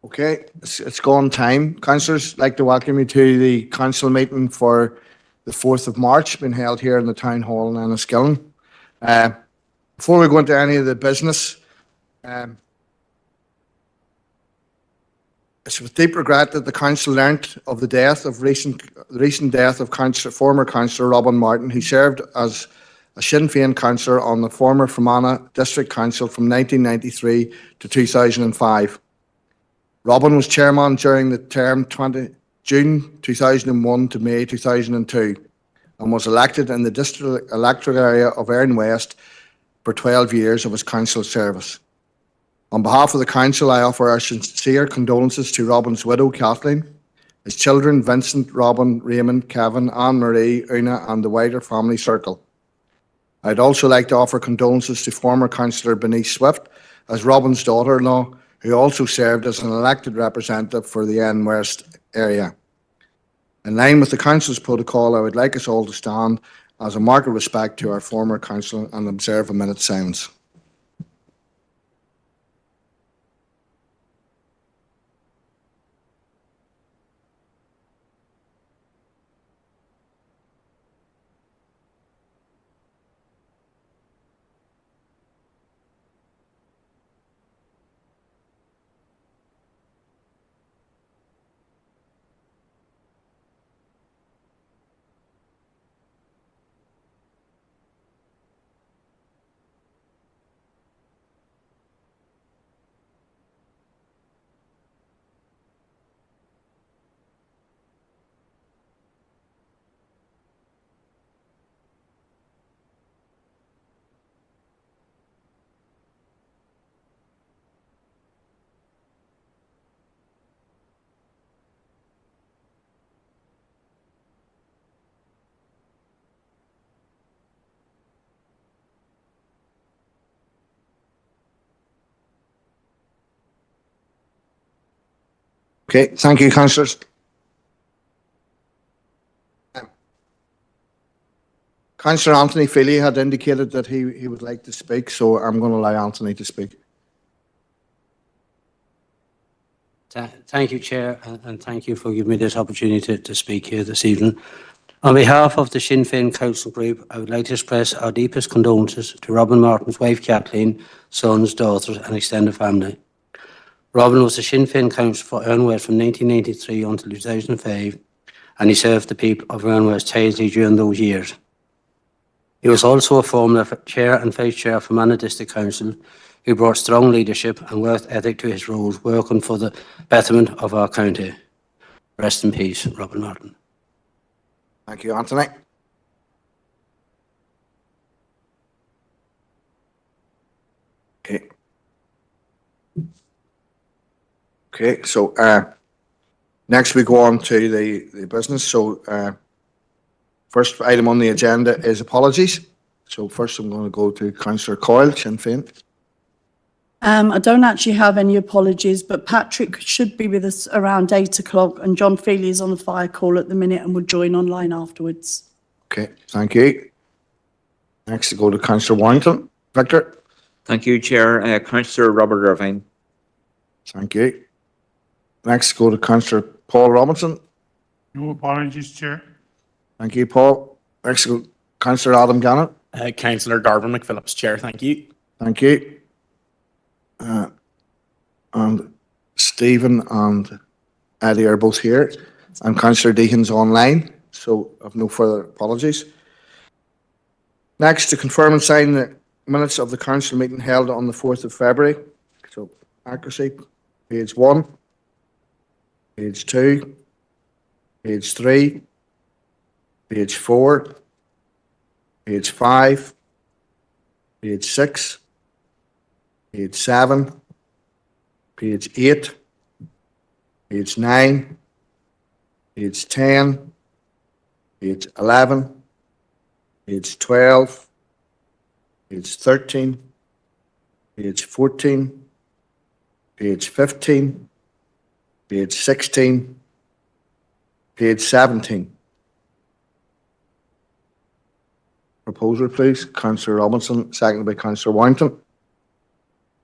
Okay, it's gone time. Councillors, I'd like to welcome you to the council meeting for the 4th of March, being held here in the Town Hall in Enniskillen. Before we go into any of the business, it's with deep regret that the council learnt of the recent death of former councillor Robin Martin, who served as a Sinn Féin councillor on the former Fermanagh District Council from 1993 to 2005. Robin was chairman during the term June 2001 to May 2002 and was elected in the district electoral area of Erin West for 12 years of his council service. On behalf of the council, I offer our sincere condolences to Robin's widow, Kathleen, his children, Vincent, Robin, Raymond, Kevin, Anne-Marie, Una, and the wider family circle. I'd also like to offer condolences to former councillor Bernice Swift as Robin's daughter-in-law, who also served as an elected representative for the Erin West area. In line with the council's protocol, I would like us all to stand as a mark of respect to our former councillor and observe a minute's silence. Okay, thank you, councillors. Councillor Anthony Feely had indicated that he would like to speak, so I'm going to allow Anthony to speak. Thank you, Chair, and thank you for giving me this opportunity to speak here this evening. On behalf of the Sinn Féin Council Group, I would like to express our deepest condolences to Robin Martin's wife, Kathleen, sons, daughters, and extended family. Robin was the Sinn Féin councillor for Erin West from 1993 until 2005, and he served the people of Erin West tirelessly during those years. He was also a former chair and vice chair of Fermanagh District Council, who brought strong leadership and work ethic to his roles, working for the betterment of our county. Rest in peace, Robin Martin. Thank you, Anthony. Okay. Okay, so next we go on to the business. So first item on the agenda is apologies. So first I'm going to go to Councillor Coyle, Sinn Féin. I don't actually have any apologies, but Patrick should be with us around 8 o'clock, and John Feely is on a fire call at the minute and will join online afterwards. Okay, thank you. Next, we go to Councillor Warrington. Victor. Thank you, Chair. Councillor Robert Irvine. Thank you. Next, go to Councillor Paul Robinson. No apologies, Chair. Thank you, Paul. Next, go Councillor Adam Gannon. Councillor Garvin McPhillips, Chair. Thank you. Thank you. And Stephen and Eddie are both here, and Councillor Deacon's online, so I have no further apologies. Next, to confirm and sign the minutes of the council meeting held on the 4th of February. So, accuracy, page 1, page 2, page 3, page 4, page 5, page 6, page 7, page 8, page 9, page 10, page 11, page 12, page 13, page 14, page 15, page 16, page 17. Proposer, please. Councillor Robinson, seconded by Councillor Warrington.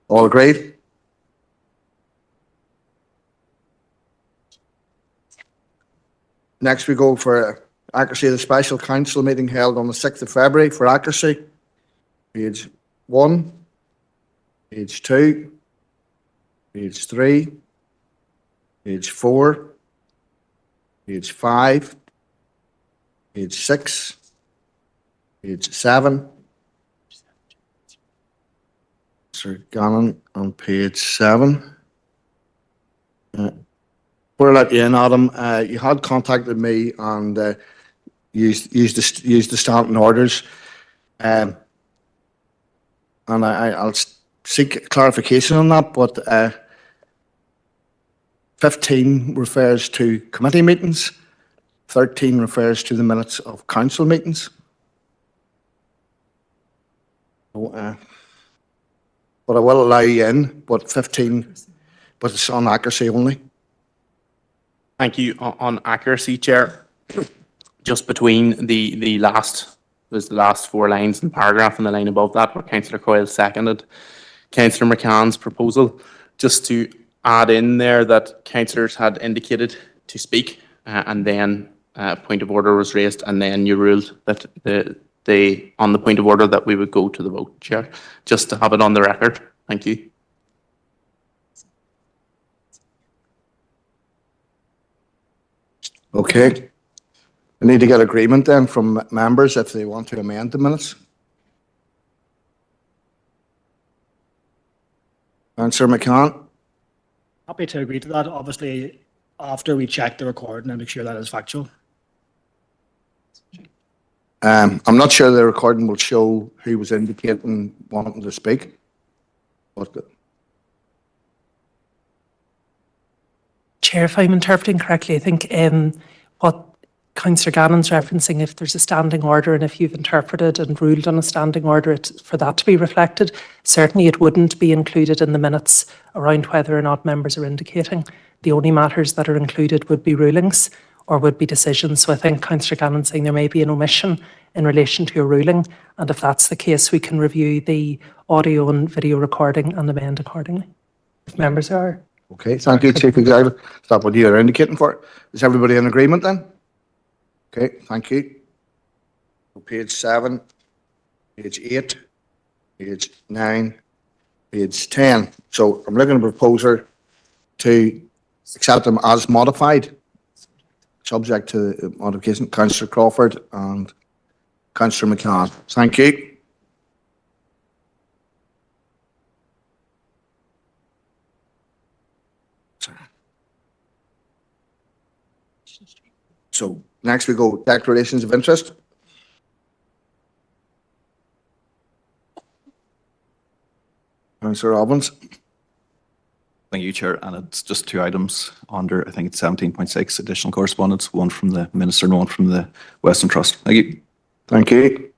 All agreed? Next, we go for accuracy of the special council meeting held on the 6th of February for accuracy. Page 1, page 2, page 3, page 4, page 5, page 6, page 7, Sir Gannon on page 7. We'll let you in, Adam. You had contacted me and used the standing orders. And I'll seek clarification on that, but 15 refers to committee meetings, 13 refers to the minutes of council meetings. So, but I will allow you in, but 15, but it's on accuracy only. Thank you. On accuracy, Chair, just between the last 4 lines in the paragraph and the line above that, where Councillor Coyle seconded Councillor McCann's proposal, just to add in there that councillors had indicated to speak, and then a point of order was raised, and then you ruled that on the point of order that we would go to the vote, Chair, just to have it on the record. Thank you. Okay. I need to get agreement then from members if they want to amend the minutes. Councillor McCann. Happy to agree to that, obviously, after we check the recording and make sure that is factual. I'm not sure the recording will show who was indicating wanting to speak. But Chair, if I'm interpreting correctly, I think what Councillor Gannon's referencing, if there's a standing order and if you've interpreted and ruled on a standing order for that to be reflected, certainly it wouldn't be included in the minutes around whether or not members are indicating. The only matters that are included would be rulings or would be decisions. So I think Councillor Gannon's saying there may be an omission in relation to a ruling, and if that's the case, we can review the audio and video recording and amend accordingly, if members are. okay, thank you, Chief Executive. Is that what you're indicating for? Is everybody in agreement then? Okay, thank you. Page 7, page 8, page 9, page 10. So I'm looking at a proposer to accept them as modified, subject to modification. Councillor Crawford and Councillor McCann. Thank you. So next we go declarations of interest. Councillor Robbins. Thank you, Chair. And it's just 2 items under, I think it's 17.6, additional correspondence, one from the Minister and one from the Western Trust. Thank you. Thank you.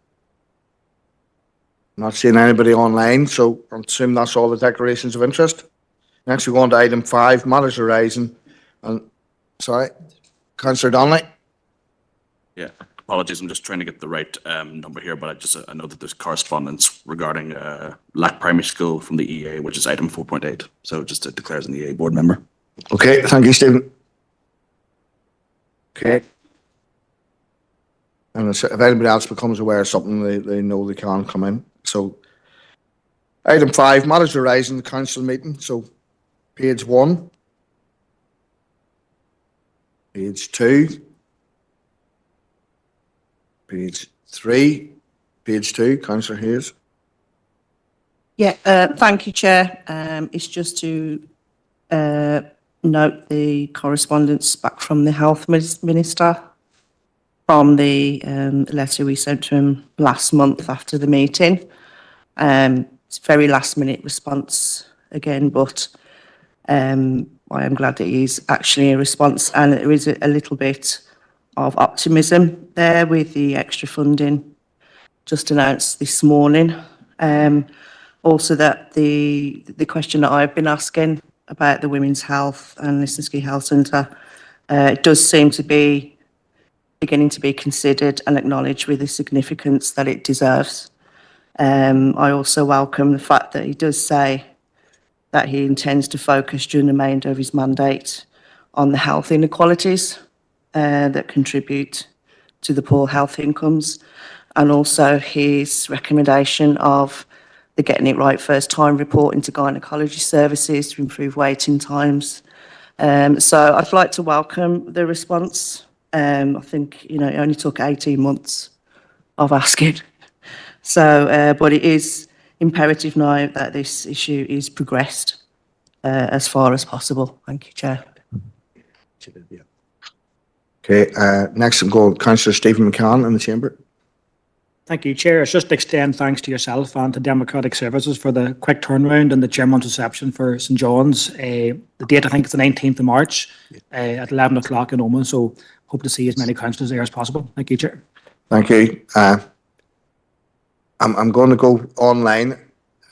Not seeing anybody online, so I assume that's all the declarations of interest. Next we go on to item 5, matters arising. And sorry, Councillor Donnelly. Yeah, apologies. I'm just trying to get the right number here, but I know that there's correspondence regarding Lack Primary School from the EA, which is item 4.8. So just to declare as an EA board member. Okay, thank you, Stephen. Okay. And if anybody else becomes aware of something, they know they can come in. So item 5, matters arising in the council meeting. So page 1, page 2, page 3, page 2, Councillor Hayes. Yeah, thank you, Chair. It's just to note the correspondence back from the Health Minister from the letter we sent to him last month after the meeting. It's a very last minute response again, but I am glad that he's actually a response, and there is a little bit of optimism there with the extra funding just announced this morning. Also that the question that I've been asking about the Women's Health and Listonskey Health Centre, it does seem to be beginning to be considered and acknowledged with the significance that it deserves. I also welcome the fact that he does say that he intends to focus during the remainder of his mandate on the health inequalities that contribute to the poor health incomes, and also his recommendation of the Getting It Right First Time report into gynaecology services to improve waiting times. So I'd like to welcome the response. I think, it only took 18 months of asking. So, but it is imperative now that this issue is progressed as far as possible. Thank you, Chair. Okay, next I'm going Councillor Stephen McCann in the chamber. Thank you, Chair. It's just to extend thanks to yourself and to Democratic Services for the quick turnaround and the chairman's reception for St John's. The date, I think, is the 19th of March at 11 o'clock in Omagh. So hope to see as many councillors there as possible. Thank you, Chair. Thank you. I'm going to go online.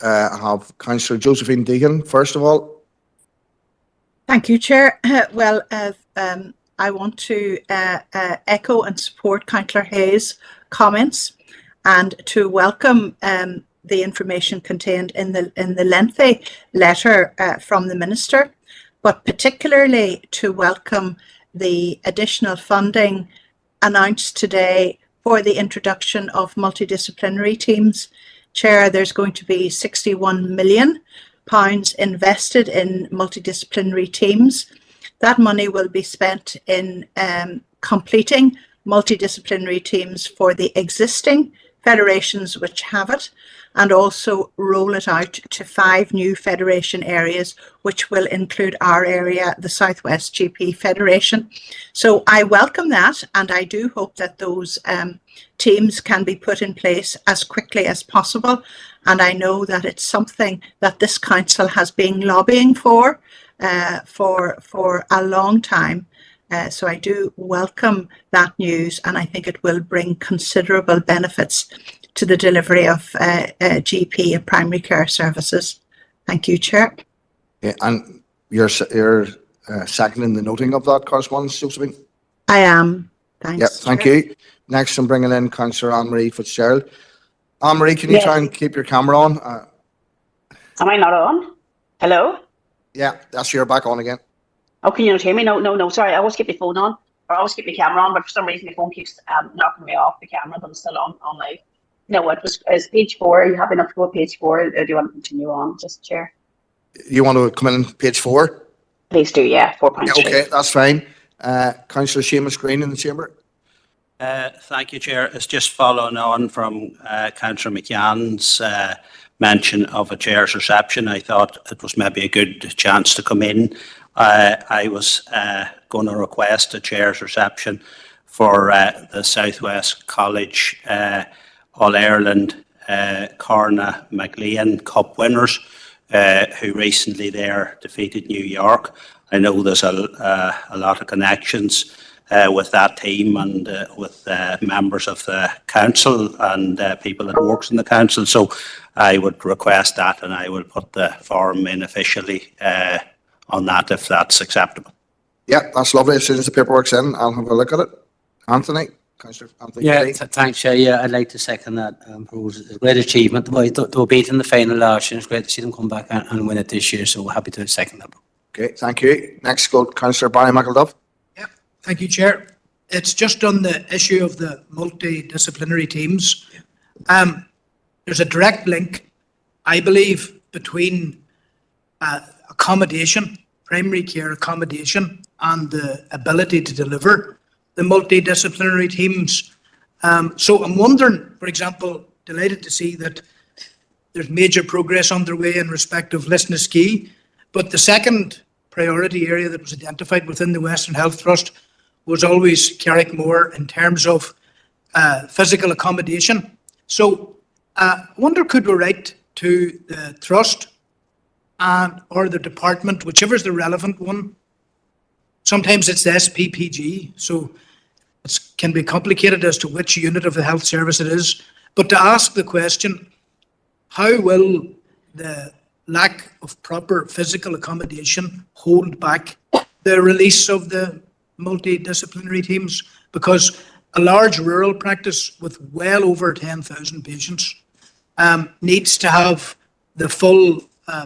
I have Councillor Josephine Deegan, first of all. Thank you, Chair. Well, I want to echo and support Councillor Hayes' comments and to welcome the information contained in the lengthy letter from the Minister, but particularly to welcome the additional funding announced today for the introduction of multidisciplinary teams. Chair, there's going to be £61 million invested in multidisciplinary teams. That money will be spent in completing multidisciplinary teams for the existing federations which have it, and also roll it out to 5 new federation areas, which will include our area, the Southwest GP Federation. So I welcome that, and I do hope that those teams can be put in place as quickly as possible. And I know that it's something that this council has been lobbying for a long time. So I do welcome that news, and I think it will bring considerable benefits to the delivery of GP and primary care services. Thank you, Chair. Yeah, and you're seconding the noting of that correspondence, Josephine? I am. Thanks. Yeah, thank Chair. you. Next, I'm bringing in Councillor Anne-Marie Fitzgerald. Anne-Marie, can you try and keep your camera on? Am I not on? Hello? Yeah, that's you're back on again. Oh, can you not hear me? No. Sorry, I always keep my phone on, or I always keep my camera on, but for some reason my phone keeps knocking me off the camera, but it's still on live. No, it's page 4. Are you happy enough to go with page 4, or do you want to continue on, just Chair? You want to come in page 4? Please do, yeah, 4.3. Yeah, okay, that's fine. Councillor Seamus Green in the chamber. Thank you, Chair. It's just following on from Councillor McCann's mention of a chair's reception. I thought it was maybe a good chance to come in. I was going to request a chair's reception for the Southwest College All-Ireland Corna McLean Cup winners who recently there defeated New York. I know there's a lot of connections with that team and with members of the council and people that works in the council. So I would request that, and I will put the form in officially on that if that's acceptable. Yeah, that's lovely. As soon as the paperwork's in, I'll have a look at it. Anthony, Councillor Anthony. Yeah, thanks, Chair. Yeah, I'd like to second that. It's a great achievement. They were beat in the final last year. It's great to see them come back and win it this year. So we're happy to second that. Okay, thank you. Next, go Councillor Barry McElduff. Thank you, Chair. It's just on the issue of the multidisciplinary teams. There's a direct link, I believe, between accommodation, primary care accommodation, and the ability to deliver the multidisciplinary teams. So I'm wondering, for example, delighted to see that there's major progress underway in respect of Lisnaskey, but the second priority area that was identified within the Western Health Trust was always Carrickmore in terms of physical accommodation. So I wonder, could we write to the Trust or the department, whichever is the relevant one? Sometimes it's the SPPG, so it can be complicated as to which unit of the health service it is. But to ask the question, how will the lack of proper physical accommodation hold back the release of the multidisciplinary teams? Because a large rural practice with well over 10,000 patients needs to have the full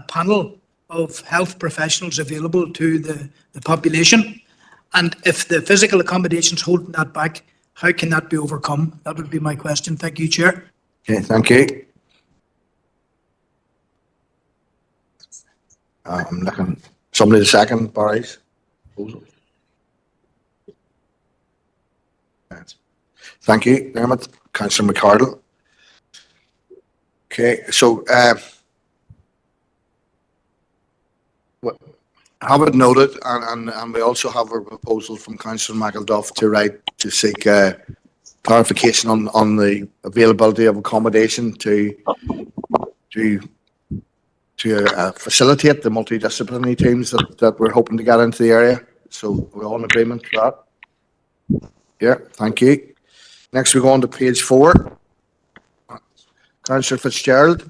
panel of health professionals available to the population. And if the physical accommodation's holding that back, how can that be overcome? That would be my question. Thank you, Chair. Okay, thank you. I'm looking, somebody to second Barry's proposal. Thank you, Dermot. Councillor McCardle. Okay, so have it noted, and we also have a proposal from Councillor McElduff to seek clarification on the availability of accommodation to facilitate the multidisciplinary teams that we're hoping to get into the area. So we're all in agreement with that. Yeah, thank you. Next, we go on to page 4. Councillor Fitzgerald.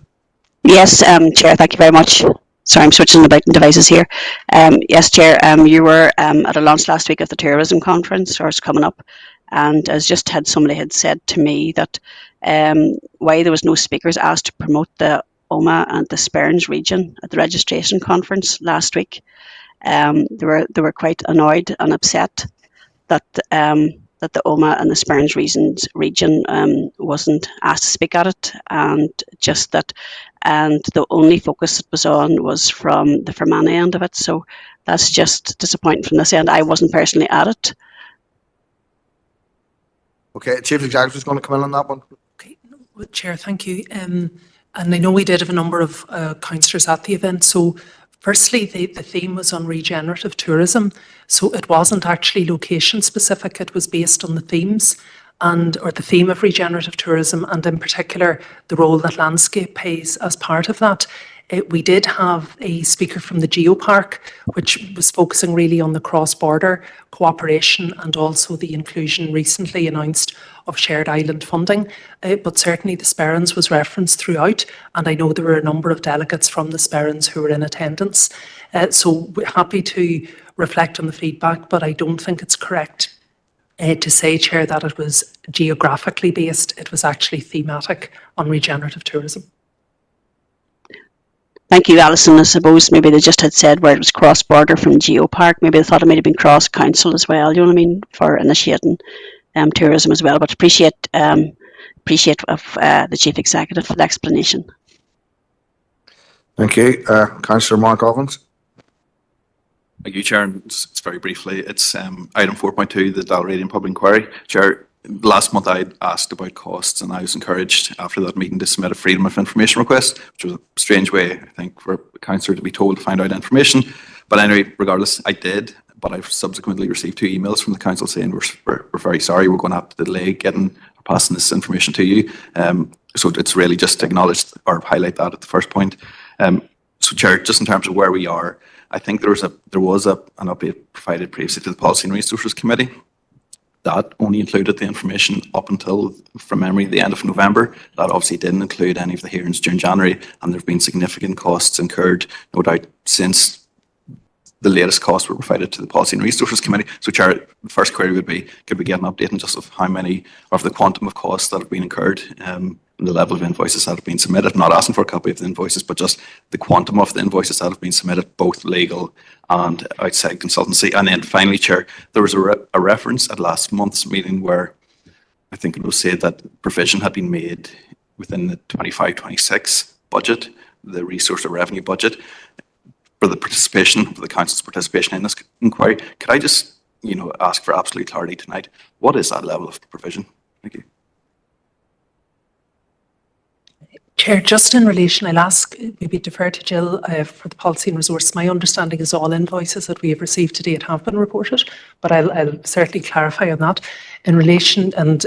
Yes, Chair, thank you very much. Sorry, I'm switching the devices here. Yes, Chair, you were at a launch last week of the tourism conference, or it's coming up, and as somebody had said to me that why there was no speakers asked to promote the Omagh and the Sperrins region at the registration conference last week. They were quite annoyed and upset that that the Omagh and the Sperrins region wasn't asked to speak at it, and just that, and the only focus it was on was from the Fermanagh end of it. So that's just disappointing from this end. I wasn't personally at it. Okay, Chief Executive is going to come in on that one. Okay, no, Chair, thank you. And I know we did have a number of councillors at the event. So firstly, the theme was on regenerative tourism. So it wasn't actually location specific. It was based on the themes or the theme of regenerative tourism, and in particular, the role that landscape plays as part of that. We did have a speaker from the Geopark, which was focusing really on the cross-border cooperation and also the inclusion recently announced of shared island funding. But certainly the Sperrins was referenced throughout, and I know there were a number of delegates from the Sperrins who were in attendance. So we're happy to reflect on the feedback, but I don't think it's correct to say, Chair, that it was geographically based. It was actually thematic on regenerative tourism. Thank you, Alison. I suppose maybe they just had said where it was cross-border from Geopark. Maybe they thought it might have been cross-council as well, you know what I mean, for initiating tourism as well. But appreciate of the Chief Executive for the explanation. Thank you. Councillor Mark Ovens. Thank you, Chair. It's very briefly, it's item 4.2, the Dalradian Public Inquiry. Chair, last month I asked about costs, and I was encouraged after that meeting to submit a Freedom of Information request, which was a strange way, I think, for a councillor to be told to find out information. But anyway, regardless, I did. But I've subsequently received 2 emails from the council saying we're very sorry, we're going to have to delay passing this information to you. So it's really just to acknowledge or highlight that at the first point. So, Chair, just in terms of where we are, I think there was an update provided previously to the Policy and Resources Committee. That only included the information up until, from memory, the end of November. That obviously didn't include any of the hearings during January, and there have been significant costs incurred, no doubt, since the latest costs were provided to the Policy and Resources Committee. So, Chair, the first query would be, could we get an update on just of how many, of the quantum of costs that have been incurred, and the level of invoices that have been submitted? I'm not asking for a copy of the invoices, but just the quantum of the invoices that have been submitted, both legal and outside consultancy. And then finally, Chair, there was a reference at last month's meeting where I think it was said that provision had been made within the 25-26 budget, the resource or revenue budget, for the participation, for the council's participation in this inquiry. Could I just, ask for absolute clarity tonight? What is that level of provision? Thank you. Chair, just in relation, I'll ask, maybe defer to Jill for the policy and resource. My understanding is all invoices that we have received to date have been reported, but I'll certainly clarify on that. In relation, and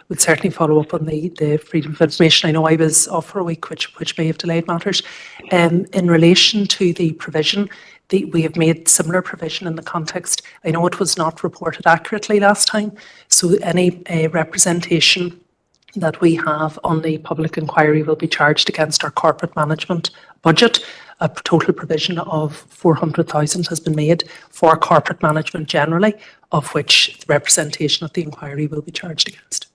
we'll certainly follow up on the freedom of information. I know I was off for a week, which may have delayed matters. In relation to the provision, we have made similar provision in the context. I know it was not reported accurately last time, so any representation that we have on the public inquiry will be charged against our corporate management budget. A total provision of 400,000 has been made for corporate management generally, of which the representation of the inquiry will be charged against.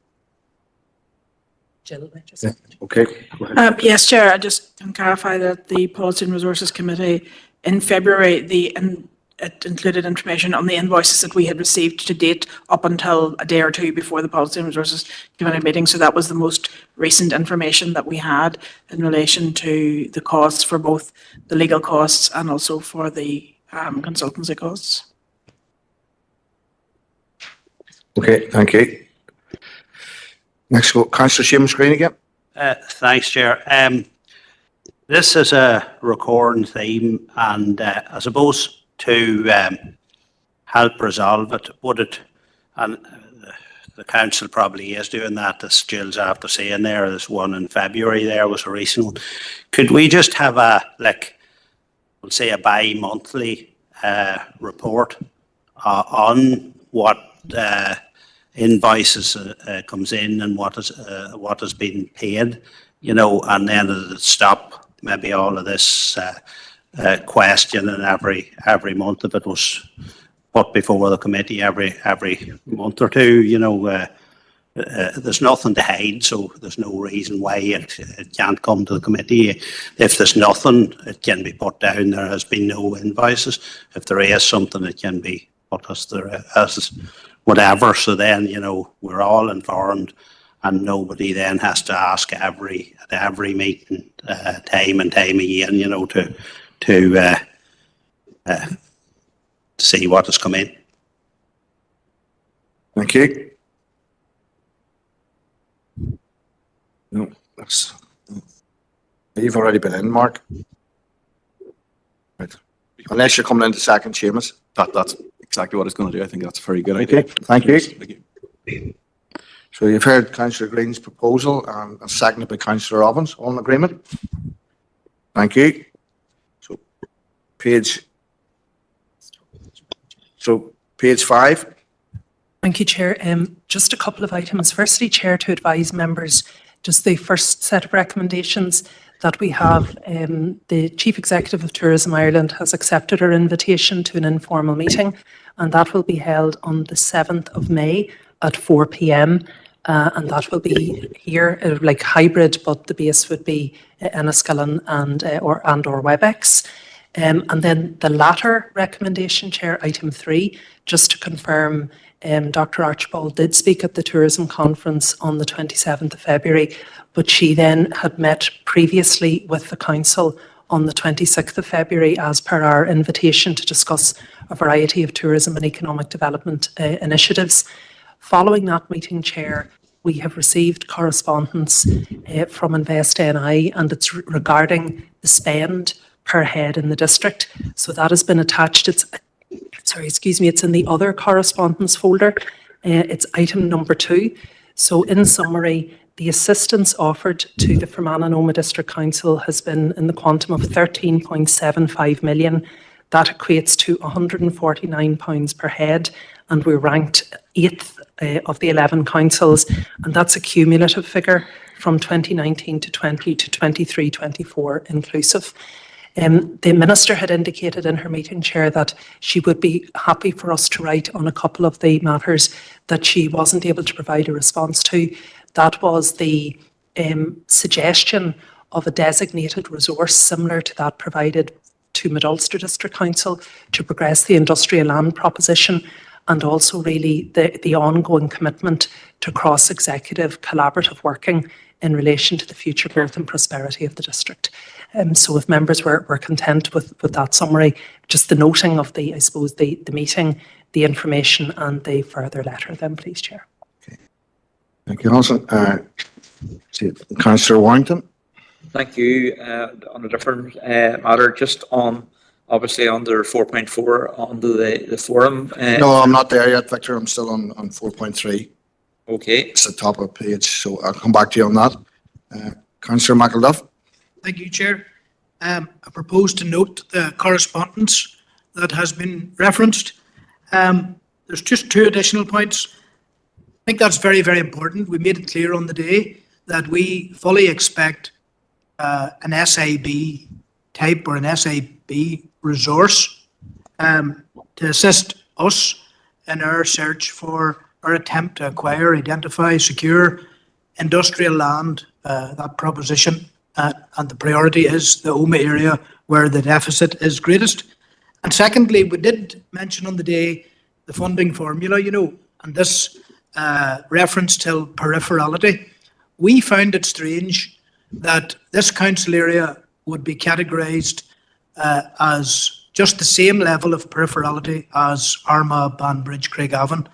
Jill, okay. Yes, Chair, I just can clarify that the Policy and Resources Committee in February, the it included information on the invoices that we had received to date up until a day or two before the Policy and Resources Committee meeting. So that was the most recent information that we had in relation to the costs for both the legal costs and also for the consultancy costs. Okay, thank you. Next, go Councillor Seamus Green again. Thanks, Chair. This is a recurring theme, and I suppose to help resolve it, would it, and the council probably is doing that, as Jill's after saying there, there's one in February there was a recent one. Could we just have a, like, we'll say a bi-monthly report on what invoices comes in and what has been paid, you know, and then it'll stop maybe all of this questioning every month if it was put before the committee every month or two, you know. There's nothing to hide, so there's no reason why it can't come to the committee. If there's nothing, it can be put down. There has been no invoices. If there is something, it can be put as whatever. So then, you know, we're all informed, and nobody then has to ask at every meeting, time and time again, you know, to see what has come in. Thank you. No, that's. You've already been in, Mark. Right. Unless you're coming into second, Seamus. That's exactly what I was going to do. I think that's a very good idea. Okay, thank you. Thank you. So you've heard Councillor Green's proposal and seconded by Councillor Robbins. All in agreement? Thank you. So page 5. Thank you, Chair. Just a couple of items. Firstly, Chair, to advise members, just the first set of recommendations that we have, the Chief Executive of Tourism Ireland has accepted our invitation to an informal meeting, and that will be held on the 7th of May at 4 p.m. And that will be here, like hybrid, but the base would be Enniskillen and or WebEx. And then the latter recommendation, Chair, item 3, just to confirm, Dr. Archibald did speak at the tourism conference on the 27th of February, but she then had met previously with the council on the 26th of February as per our invitation to discuss a variety of tourism and economic development initiatives. Following that meeting, Chair, we have received correspondence from Invest NI, and it's regarding the spend per head in the district. So that has been attached. It's in the other correspondence folder. It's item number 2. So in summary, the assistance offered to the Fermanagh and Omagh District Council has been in the quantum of 13.75 million. That equates to £149 per head, and we're ranked 8th of the 11 councils, and that's a cumulative figure from 2019 to 20 to 23-24 inclusive. The Minister had indicated in her meeting, Chair, that she would be happy for us to write on a couple of the matters that she wasn't able to provide a response to. That was the suggestion of a designated resource similar to that provided to Mid Ulster District Council to progress the industrial land proposition, and also really the ongoing commitment to cross-executive collaborative working in relation to the future growth and prosperity of the district. So if members were content with that summary, just the noting of the meeting, the information and the further letter then, please, Chair. Okay. Thank you, Alison. Councillor Warrington. Thank you. On a different matter, just on, obviously under 4.4, onto the forum. No, I'm not there yet, Victor. I'm still on 4.3. Okay. It's the top of the page, so I'll come back to you on that. Councillor McElduff. Thank you, Chair. I propose to note the correspondence that has been referenced. There's just 2 additional points. I think that's very, very important. We made it clear on the day that we fully expect an SAB type or an SAB resource to assist us in our search for our attempt to acquire, identify, secure industrial land, that proposition. And the priority is the Omagh area where the deficit is greatest. And secondly, we did mention on the day the funding formula, and this reference to peripherality. We found it strange that this council area would be categorised as just the same level of peripherality as Armagh, Banbridge, Craigavon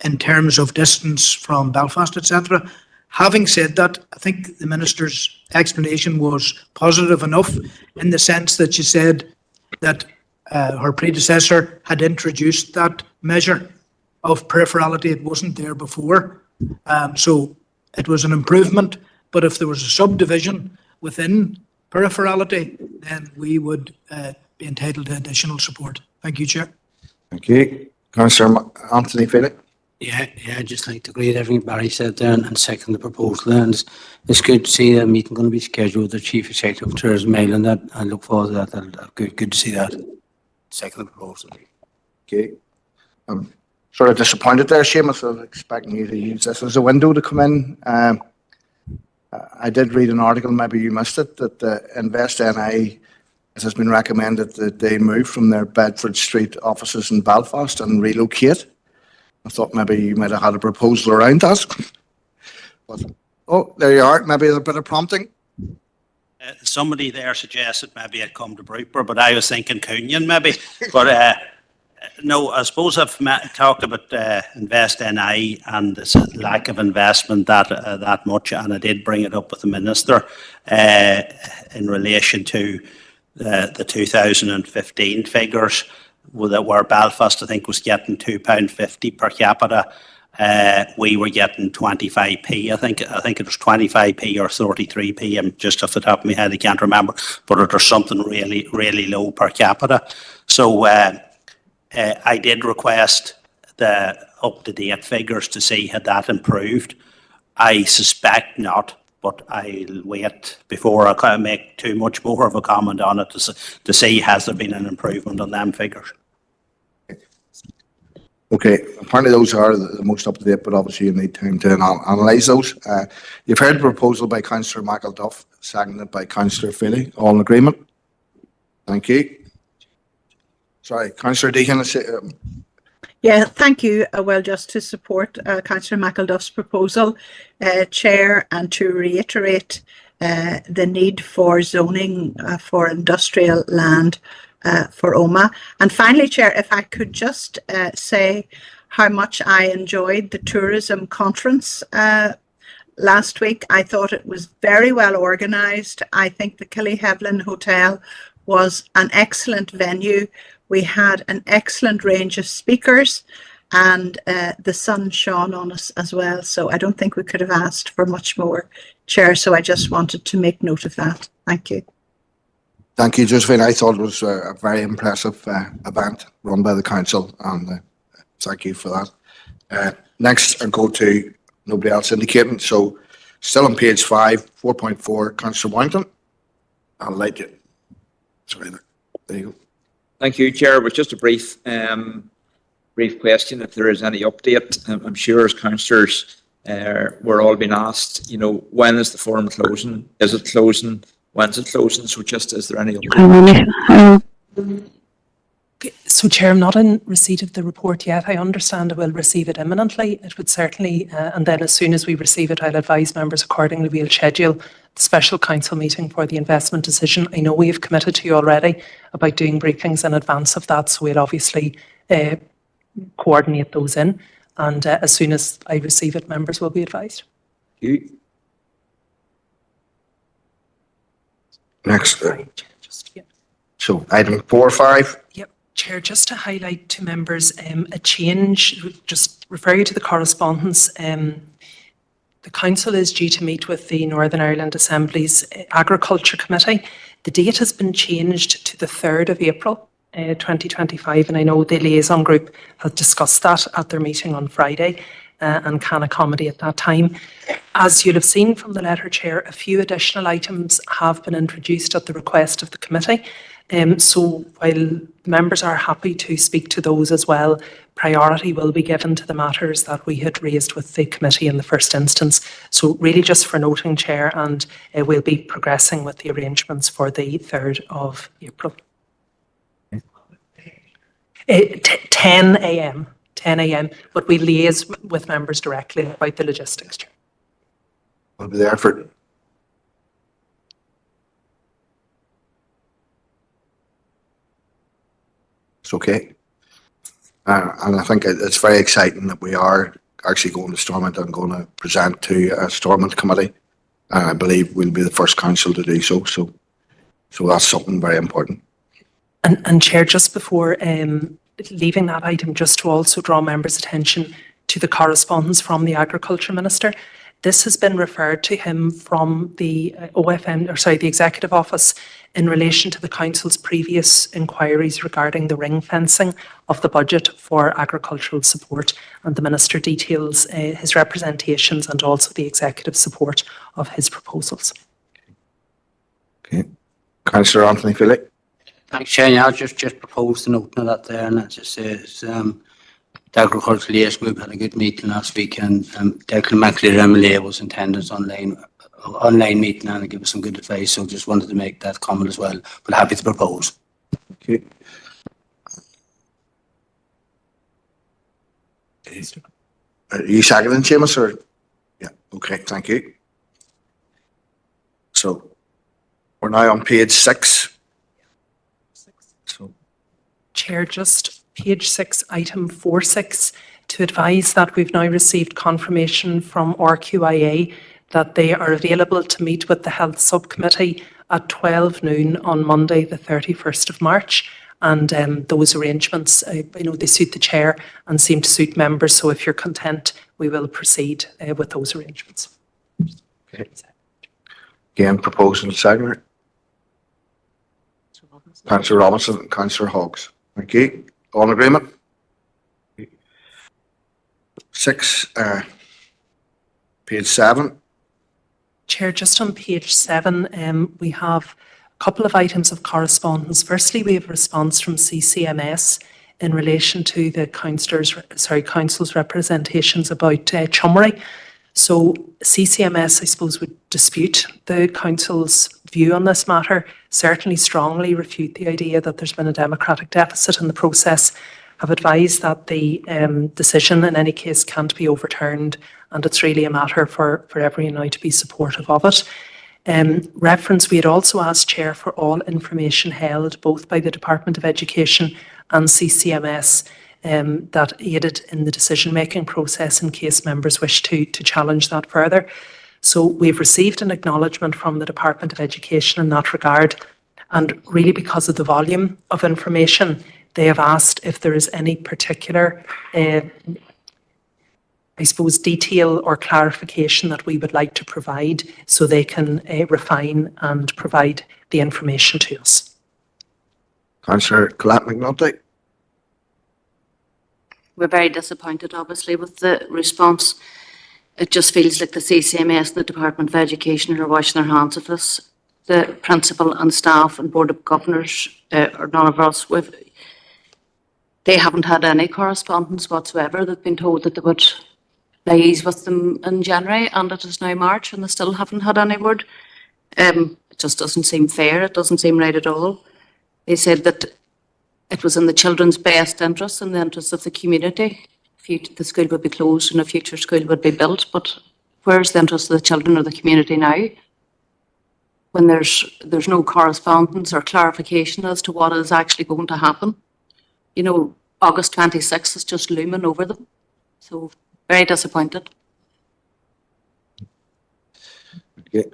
in terms of distance from Belfast, etc. Having said that, I think the Minister's explanation was positive enough in the sense that she said that her predecessor had introduced that measure of peripherality. It wasn't there before. So it was an improvement, but if there was a subdivision within peripherality, then we would be entitled to additional support. Thank you, Chair. Thank you. Councillor Anthony Philip. Yeah, I'd just like to agree with everything Barry said there and second the proposal. And it's good to see a meeting going to be scheduled with the Chief Executive of Tourism Island. That I look forward to that. Good to see that. Second the proposal. Okay. I'm sort of disappointed there, Seamus. I was expecting you to use this as a window to come in. I did read an article, maybe you missed it, that the Invest NI, it has been recommended that they move from their Bedford Street offices in Belfast and relocate. I thought maybe you might have had a proposal around that. But, oh, there you are. Maybe a bit of prompting. Somebody there suggested maybe I'd come to Bruckber, but I was thinking Cunyon maybe. But no, I suppose I've talked about Invest NI and the lack of investment that much, and I did bring it up with the Minister in relation to the 2015 figures, where Belfast, I think, was getting £2.50 per capita. We were getting 25p. I think it was 25p or 33p. I'm just off the top of my head, I can't remember. But it was something really, really low per capita. So I did request the up-to-date figures to see had that improved. I suspect not, but I'll wait before I kind of make too much more of a comment on it to see has there been an improvement on them figures. Okay, apparently those are the most up-to-date, but obviously you need time to analyse those. You've heard the proposal by Councillor McElduff, seconded by Councillor Feely. All in agreement? Thank you. Sorry, Councillor Deacon. Yeah, thank you. Well, just to support Councillor McElduff's proposal, Chair, and to reiterate the need for zoning for industrial land for Omagh. And finally, Chair, if I could just say how much I enjoyed the tourism conference last week. I thought it was very well organised. I think the Killyhevlin Hotel was an excellent venue. We had an excellent range of speakers, and the sun shone on us as well. So I don't think we could have asked for much more, Chair. So I just wanted to make note of that. Thank you. Thank you, Josephine. I thought it was a very impressive event run by the council, and thank you for that. Next, I'll go to nobody else indicating. So still on page 5, 4.4, Councillor Warrington. I'll let you. Sorry, there you go. Thank you, Chair. But just a brief question, if there is any update. I'm sure as councillors, we're all being asked, when is the forum closing? Is it closing? When's it closing? So just, is there any update? So, Chair, I'm not in receipt of the report yet. I understand I will receive it imminently. It would certainly, and then as soon as we receive it, I'll advise members accordingly. We'll schedule the special council meeting for the investment decision. I know we have committed to you already about doing briefings in advance of that, so we'll obviously coordinate those in. And as soon as I receive it, members will be advised. Thank you. Next. So item 4 or 5. Yep. Chair, just to highlight to members a change, just refer you to the correspondence. The council is due to meet with the Northern Ireland Assembly's Agriculture Committee. The date has been changed to the 3rd of April 2025, and I know the liaison group has discussed that at their meeting on Friday and can accommodate that time. As you'll have seen from the letter, Chair, a few additional items have been introduced at the request of the committee. So while members are happy to speak to those as well, priority will be given to the matters that we had raised with the committee in the first instance. So really just for noting, Chair, and we'll be progressing with the arrangements for the 3rd of April. 10 a.m. 10 a.m. But we liaise with members directly about the logistics, Chair. I'll be there for. It's okay. And I think it's very exciting that we are actually going to Stormont and going to present to a Stormont committee. And I believe we'll be the first council to do so. So that's something very important. And Chair, just before leaving that item, just to also draw members' attention to the correspondence from the Agriculture Minister. This has been referred to him from the the Executive Office in relation to the Council's previous inquiries regarding the ring fencing of the budget for agricultural support, and the Minister details his representations and also the Executive support of his proposals. Okay. Councillor Anthony Philip. Thanks, Chair. Yeah, I'll just propose to note that there, and that just says the Agricultural Liaison Group had a good meeting last week, and Declan McLeary was in attendance online meeting and give us some good advice. So just wanted to make that comment as well. But happy to propose. Okay. Are you seconding, Seamus, or? Yeah. Okay. Thank you. So we're now on page 6. So, Chair, just page 6, item 4.6, to advise that we've now received confirmation from RQIA that they are available to meet with the Health Subcommittee at 12 noon on Monday, the 31st of March. And those arrangements, they suit the Chair and seem to suit members. So if you're content, we will proceed with those arrangements. okay. Again, proposing seconder. Councillor Robinson and Councillor Hoggs. Thank you. All in agreement? 6, page 7. Chair, just on page 7, we have a couple of items of correspondence. Firstly, we have a response from CCMS in relation to the council's representations about Chummery. So CCMS, I suppose, would dispute the council's view on this matter, certainly strongly refute the idea that there's been a democratic deficit in the process, have advised that the decision in any case can't be overturned, and it's really a matter for everyone now to be supportive of it. We had also asked, Chair, for all information held both by the Department of Education and CCMS that aided in the decision-making process in case members wish to challenge that further. So we've received an acknowledgement from the Department of Education in that regard, and really because of the volume of information, they have asked if there is any particular, detail or clarification that we would like to provide so they can refine and provide the information to us. Councillor Colette McNulty. We're very disappointed, obviously, with the response. It just feels like the CCMS and the Department of Education are washing their hands of us. The principal and staff and Board of Governors, or none of us, they haven't had any correspondence whatsoever. They've been told that they would liaise with them in January, and it is now March, and they still haven't had any word. It just doesn't seem fair. It doesn't seem right at all. They said that it was in the children's best interest and the interest of the community. The school would be closed and a future school would be built, but where's the interest of the children or the community now? When there's no correspondence or clarification as to what is actually going to happen. August 26th is just looming over them. So very disappointed. Okay.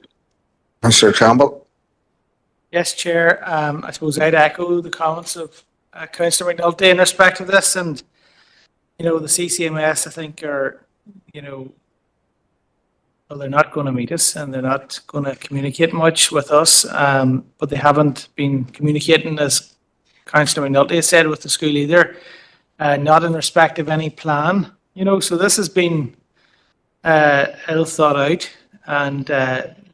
Councillor Campbell. Yes, Chair. I suppose I'd echo the comments of Councillor McNulty in respect to this, and the CCMS, I think, are well, they're not going to meet us and they're not going to communicate much with us, but they haven't been communicating, as Councillor McNulty said, with the school either, not in respect of any plan. So this has been ill thought out, and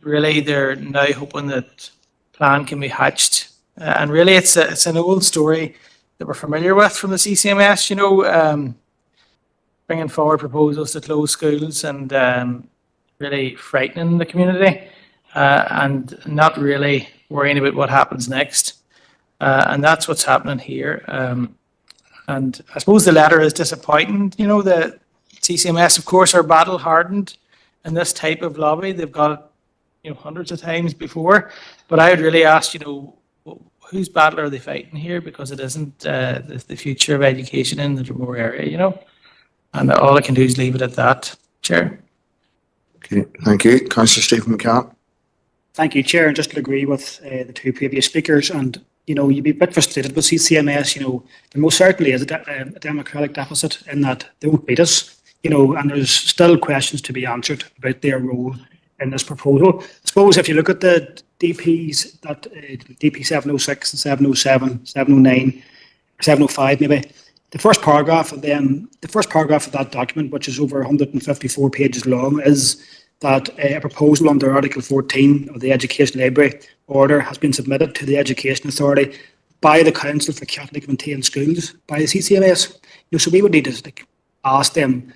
really they're now hoping that plan can be hatched. And really it's an old story that we're familiar with from the CCMS, bringing forward proposals to close schools and really frightening the community and not really worrying about what happens next. And that's what's happening here. And I suppose the letter is disappointing. You know, the CCMS, of course, are battle hardened in this type of lobby. They've got it, you know, hundreds of times before. But I would really ask, you know, whose battle are they fighting here? Because it isn't the future of education in the Dromore area, you know. And all I can do is leave it at that, Chair. Okay, thank you. Councillor Stephen McCann. Thank you, Chair. And just to agree with the two previous speakers, and you know, you'd be a bit frustrated with CCMS. You know, there most certainly is a democratic deficit in that they won't beat us. You know, and there's still questions to be answered about their role in this proposal. I suppose if you look at the DPs, that DP 706 and 707, 709, 705 maybe, the first paragraph of that document, which is over 154 pages long, is that a proposal under Article 14 of the Education Library Order has been submitted to the Education Authority by the Council for Catholic Maintained Schools, by the CCMS. You know, so we would need to ask them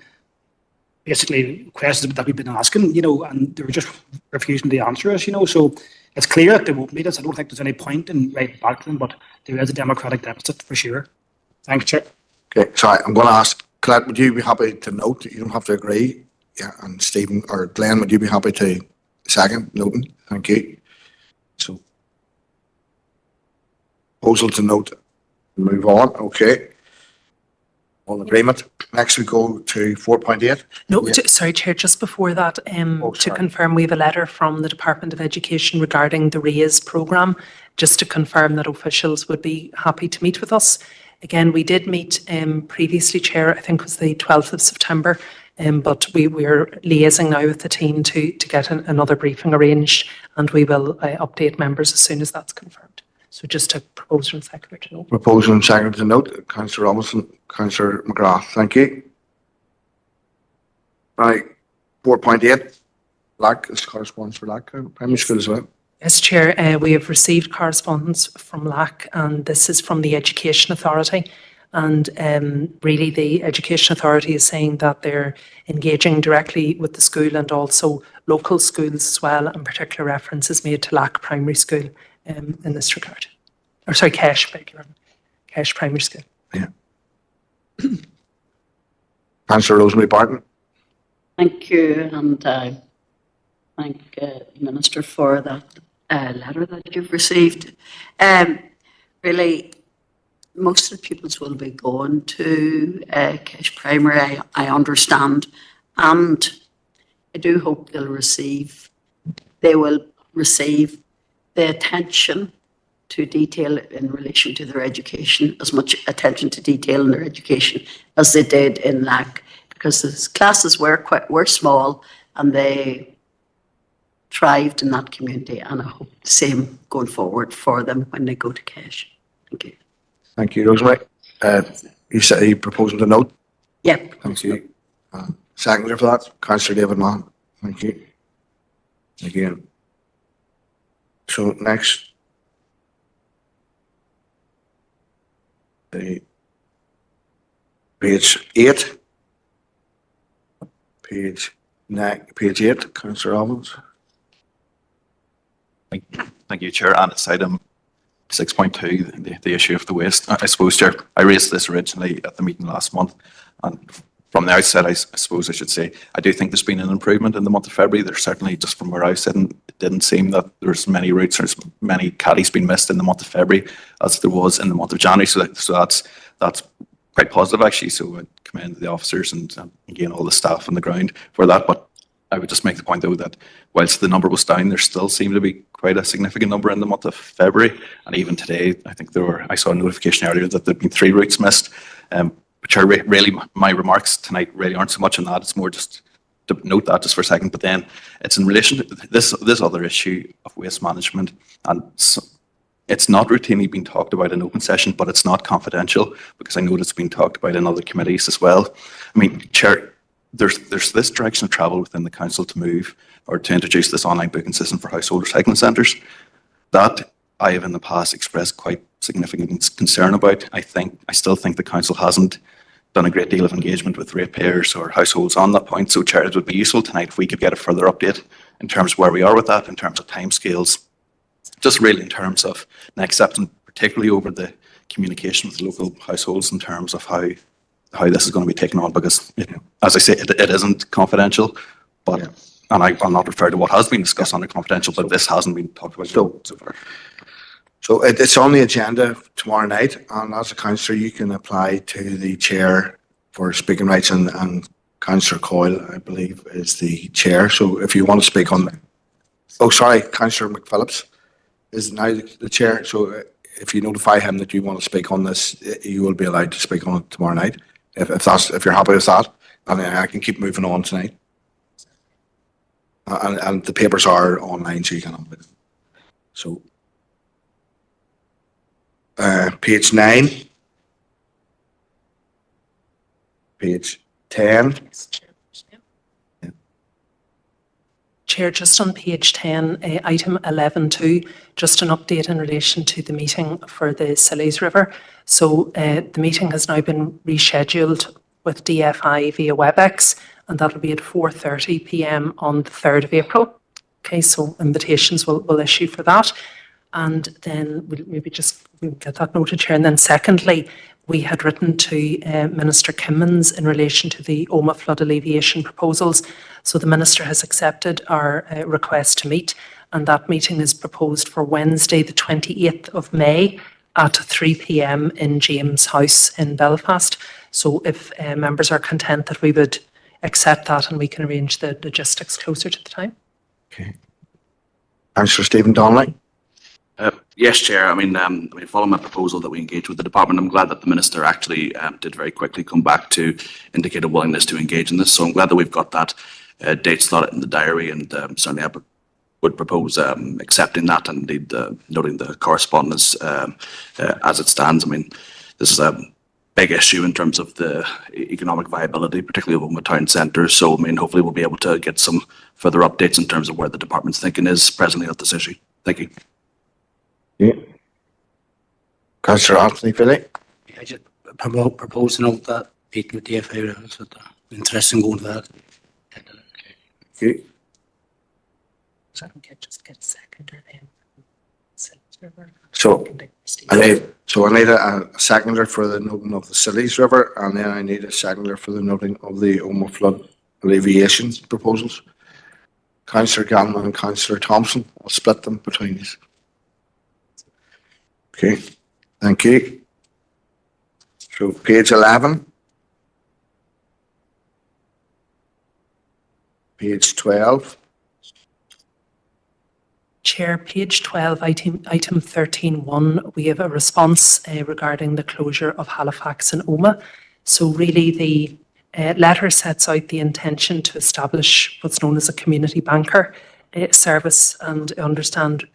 basically questions that we've been asking, you know, and they were just refusing to answer us, you know. So it's clear that they won't meet us. I don't think there's any point in writing back to them, but there is a democratic deficit for sure. Thanks, Chair. Okay, sorry, I'm going to ask Colette, would you be happy to note? You don't have to agree. Yeah, and Stephen or Glenn, would you be happy to second noting? Thank you. So, proposal to note, move on. Okay. All agreement. Next we go to 4.8. No, Yeah. sorry, Chair, just before that, to confirm, we have a letter from the Department of Education regarding the RAISE programme, just to confirm that officials would be happy to meet with us. Again, we did meet previously, Chair, I think it was the 12th of September, but we're liaising now with the team to get another briefing arranged, and we will update members as soon as that's confirmed. So just a proposal and seconder to note. Proposal and seconder to note. Councillor Robinson, Councillor McGrath, thank you. Right, 4.8. LAC is correspondence for LAC primary school as well. Yes, Chair, we have received correspondence from LAC, and this is from the Education Authority. And really the Education Authority is saying that they're engaging directly with the school and also local schools as well, and particular reference is made to LAC Primary School in this regard. Or sorry, Kesh, Kesh Primary School. Yeah. Councillor Rosemary Barton. Thank you, and thank the Minister for that letter that you've received. Really, most of the pupils will be going to Kesh Primary, I understand, and I do hope they will receive the attention to detail in relation to their education, as much attention to detail in their education as they did in LAC, because the classes were small and they thrived in that community, and I hope the same going forward for them when they go to Kesh. Thank you. Thank you, Rosemary. You said you proposing to note? Yep. Thank you. Seconder for that, Councillor David Mann. Thank you. Again. So next. Page 8. Page 8, Councillor Robbins. Thank you, Chair. And it's item 6.2, the issue of the waste. I suppose, Chair, I raised this originally at the meeting last month, and from the outset, I suppose I should say, I do think there's been an improvement in the month of February. There's certainly, just from where I was sitting, it didn't seem that there's many routes or many caddies being missed in the month of February as there was in the month of January. So that's quite positive, actually. So I commend the officers and again, all the staff on the ground for that. But I would just make the point, though, that whilst the number was down, there still seemed to be quite a significant number in the month of February. And even today, I think I saw a notification earlier that there'd been 3 routes missed. Which are really, my remarks tonight really aren't so much on that. It's more just to note that just for a second. But then it's in relation to this other issue of waste management. And so it's not routinely being talked about in open session, but it's not confidential, because I know it's been talked about in other committees as well. I mean, Chair, there's this direction of travel within the council to move or to introduce this online booking system for household recycling centres. That I have in the past expressed quite significant concern about. I still think the council hasn't done a great deal of engagement with ratepayers or households on that point. So, Chair, it would be useful tonight if we could get a further update in terms of where we are with that, in terms of timescales, just really in terms of next steps, and particularly over the communication with local households in terms of how this is going to be taken on, because, you know, as I say, it isn't confidential, but, and I'll not refer to what has been discussed under confidential, but this hasn't been talked about so far. So it's on the agenda tomorrow night, and as a councillor, you can apply to the chair for speaking rights, and Councillor Coyle, I believe, is the chair. So if you want to speak on, oh, sorry, Councillor McPhillips is now the chair. So if you notify him that you want to speak on this, you will be allowed to speak on it tomorrow night. If you're happy with that, and then I can keep moving on tonight. And the papers are online, so you can have it. So. Page 9, page 10. Chair, just on page 10, item 11.2, just an update in relation to the meeting for the Sillies River. So the meeting has now been rescheduled with DFI via WebEx, and that'll be at 4:30 p.m. on the 3rd of April. Okay, so invitations will issue for that. And then we'll maybe just get that noted, Chair. And then secondly, we had written to Minister Kimmins in relation to the Omagh flood alleviation proposals. So the Minister has accepted our request to meet, and that meeting is proposed for Wednesday, the 28th of May at 3 p.m. in James House in Belfast. So if members are content that we would accept that, and we can arrange the logistics closer to the time. Okay. Councillor Stephen Donnelly. Yes, Chair. I mean, following my proposal that we engage with the department, I'm glad that the Minister actually did very quickly come back to indicate a willingness to engage in this. So I'm glad that we've got that date slotted in the diary, and certainly I would propose accepting that, and indeed noting the correspondence as it stands. I mean, this is a big issue in terms of the economic viability, particularly of Omagh town centre. So, I mean, hopefully we'll be able to get some further updates in terms of where the department's thinking is presently on this issue. Thank you. Yeah. Councillor Anthony Philly. I just propose to note that meeting with DFA is interesting going to that. Okay. So I don't just get a seconder then. So I need a seconder for the noting of the Sillies River, and then I need a seconder for the noting of the Omagh flood alleviation proposals. Councillor Gannon and Councillor Thompson, I'll split them between you. Okay, thank you. So page 11. Page 12. Chair, page 12, item 13.1, we have a response regarding the closure of Halifax and Omagh. So really the letter sets out the intention to establish what's known as a community banker service, and I understand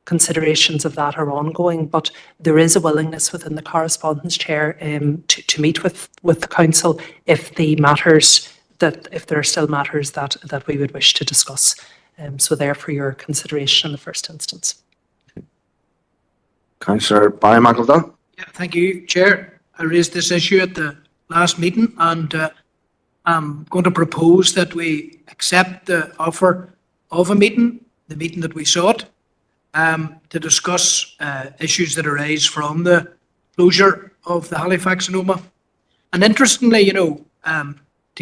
considerations of that are ongoing, but there is a willingness within the correspondence, Chair, to meet with the council if there are still matters that we would wish to discuss. So there for your consideration in the first instance. Councillor Barry McEldown. Yeah, thank you, Chair. I raised this issue at the last meeting, and I'm going to propose that we accept the offer of a meeting, the meeting that we sought, to discuss issues that arise from the closure of the Halifax and Omagh. And interestingly, to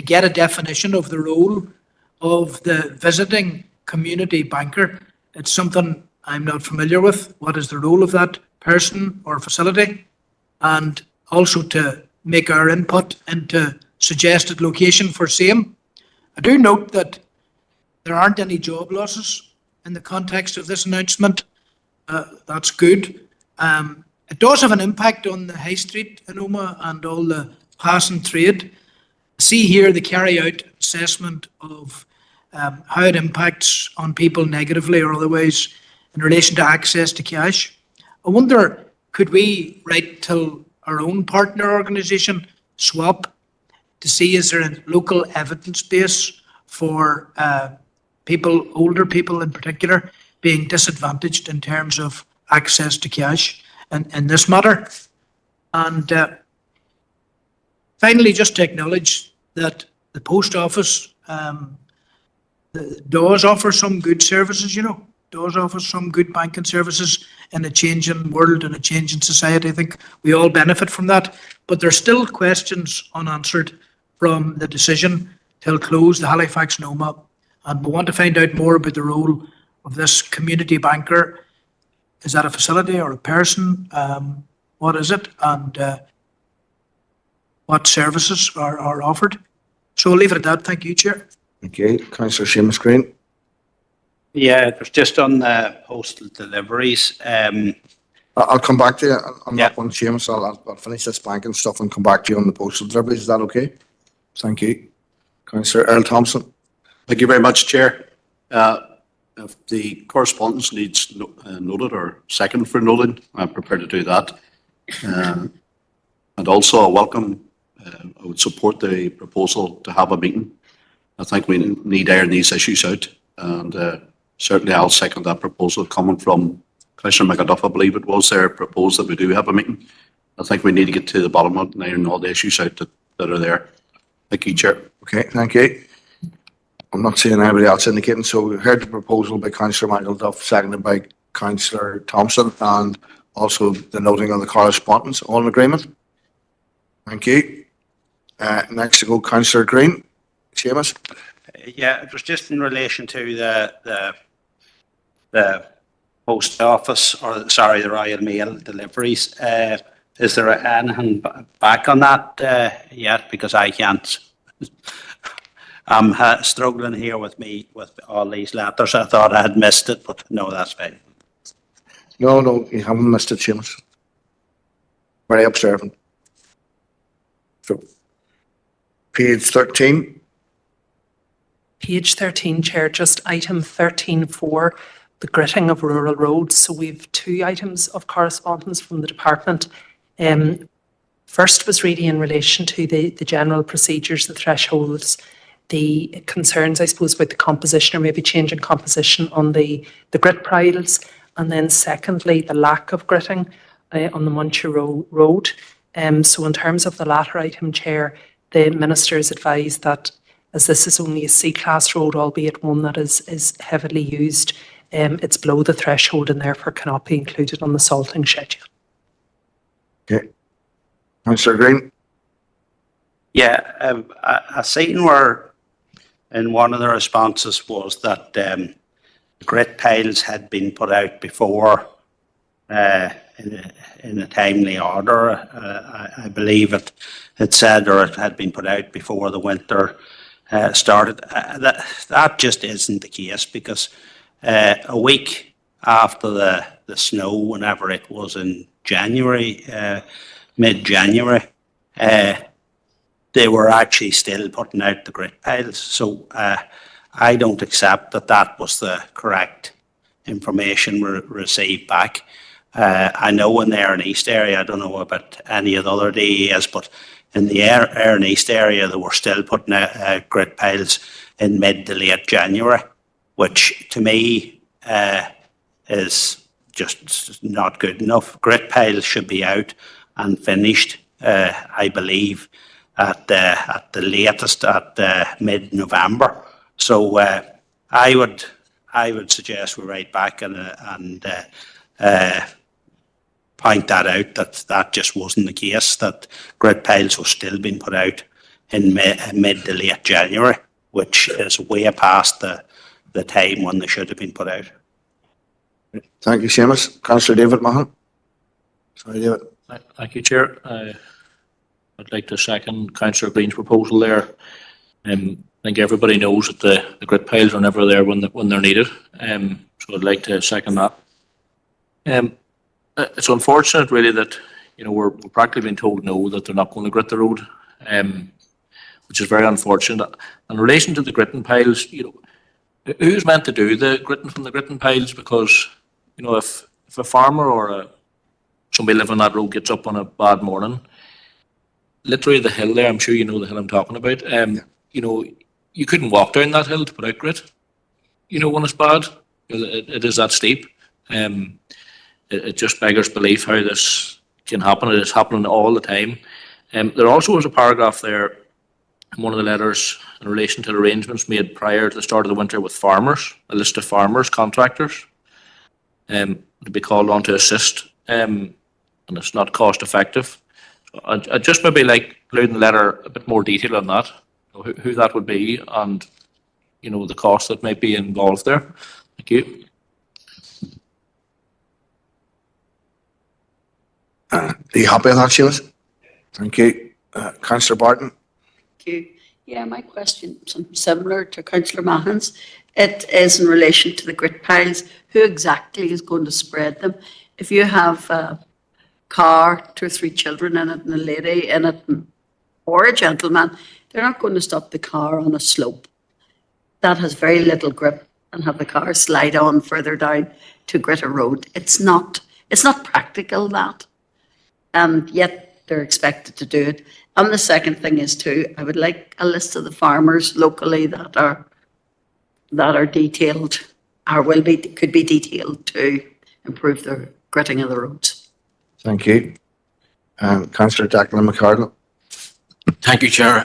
get a definition of the role of the visiting community banker, it's something I'm not familiar with. What is the role of that person or facility? And also to make our input into suggested location for same. I do note that there aren't any job losses in the context of this announcement. That's good. It does have an impact on the high street in Omagh and all the passing trade. See here the carry out assessment of how it impacts on people negatively or otherwise in relation to access to cash. I wonder, could we write to our own partner organisation, SWAP, to see is there a local evidence base for people, older people in particular, being disadvantaged in terms of access to cash in this matter. And finally, just to acknowledge that the post office does offer some good services, does offer some good banking services in a changing world and a changing society. I think we all benefit from that. But there's still questions unanswered from the decision to close the Halifax and Omagh. And we want to find out more about the role of this community banker. Is that a facility or a person? What is it? And what services are offered? So I'll leave it at that. Thank you, Chair. Okay, Councillor Seamus Green. Yeah, it was just on the postal deliveries. I'll come back to you on that one, Seamus. I'll finish this banking stuff and come back to you on the postal deliveries. Is that okay? Thank you. Councillor Earl Thompson. Thank you very much, Chair. If the correspondence needs noted or second for noting, I'm prepared to do that. And also, I welcome, I would support the proposal to have a meeting. I think we need to iron these issues out, and certainly I'll second that proposal coming from Commissioner McAduff. I believe it was there proposed that we do have a meeting. I think we need to get to the bottom of it and iron all the issues out that are there. Thank you, Chair. Okay, thank you. I'm not seeing anybody else indicating, so we heard the proposal by Councillor Michael Duff, seconded by Councillor Thompson, and also the noting of the correspondence. All in agreement? Thank you. Next to go, Councillor Green. Seamus. Yeah, it was just in relation to the post office, or sorry, the Royal Mail deliveries. Is there anything back on that yet? Because I can't. I'm struggling here with all these letters. I thought I had missed it, but no, that's fine. No, you haven't missed it, Seamus. Very observant. So, page 13. Page 13, Chair, just item 13.4, the gritting of rural roads. So we've two items of correspondence from the department. First was really in relation to the general procedures, the thresholds, the concerns, I suppose, about the composition or maybe changing composition on the grit piles. And then secondly, the lack of gritting on the Muncher Road. So in terms of the latter item, Chair, the Minister has advised that as this is only a C-class road, albeit one that is heavily used, it's below the threshold and therefore cannot be included on the salting schedule. Okay. Councillor Green. Yeah, I seen where in one of the responses was that the grit piles had been put out before in a timely order. I believe it said, or it had been put out before the winter started. That just isn't the case, because a week after the snow, whenever it was in January, mid-January, they were actually still putting out the grit piles. So I don't accept that was the correct information we received back. I know in the Air and East area, I don't know about any of the other DES, but in the Air and East area, they were still putting out grit piles in mid to late January, which to me is just not good enough. Grit piles should be out and finished, I believe, at the latest at mid-November. So I would suggest we write back and point that out, that just wasn't the case, that grit piles were still being put out in mid to late January, which is way past the time when they should have been put out. Thank you, Seamus. Councillor David Mahan. Sorry, David. Thank you, Chair. I'd like to second Councillor Green's proposal there. I think everybody knows that the grit piles are never there when they're needed. So I'd like to second that. It's unfortunate, really, that we're practically being told no, that they're not going to grit the road, which is very unfortunate. In relation to the gritting piles, who's meant to do the gritting from the gritting piles? Because if a farmer or somebody living on that road gets up on a bad morning, literally the hill there, I'm sure you know the hill I'm talking about. You couldn't walk down that hill to put out grit. When it's bad, it is that steep. It just beggars belief how this can happen. It is happening all the time. There also was a paragraph there in one of the letters in relation to the arrangements made prior to the start of the winter with farmers, a list of farmers, contractors. to be called on to assist, and it's not cost effective. So I'd just maybe like include in the letter a bit more detail on that, who that would be, and the cost that might be involved there. Thank you. Are you happy with that, Seamus? Thank you. Councillor Barton. Thank you. Yeah, my question is similar to Councillor Mahon's. It is in relation to the grit piles. Who exactly is going to spread them? If you have a car, 2 or 3 children in it, and a lady in it, or a gentleman, they're not going to stop the car on a slope that has very little grip and have the car slide on further down to grit a road. It's not practical, that. And yet they're expected to do it. And the second thing is too, I would like a list of the farmers locally that are detailed, or could be detailed to improve the gritting of the roads. Thank you. Councillor Declan McCardle. Thank you, Chair.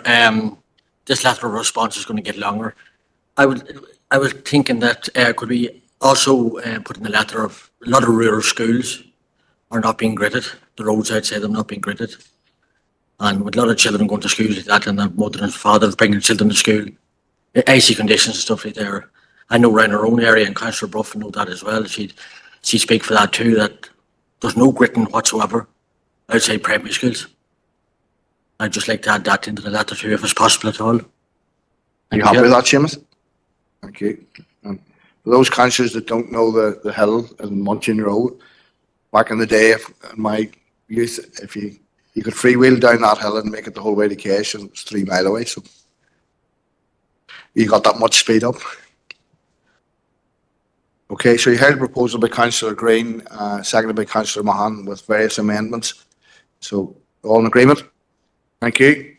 This letter of response is going to get longer. I was thinking that could we also put in the letter of a lot of rural schools are not being gritted. The roads outside them not being gritted. And with a lot of children going to schools like that, and their mother and father bringing children to school, icy conditions and stuff like there. I know around our own area, and Councillor Bruff know that as well. She'd speak for that too, that there's no gritting whatsoever outside primary schools. I'd just like to add that into the letter too, if it's possible at all. Are you happy with that, Seamus? Thank you. For those councillors that don't know the hill in Munchin Road, back in the day, in my youth, if you could freewheel down that hill and make it the whole way to Cash, and it was 3 miles away, so you got that much speed up. Okay, so you heard a proposal by Councillor Green, seconded by Councillor Mahan with various amendments. So all in agreement? Thank you.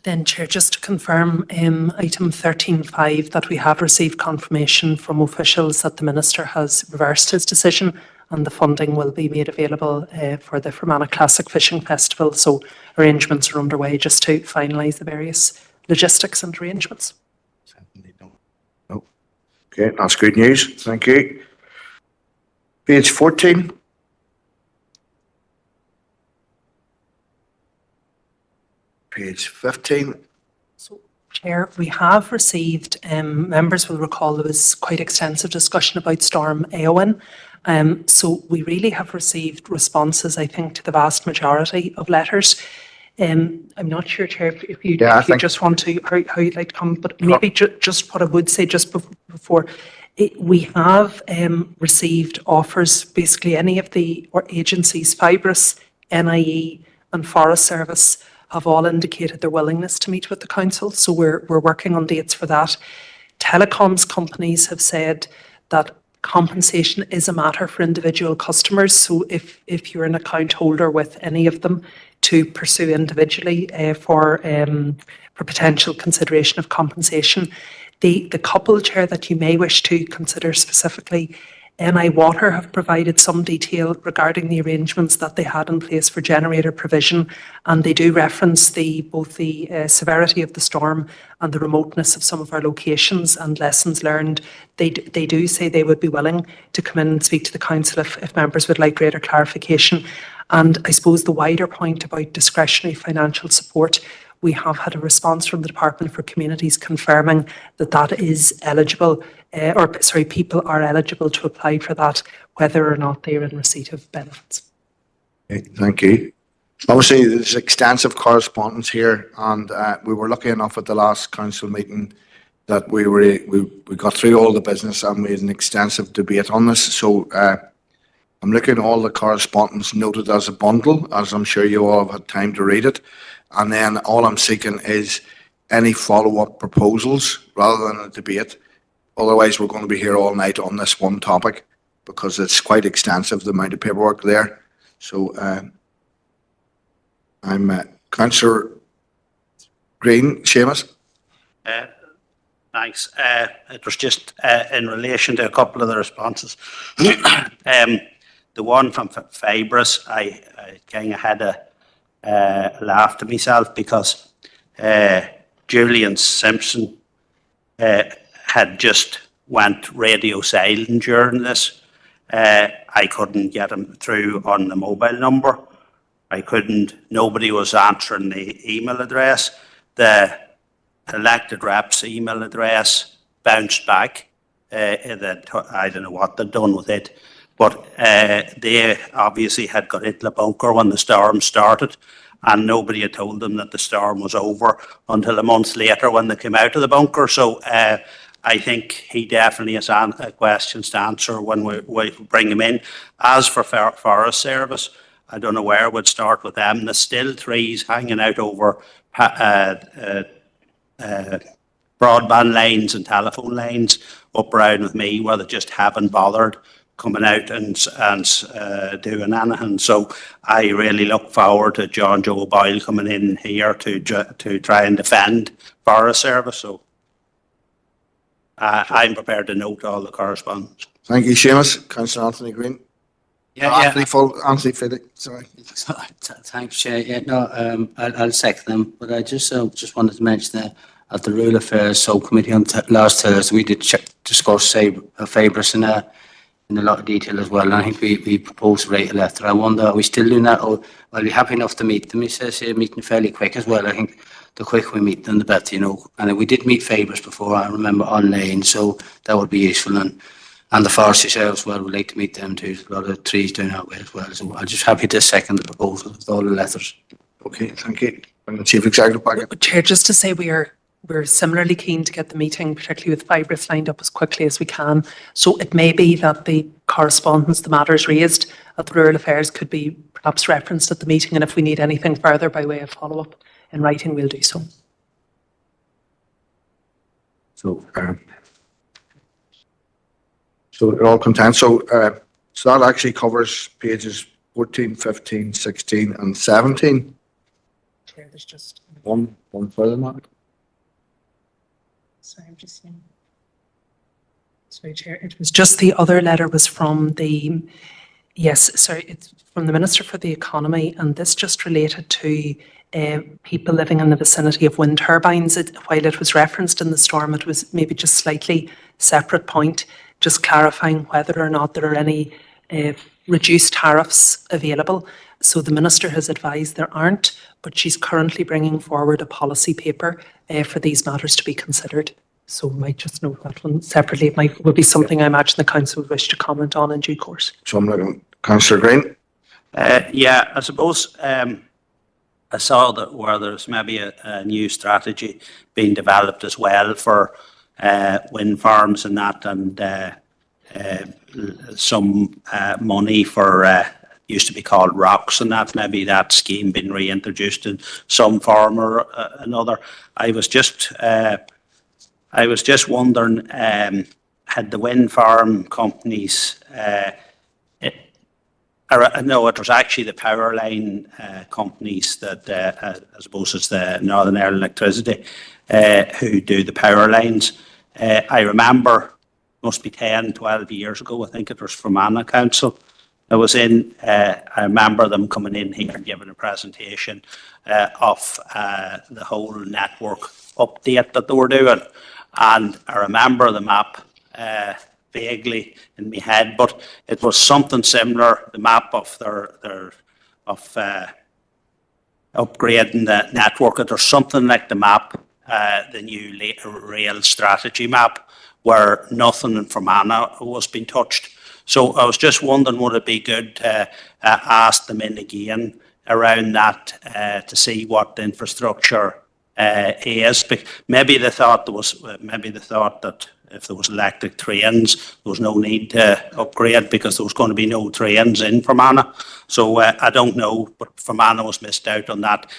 Then, Chair, just to confirm, item 13.5, that we have received confirmation from officials that the Minister has reversed his decision and the funding will be made available for the Fermanagh Classic Fishing Festival. So arrangements are underway just to finalise the various logistics and arrangements. No. Okay, that's good news. Thank you. Page 14. Page 15. Chair, we have received, members will recall there was quite extensive discussion about Storm Éowyn. So we really have received responses, I think, to the vast majority of letters. I'm not sure, Chair, if you just want to, how you'd like to comment, but maybe just what I would say just before. We have received offers, basically any of the agencies, Fibrous, NIE and Forest Service, have all indicated their willingness to meet with the council. So we're working on dates for that. Telecoms companies have said that compensation is a matter for individual customers. So if you're an account holder with any of them, to pursue individually for potential consideration of compensation. The couple, Chair, that you may wish to consider specifically, NI Water have provided some detail regarding the arrangements that they had in place for generator provision, and they do reference both the severity of the storm and the remoteness of some of our locations and lessons learned. They do say they would be willing to come in and speak to the council if members would like greater clarification. And I suppose the wider point about discretionary financial support, we have had a response from the Department for Communities confirming that that is eligible, people are eligible to apply for that, whether or not they are in receipt of benefits. Okay, thank you. Obviously, there's extensive correspondence here, and we were lucky enough at the last council meeting that we got through all the business and we had an extensive debate on this. So I'm looking at all the correspondence noted as a bundle, as I'm sure you all have had time to read it. And then all I'm seeking is any follow-up proposals rather than a debate. Otherwise, we're going to be here all night on this one topic because it's quite extensive, the amount of paperwork there. So I'm Councillor Green. Seamus? Thanks. It was just in relation to a couple of the responses. The one from Fibrous, I kind of had a laugh to myself because Julian Simpson had just went radio silent during this. I couldn't get him through on the mobile number. Nobody was answering the email address. The elected rep's email address bounced back. I don't know what they'd done with it, but they obviously had got into the bunker when the storm started, and nobody had told them that the storm was over until a month later when they came out of the bunker. So I think he definitely has questions to answer when we bring him in. As for Forest Service, I don't know where we'd start with them. There's still trees hanging out over broadband lines and telephone lines up around with me where they just haven't bothered coming out and doing anything. So I really look forward to John Joe Boyle coming in here to try and defend Forest Service. So I'm prepared to note all the correspondence. Thank you, Seamus. Councillor Anthony Green. Anthony Fiddick, sorry. Thanks, Chair. Yeah, no, I'll second them, but I just wanted to mention that at the Rural Affairs Subcommittee on last Thursday, we did discuss favourites in a lot of detail as well. And I think we proposed to write a letter. I wonder, are we still doing that? Or I'll be happy enough to meet them. He says here, meeting fairly quick as well. I think the quicker we meet them, the better, you know. And we did meet favourites before, I remember, online, so that would be useful. And the forestry service as well, we'd like to meet them too. There's a lot of trees down that way as well. So I'm just happy to second the proposal with all the letters. Okay, thank you. And the Chief Executive back. Chair, just to say we're similarly keen to get the meeting, particularly with fibres, lined up as quickly as we can. So it may be that the correspondence, the matters raised at the Rural Affairs could be perhaps referenced at the meeting, and if we need anything further by way of follow-up in writing, we'll do so. So they're all content. So that actually covers pages 14, 15, 16 and 17. Chair, there's just one further, Mark. Sorry, I'm just saying. Sorry, Chair. It was just the other letter was from the, it's from the Minister for the Economy, and this just related to people living in the vicinity of wind turbines. While it was referenced in the storm, it was maybe just slightly separate point, just clarifying whether or not there are any reduced tariffs available. So the Minister has advised there aren't, but she's currently bringing forward a policy paper for these matters to be considered. So we might just note that one separately. It would be something I imagine the Council would wish to comment on in due course. So I'm looking, Councillor Green. I suppose I saw that where there's maybe a new strategy being developed as well for wind farms and that, and some money for used to be called ROCs and that, maybe that scheme been reintroduced in some form or another. I was just wondering, had the wind farm companies, no, it was actually the power line companies that, I suppose it's the Northern Ireland Electricity, who do the power lines. I remember, must be 10, 12 years ago, I think it was from Fermanagh Council. I was in, I remember them coming in here and giving a presentation of the whole network update that they were doing. And I remember the map vaguely in my head, but it was something similar, the map of their upgrading the network. There's something like the map, the new rail strategy map, where nothing in Fermanagh was being touched. So I was just wondering, would it be good to ask them in again around that to see what the infrastructure is? Maybe they thought that if there was electric trains, there was no need to upgrade because there was going to be no trains in Fermanagh. So I don't know, but Fermanagh was missed out on that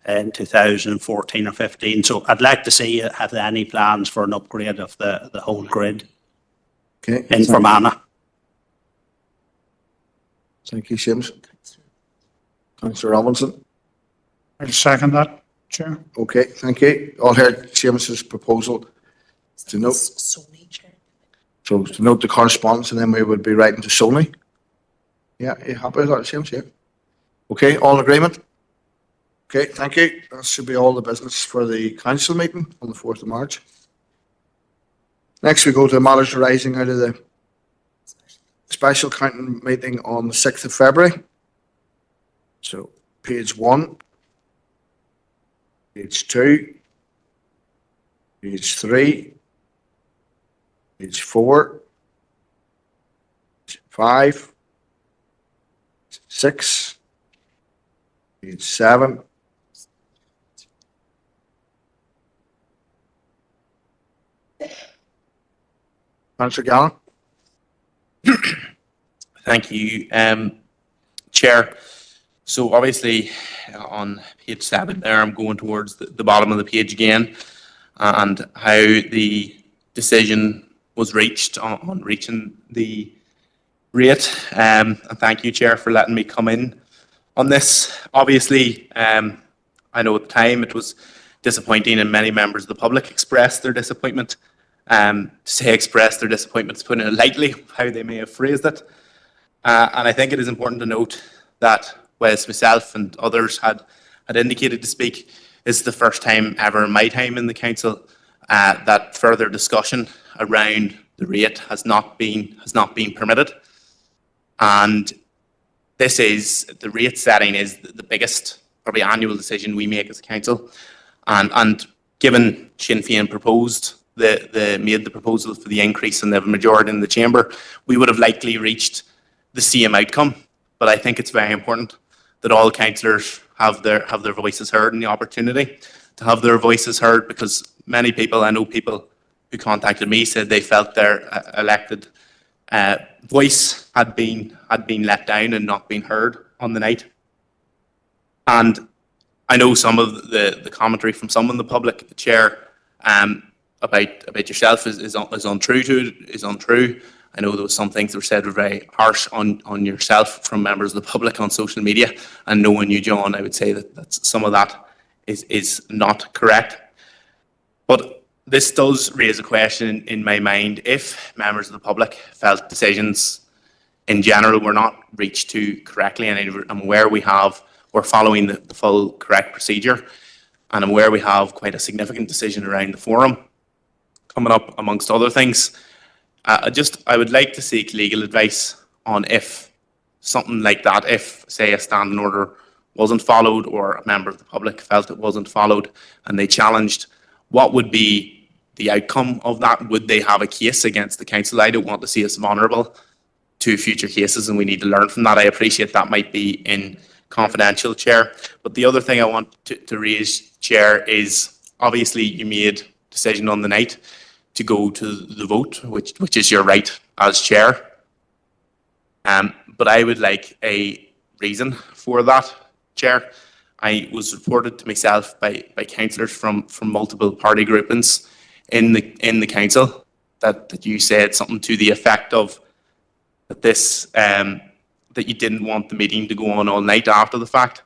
in 2014 or 15. So I'd like to see have any plans for an upgrade of the whole grid in Fermanagh. Thank you, Seamus. Councillor Robinson. I'll second that, Chair. Okay, thank you. All heard Seamus's proposal to note. So to note the correspondence, and then we would be writing to Sony. Yeah, you happy with that, Seamus? Yeah. Okay, all in agreement? Okay, thank you. That should be all the business for the council meeting on the 4th of March. Next, we go to matters arising out of the special counting meeting on the 6th of February. So, page 1, page 2, page 3, page 4, page 5, 6, page 7, Councillor Gallen. Thank you, Chair. So obviously on page 7 there, I'm going towards the bottom of the page again, and how the decision was reached on reaching the rate. And thank you, Chair, for letting me come in on this. Obviously, I know at the time it was disappointing, and many members of the public expressed their disappointment. To say expressed their disappointment is putting it lightly, how they may have phrased it. And I think it is important to note that, whereas myself and others had indicated to speak, it's the first time ever in my time in the council that further discussion around the rate has not been permitted. And this is, the rate setting is the biggest, probably annual decision we make as a council. And given Sinn Féin proposed made the proposal for the increase and they have a majority in the chamber, we would have likely reached the same outcome. But I think it's very important that all councillors have their voices heard, and the opportunity to have their voices heard, because many people, I know people who contacted me, said they felt their elected voice had been let down and not been heard on the night. And I know some of the commentary from some in the public, Chair, about yourself is untrue. I know there was some things that were said were very harsh on yourself from members of the public on social media, and knowing you, John, I would say that some of that is not correct. But this does raise a question in my mind: if members of the public felt decisions in general were not reached to correctly, and I'm aware we're following the full correct procedure, and I'm aware we have quite a significant decision around the forum coming up, amongst other things. I would like to seek legal advice on if something like that, if, say, a standing order wasn't followed, or a member of the public felt it wasn't followed and they challenged, what would be the outcome of that? Would they have a case against the council? I don't want to see us vulnerable to future cases, and we need to learn from that. I appreciate that might be in confidential, Chair. But the other thing I want to raise, Chair, is obviously you made a decision on the night to go to the vote, which is your right as Chair. But I would like a reason for that, Chair. I was reported to myself by councillors from multiple party groupings in the council that you said something to the effect of that you didn't want the meeting to go on all night after the fact,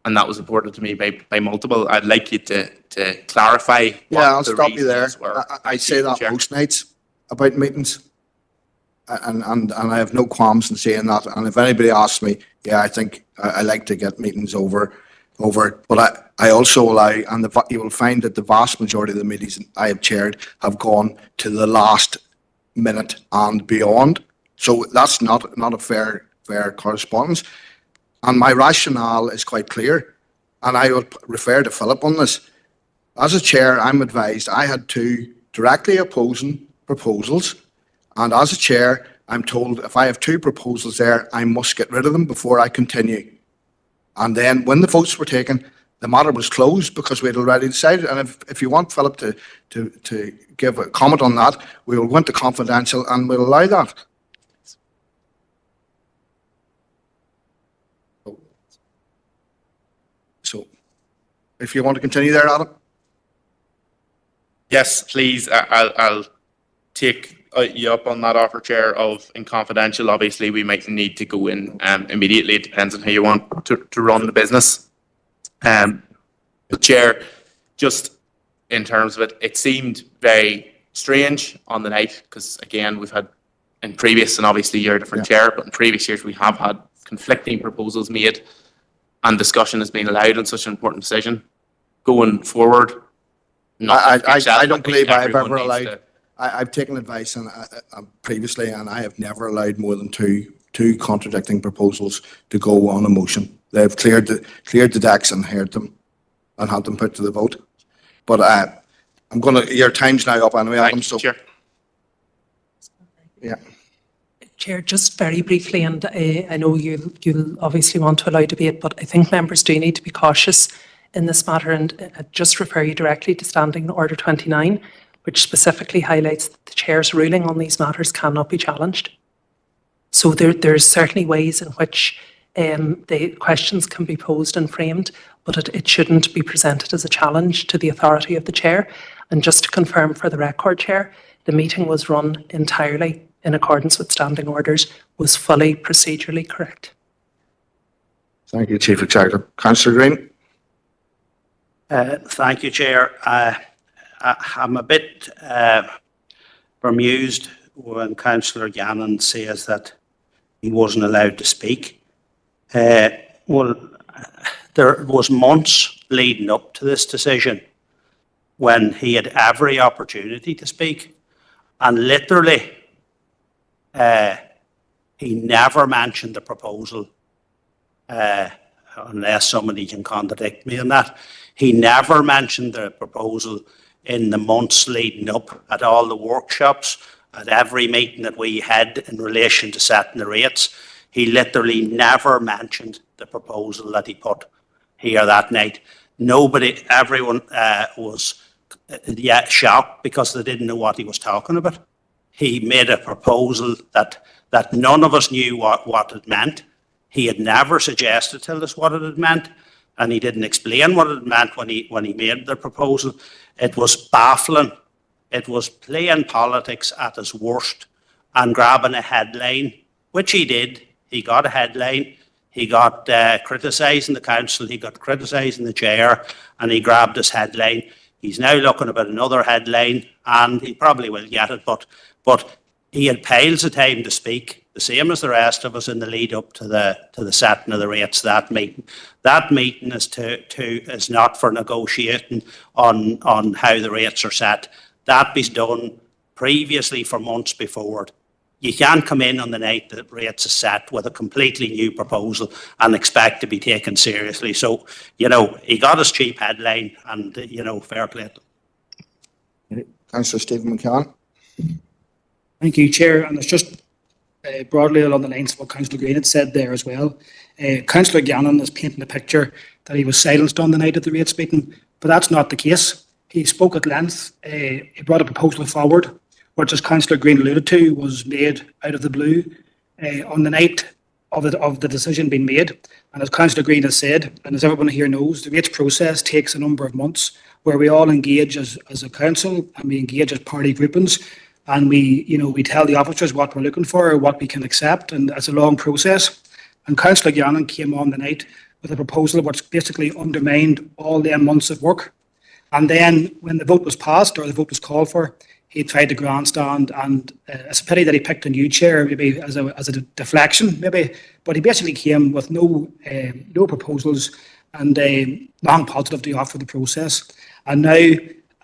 and that was reported to me by multiple. I'd like you to clarify. Yeah, I'll stop you there. I say that most nights about meetings, and I have no qualms in saying that. And if anybody asks me, yeah, I think I like to get meetings over. But I also allow, and you will find that the vast majority of the meetings I have chaired have gone to the last minute and beyond. So that's not a fair correspondence. And my rationale is quite clear, and I will refer to Philip on this. As a chair, I'm advised I had two directly opposing proposals, and as a chair, I'm told if I have two proposals there, I must get rid of them before I continue. And then when the votes were taken, the matter was closed because we had already decided. And if you want Philip to give a comment on that, we will go into confidential and we'll allow that. So, if you want to continue there, Adam. Yes, please. I'll take you up on that offer, Chair, of in confidential. Obviously, we might need to go in immediately. It depends on how you want to run the business. But Chair, just in terms of it, it seemed very strange on the night because, again, we've had in previous, and obviously you're a different chair, but in previous years we have had conflicting proposals made and discussion has been allowed on such an important decision. Going forward, I don't believe I've ever allowed I've taken advice previously, and I have never allowed more than two contradicting proposals to go on a motion. They've cleared the decks and heard them and had them put to the vote. But your time's now up anyway, Adam, so. Chair. Yeah. Chair, just very briefly, and I know you'll obviously want to allow debate, but I think members do need to be cautious in this matter, and just refer you directly to Standing Order 29, which specifically highlights that the Chair's ruling on these matters cannot be challenged. So there's certainly ways in which the questions can be posed and framed, but it shouldn't be presented as a challenge to the authority of the Chair. And just to confirm for the record, Chair, the meeting was run entirely in accordance with standing orders, was fully procedurally correct. Thank you, Chief Executive. Councillor Green. Thank you, Chair. I'm a bit bemused when Councillor Gannon says that he wasn't allowed to speak. Well, there was months leading up to this decision when he had every opportunity to speak, and literally he never mentioned the proposal, unless somebody can contradict me on that. He never mentioned the proposal in the months leading up at all the workshops, at every meeting that we had in relation to setting the rates. He literally never mentioned the proposal that he put here that night. Everyone was shocked because they didn't know what he was talking about. He made a proposal that none of us knew what it meant. He had never suggested to us what it had meant, and he didn't explain what it meant when he made the proposal. It was baffling. It was playing politics at its worst and grabbing a headline, which he did. He got a headline. He got criticising the council. He got criticising the chair, and he grabbed his headline. He's now looking about another headline, and he probably will get it, but he had piles of time to speak, the same as the rest of us in the lead up to the setting of the rates. That meeting is not for negotiating on how the rates are set. That was done previously for months before. You can't come in on the night that rates are set with a completely new proposal and expect to be taken seriously. So, he got his cheap headline, and, fair play to him. Councillor Stephen McCann. Thank you, Chair. And it's just broadly along the lines of what Councillor Green had said there as well. Councillor Gannon is painting a picture that he was silenced on the night of the rates meeting, but that's not the case. He spoke at length. He brought a proposal forward, which, as Councillor Green alluded to, was made out of the blue on the night of the decision being made. And as Councillor Green has said, and as everyone here knows, the rates process takes a number of months where we all engage as a council and we engage as party groupings, and we tell the officers what we're looking for or what we can accept, and it's a long process. And Councillor Gannon came on the night with a proposal which basically undermined all them months of work. And then when the vote was passed, or the vote was called for, he tried to grandstand, and it's a pity that he picked a new chair, maybe as a deflection, maybe. But he basically came with no proposals and nothing positive to offer the process. And now,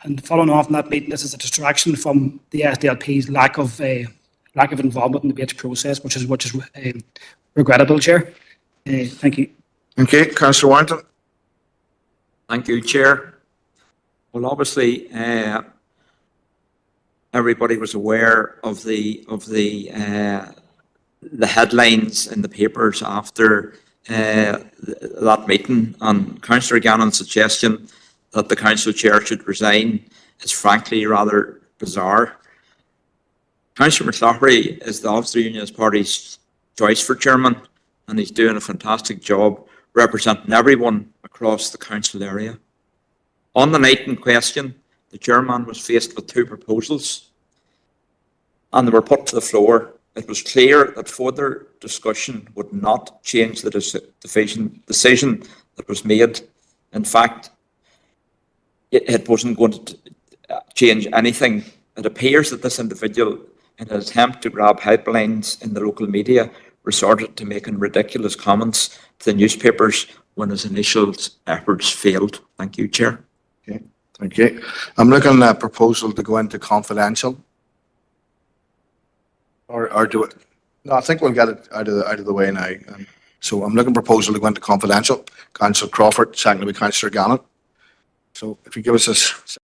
and following on from that meeting, this is a distraction from the SDLP's lack of involvement in the rates process, which is regrettable, Chair. Thank you. Okay, Councillor Warrington. Thank you, Chair. Well, obviously, everybody was aware of the headlines in the papers after that meeting, and Councillor Gannon's suggestion that the council chair should resign is frankly rather bizarre. Councillor McCloughery is the Ulster Unionist Party's choice for chairman, and he's doing a fantastic job representing everyone across the council area. On the night in question, the chairman was faced with two proposals, and they were put to the floor. It was clear that further discussion would not change the decision that was made. In fact, it wasn't going to change anything. It appears that this individual, in an attempt to grab headlines in the local media, resorted to making ridiculous comments to the newspapers when his initial efforts failed. Thank you, Chair. Okay, thank you. I'm looking at a proposal to go into confidential or do it? No, I think we'll get it out of the way now. So I'm looking proposal to go into confidential. Councillor Crawford, seconded by Councillor Gannon. So if you give us this.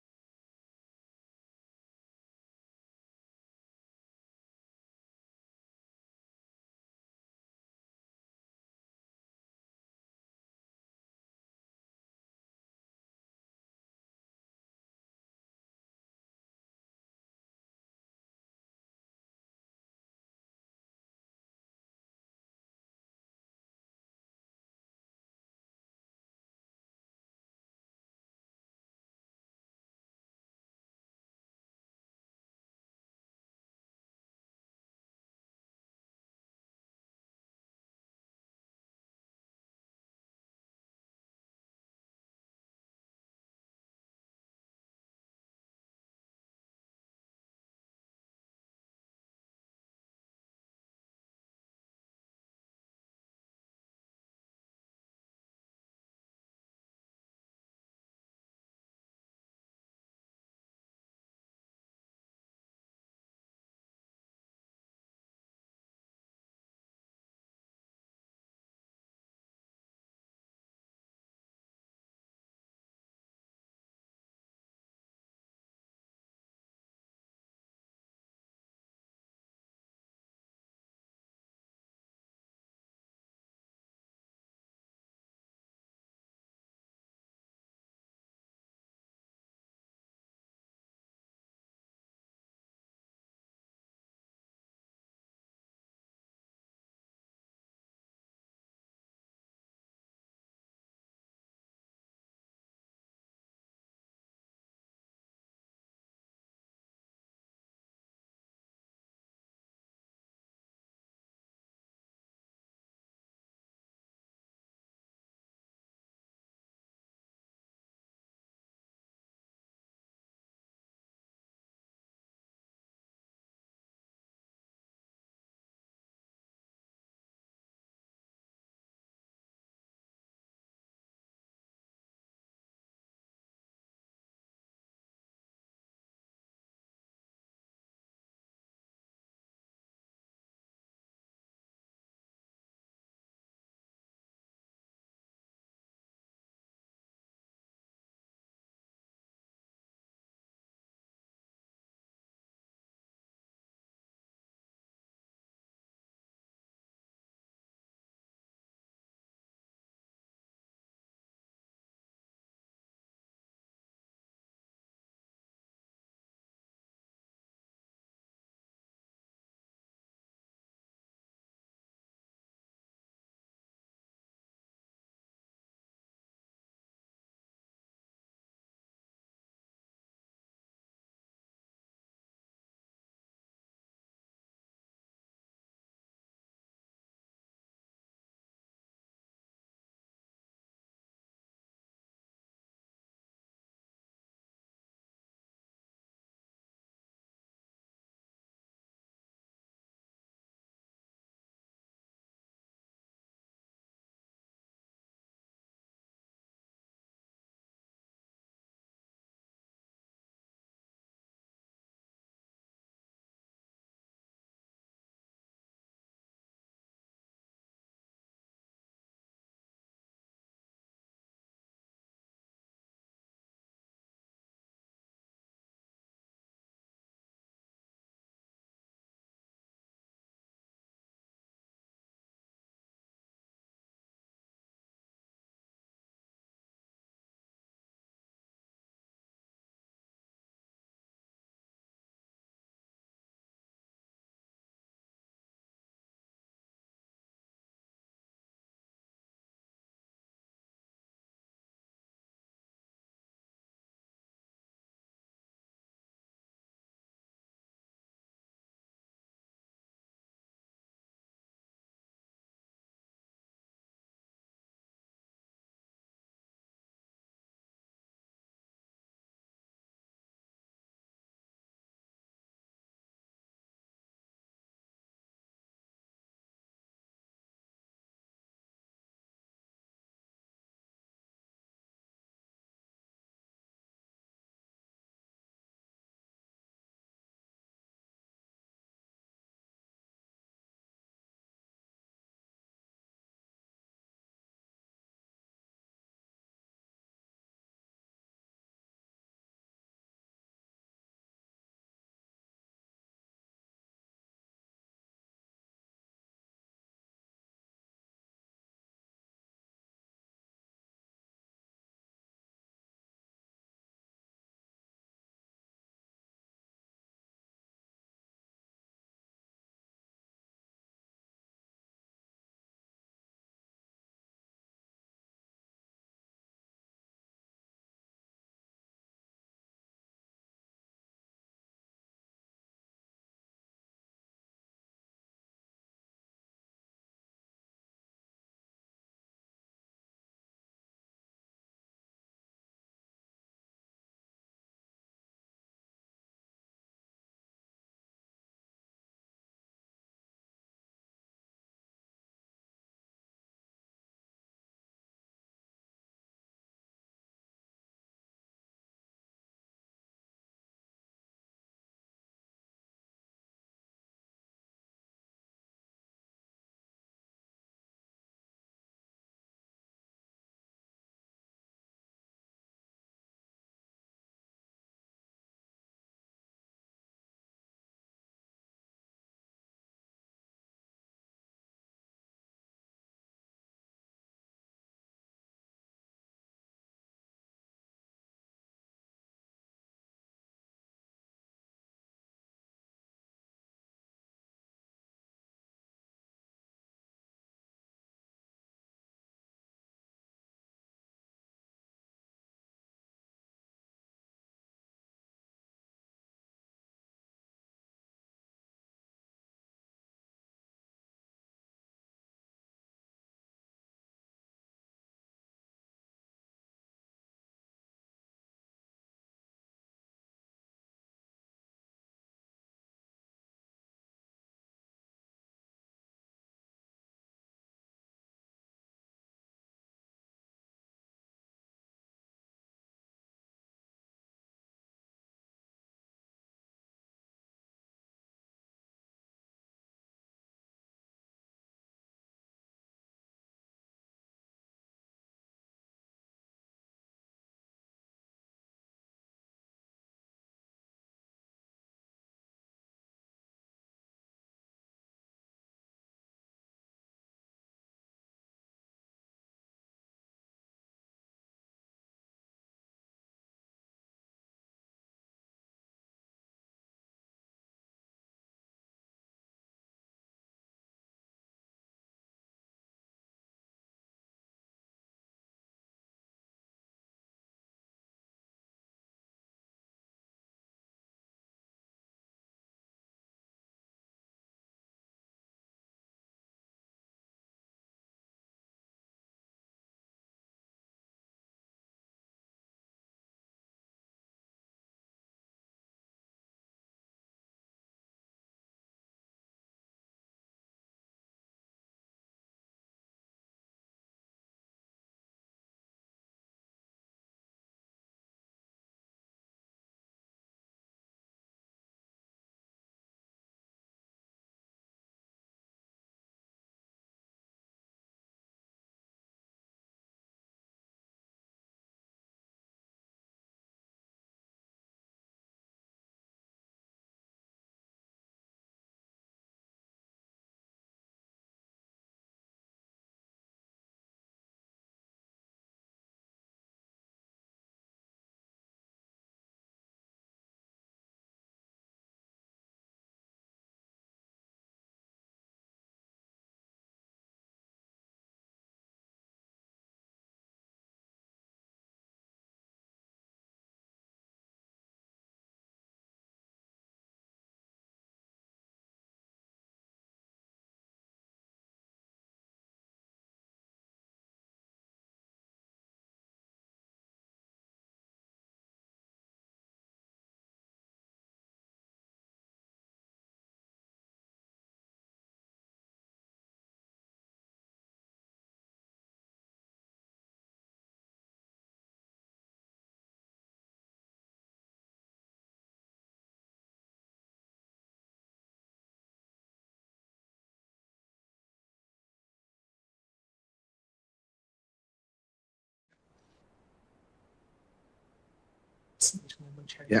Yeah.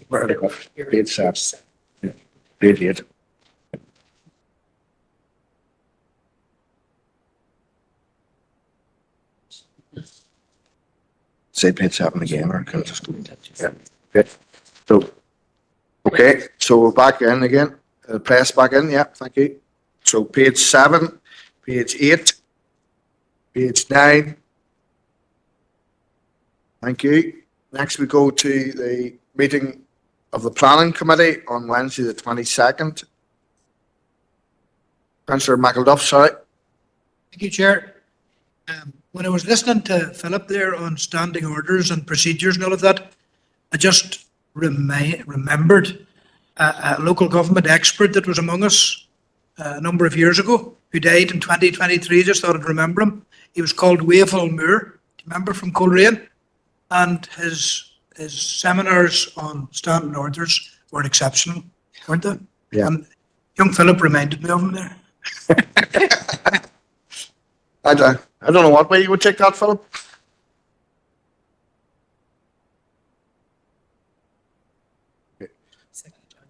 Where are they going? Page 7. Yeah. Page 8. Say page 7 again, or can I just? Yeah. Okay. So, okay, so we're back in again. Press back in, yeah, thank you. So page 7, page 8, page 9. Thank you. Next we go to the meeting of the Planning Committee on Wednesday the 22nd. Councillor McElduff, sorry. Thank you, Chair. When I was listening to Philip there on standing orders and procedures and all of that, I just remembered a local government expert that was among us a number of years ago, who died in 2023. Just thought I'd remember him. He was called Wavell Moore. Do you remember, from Coleraine? And his seminars on standing orders were exceptional, weren't they? Yeah. And young Philip reminded me of him there. I don't know what way you would take that, Philip.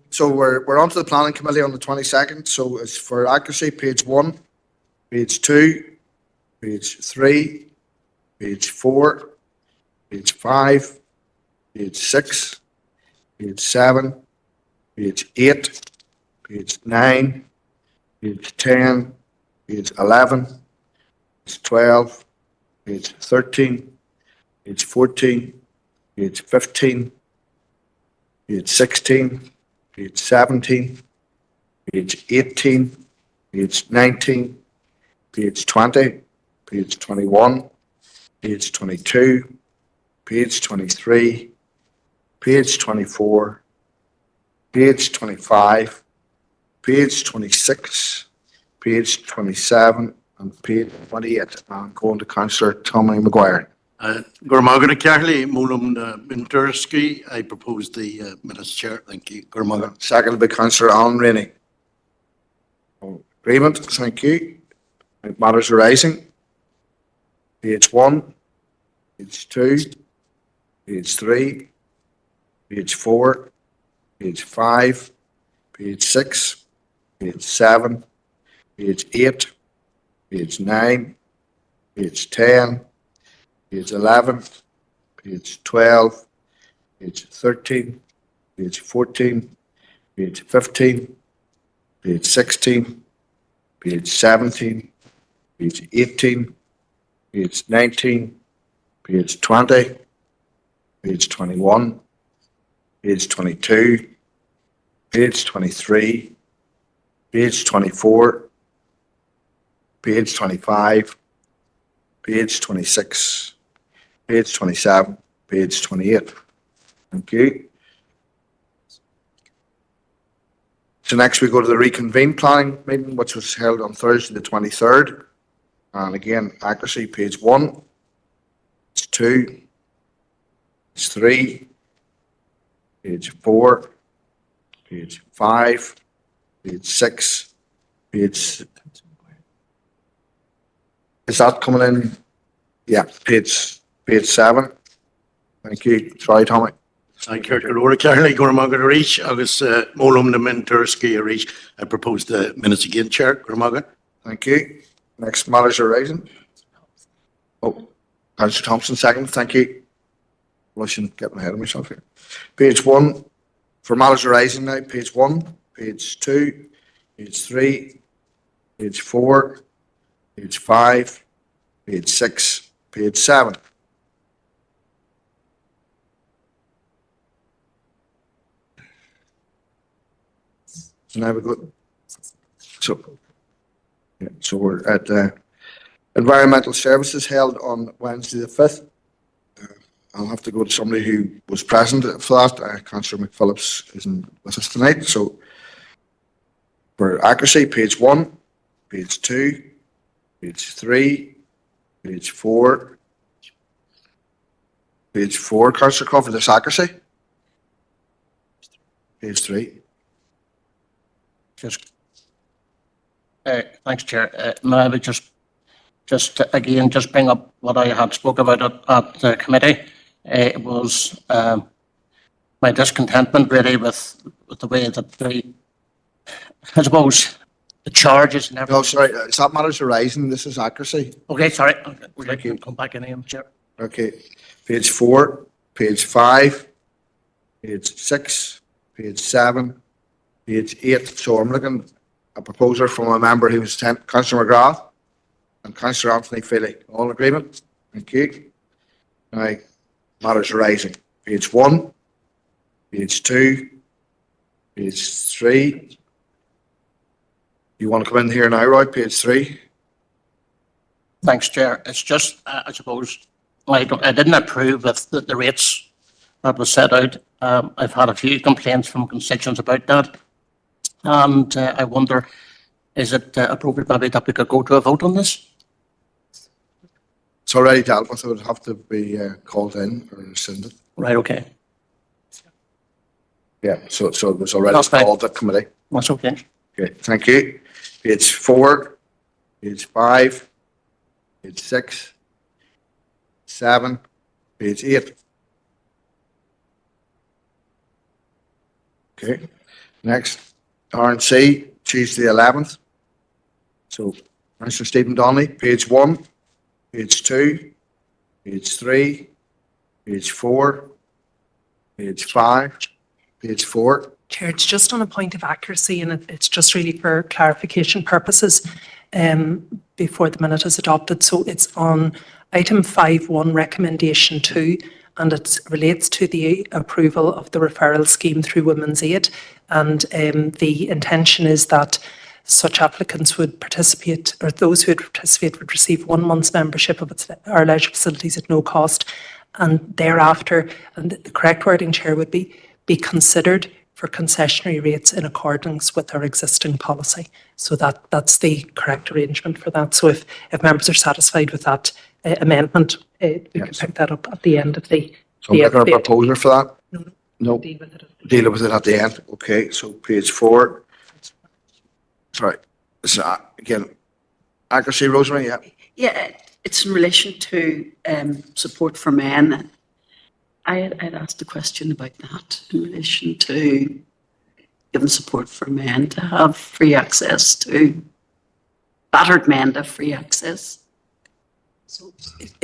So we're on to the Planning Committee on the 22nd. So it's for accuracy, page 1, page 2, page 3, page 4, page 5, page 6, page 7, page 8, page 9, page 10, page 11, page 12, page 13, page 14, page 15, page 16, page 17, page 18, page 19, page 20, page 21, page 22, page 23, page 24, page 25, page 26, page 27, and page 28. I'm going to Councillor Tommy Maguire. Gormaga Carly, Mulum Minturski. I propose the minutes, Chair. Thank you. Gormaga. Seconded by Councillor Alan Rainey. Agreement, thank you. Matters arising. Page 1, page 2, page 3, page 4, page 5, page 6, page 7, page 8, page 9, page 10, page 11, page 12, page 13, page 14, page 15, page 16, page 17, page 18, page 19, page 20, page 21, page 22, page 23, page 24, page 25, page 26, page 27, page 28. Thank you. So next we go to the reconvened planning meeting, which was held on Thursday the 23rd. And again, accuracy, page 1, page 2, page 3, page 4, page 5, page 6, page... Is that coming in? Yeah, page 7. Thank you. Sorry, Tommy. Thank you. Gormaga Carly, Gormaga Reach. August Mulum Minturski Reach. I propose the minutes again, Chair. Gormaga. Thank you. Next matters arising. Oh, Councillor Thompson, second. Thank you. I shouldn't get ahead of myself here. Page 1, for matters arising now, page 1, page 2, page 3, page 4, page 5, page 6, page 7. So now we go. So we're at environmental services held on Wednesday the 5th. I'll have to go to somebody who was present for that. Councillor McPhillips isn't with us tonight. So for accuracy, page 1, page 2, page 3, page 4, Councillor Crawford, this accuracy. Page 3. Thanks, Chair. May I just just to, again, just bring up what I had spoke about at the committee. It was my discontentment really with the way that I suppose, the charges and everything. No, sorry, it's not matters arising. This is accuracy. Okay, sorry. We'll Thank you. come back in here, Chair. Okay, page 4, page 5, page 6, page 7, page 8. So I'm looking a proposal from a member who was Councillor McGrath and Councillor Anthony Feely. All in agreement? Thank you. Now, matters arising. Page 1, page 2, page 3. You want to come in here now, Roy? Page 3. Thanks, Chair. It's just, I suppose, I didn't approve of the rates that was set out. I've had a few complaints from constituents about that. And I wonder, is it appropriate maybe that we could go to a vote on this? It's already dealt with. It would have to be called in or rescinded. Right, okay. Yeah, so it was already That's fine. called at committee. That's okay. Okay, thank you. Page 4, page 5, page 6, 7, page 8. Okay, next, R&C, Tuesday 11th. So, Mr. Stephen Donnelly, page 1, page 2, page 3, page 4, page 5, page 4. Chair, it's just on a point of accuracy and it's just really for clarification purposes before the minute is adopted. So it's on item 5.1 recommendation 2 and it relates to the approval of the referral scheme through Women's Aid. And the intention is that such applicants would participate, or those who would participate would receive 1 month's membership of our leisure facilities at no cost. And thereafter, and the correct wording, Chair, would be considered for concessionary rates in accordance with our existing policy. So that's the correct arrangement for that. So if members are satisfied with that amendment, we can pick that up at the end of the. So I'm looking at a proposal for that? No. Deal with it at the end. Okay, so page 4. Sorry, this is, again, accuracy, Rosemary, yeah. Yeah, it's in relation to support for men. I'd asked a question about that in relation to giving support for men to have free access to, battered men to have free access. So,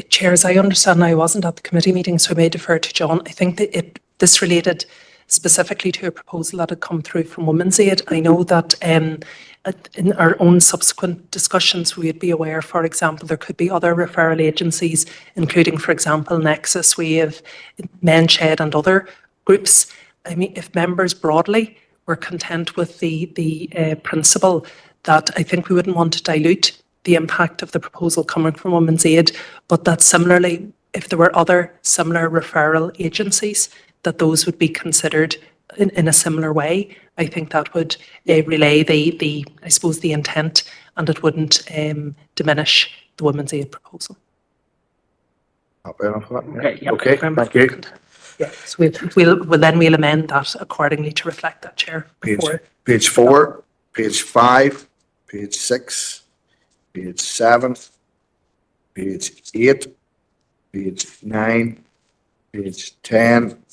Chair, as I understand, I wasn't at the committee meeting, so I may defer to John. I think that this related specifically to a proposal that had come through from Women's Aid. I know that in our own subsequent discussions, we would be aware, for example, there could be other referral agencies, including, for example, Nexus, we have MenShed and other groups. I mean, if members broadly were content with the principle that I think we wouldn't want to dilute the impact of the proposal coming from Women's Aid, but that similarly, if there were other similar referral agencies, that those would be considered in a similar way. I think that would relay the I suppose the intent, and it wouldn't diminish the Women's Aid proposal. Okay, yeah. Okay, thank you. Yeah, so we'll amend that accordingly to reflect that, Chair. Page 4, page 5, page 6, page 7, page 8, page 9, page 10,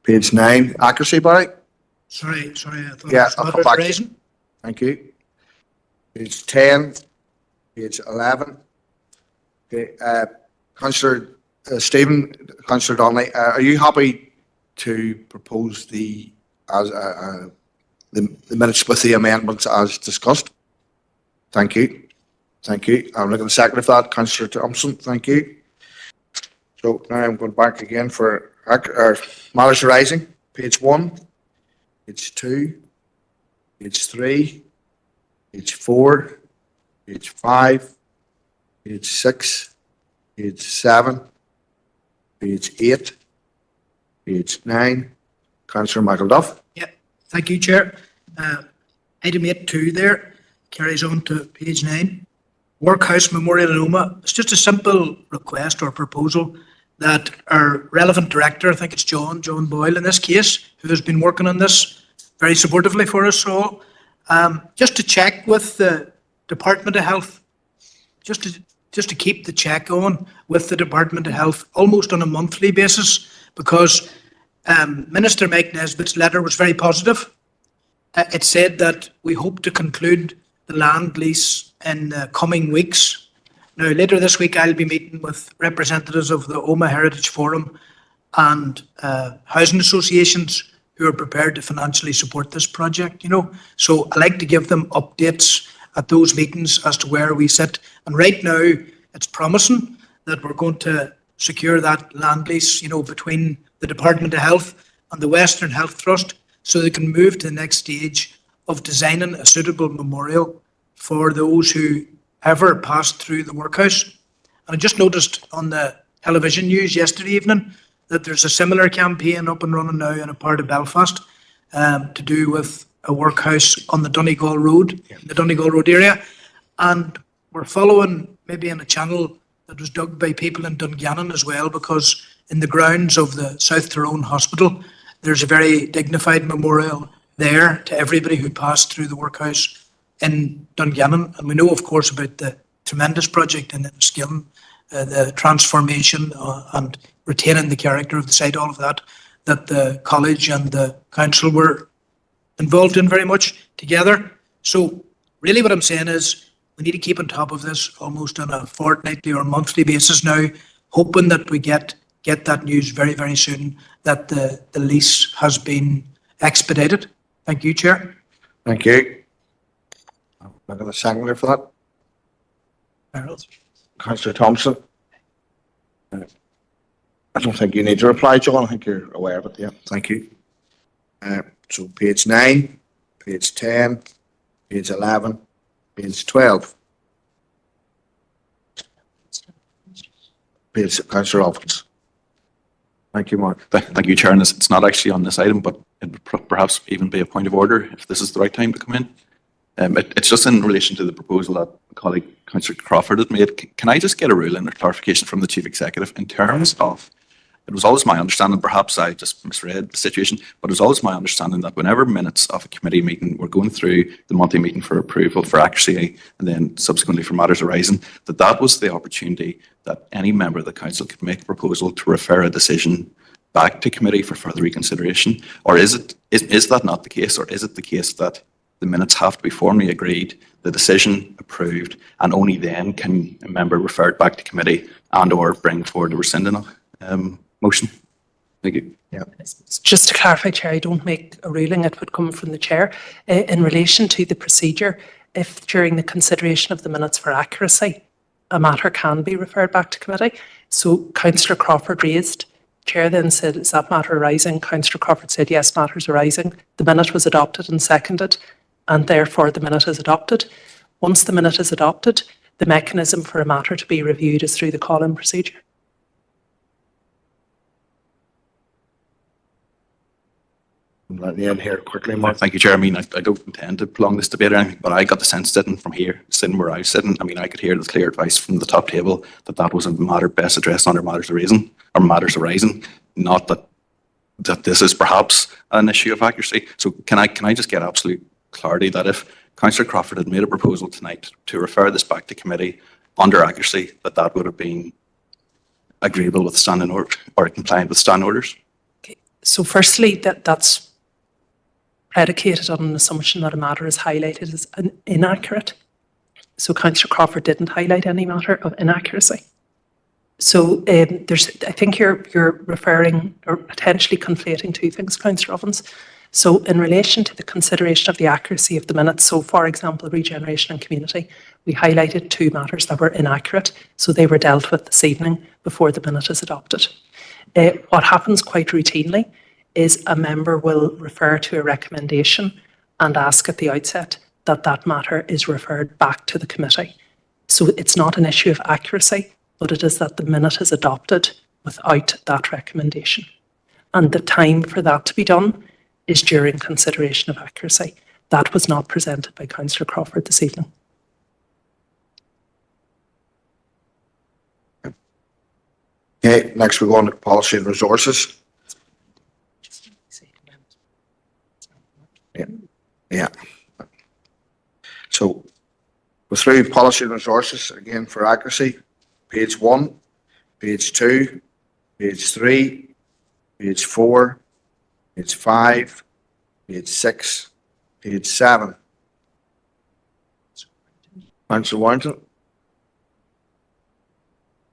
page 9. Accuracy, Barry? Sorry, I thought Yeah, it I'll was come matters back. arising. Thank you. Page 10, page 11. Okay, Councillor Stephen, Councillor Donnelly, are you happy to propose the minutes with the amendments as discussed? Thank you. Thank you. I'm looking to second for that. Councillor Thompson, thank you. So now I'm going back again for matters arising. Page 1, page 2, page 3, page 4, page 5, page 6, page 7, page 8, page 9. Councillor Michael Duff. Yeah, thank you, Chair. Item 8.2 there carries on to page 9. Workhouse Memorial in Omagh. It's just a simple request or proposal that our relevant director, I think it's John Boyle in this case, who has been working on this very supportively for us all, just to check with the Department of Health, just to keep the check going with the Department of Health almost on a monthly basis, because Minister Mike Nesbitt's letter was very positive. It said that we hope to conclude the land lease in the coming weeks. Now, later this week, I'll be meeting with representatives of the Omagh Heritage Forum and housing associations who are prepared to financially support this project, you know. So I like to give them updates at those meetings as to where we sit. And right now, it's promising that we're going to secure that land lease, you know, between the Department of Health and the Western Health Trust, so they can move to the next stage of designing a suitable memorial for those who ever passed through the workhouse. And I just noticed on the television news yesterday evening that there's a similar campaign up and running now in a part of Belfast to do with a workhouse on the Donegal Road, the Donegal Road area. And we're following maybe in a channel that was dug by people in Dungannon as well, because in the grounds of the South Tyrone Hospital, there's a very dignified memorial there to everybody who passed through the workhouse in Dungannon. And we know, of course, about the tremendous project in Enniskillen, the transformation and retaining the character of the site, all of that, that the college and the council were involved in very much together. So really what I'm saying is we need to keep on top of this almost on a fortnightly or monthly basis now, hoping that we get that news very, very soon that the lease has been expedited. Thank you, Chair. Thank you. I'm going to second for that. Councillor Thompson. I don't think you need to reply, John. I think you're aware of it. Yeah, thank you. So page 9, page 10, page 11, page 12. Page Councillor Offens. Thank you, Mark. Thank you, Chair. And it's not actually on this item, but it would perhaps even be a point of order if this is the right time to come in. It's just in relation to the proposal that colleague Councillor Crawford had made. Can I just get a ruling or clarification from the Chief Executive in terms of, it was always my understanding, perhaps I just misread the situation, but it was always my understanding that whenever minutes of a committee meeting were going through the monthly meeting for approval, for accuracy, and then subsequently for matters arising, that was the opportunity that any member of the council could make a proposal to refer a decision back to committee for further reconsideration? Or is that not the case? Or is it the case that the minutes have to be formally agreed, the decision approved, and only then can a member refer it back to committee and or bring forward a rescinding motion? Thank you. Yeah. Just to clarify, Chair, I don't make a ruling, it would come from the Chair. In relation to the procedure, if during the consideration of the minutes for accuracy, a matter can be referred back to committee. So Councillor Crawford raised, Chair then said, is that matter arising? Councillor Crawford said, yes, matters arising. The minute was adopted and seconded, and therefore the minute is adopted. Once the minute is adopted, the mechanism for a matter to be reviewed is through the call-in procedure. I'm letting you in here quickly, Mark. Thank you, Chair. I mean, I don't intend to prolong this debate or anything, but I got the sense sitting from here, sitting where I was sitting, I mean, I could hear the clear advice from the top table that was a matter best addressed under matters arising, not that this is perhaps an issue of accuracy. So can I just get absolute clarity that if Councillor Crawford had made a proposal tonight to refer this back to committee under accuracy, that would have been agreeable with standing order or compliant with standing orders? Okay. So firstly, that's predicated on an assumption that a matter is highlighted as inaccurate. So Councillor Crawford didn't highlight any matter of inaccuracy. So I think you're referring or potentially conflating two things, Councillor Ovens. So in relation to the consideration of the accuracy of the minutes, so for example, regeneration and community, we highlighted two matters that were inaccurate. So they were dealt with this evening before the minute is adopted. What happens quite routinely is a member will refer to a recommendation and ask at the outset that that matter is referred back to the committee. So it's not an issue of accuracy, but it is that the minute is adopted without that recommendation. And the time for that to be done is during consideration of accuracy. That was not presented by Councillor Crawford this evening. Okay, next we're going to policy and resources. Yeah. So with through policy and resources, again for accuracy, page 1, page 2, page 3, page 4, page 5, page 6, page 7. Councillor Warrington.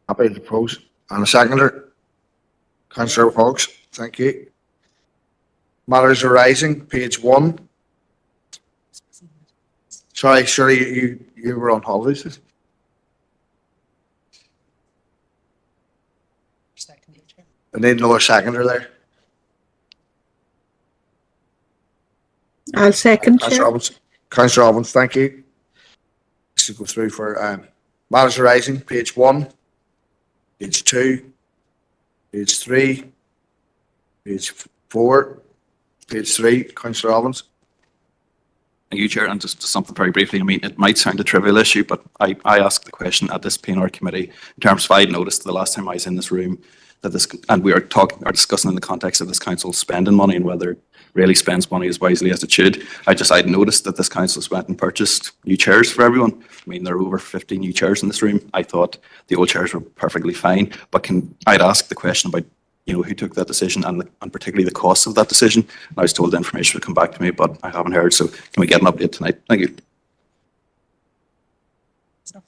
Happy to propose. And a seconder. Councillor Hawkes, thank you. Matters arising, page 1. Sorry, surely you were on holidays. I need another seconder there. I'll second, Councillor Chair. Robbins. Councillor Robbins, thank you. Let's go through for matters arising, page 1, page 2, page 3, page 4, page 3. Councillor Robbins. Thank you, Chair. And just something very briefly, I mean, it might sound a trivial issue, but I asked the question at this PNR committee in terms of I'd noticed the last time I was in this room that this, and we are discussing in the context of this council spending money and whether it really spends money as wisely as it should. I'd noticed that this council went and purchased new chairs for everyone. I mean, there are over 50 new chairs in this room. I thought the old chairs were perfectly fine, but I'd ask the question about, you know, who took that decision and particularly the cost of that decision. And I was told the information would come back to me, but I haven't heard. So can we get an update tonight? Thank you. Was that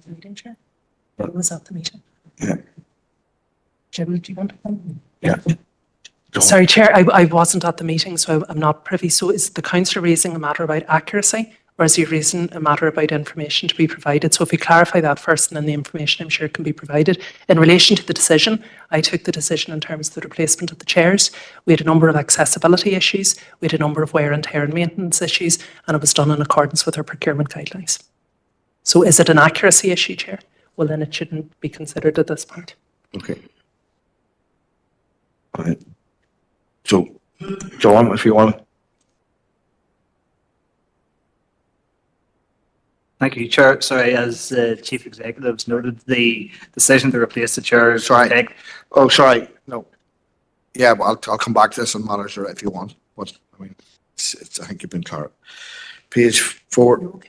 the meeting, Chair? Was that the meeting? Yeah. Jim, do you want to come? Yeah. Sorry, Chair, I wasn't at the meeting, so I'm not privy. So is the councillor raising a matter about accuracy, or is he raising a matter about information to be provided? So if we clarify that first, and then the information I'm sure can be provided. In relation to the decision, I took the decision in terms of the replacement of the chairs. We had a number of accessibility issues, we had a number of wear and tear and maintenance issues, and it was done in accordance with our procurement guidelines. So is it an accuracy issue, Chair? Well, then it shouldn't be considered at this point. Okay. All right. So, John, if you want. Thank you, Chair. Sorry, as Chief Executives noted, the decision to replace the chairs. Sorry. Oh, sorry. No. Yeah, but I'll come back to this on matters if you want. But I mean, I think you've been clear. Page 4.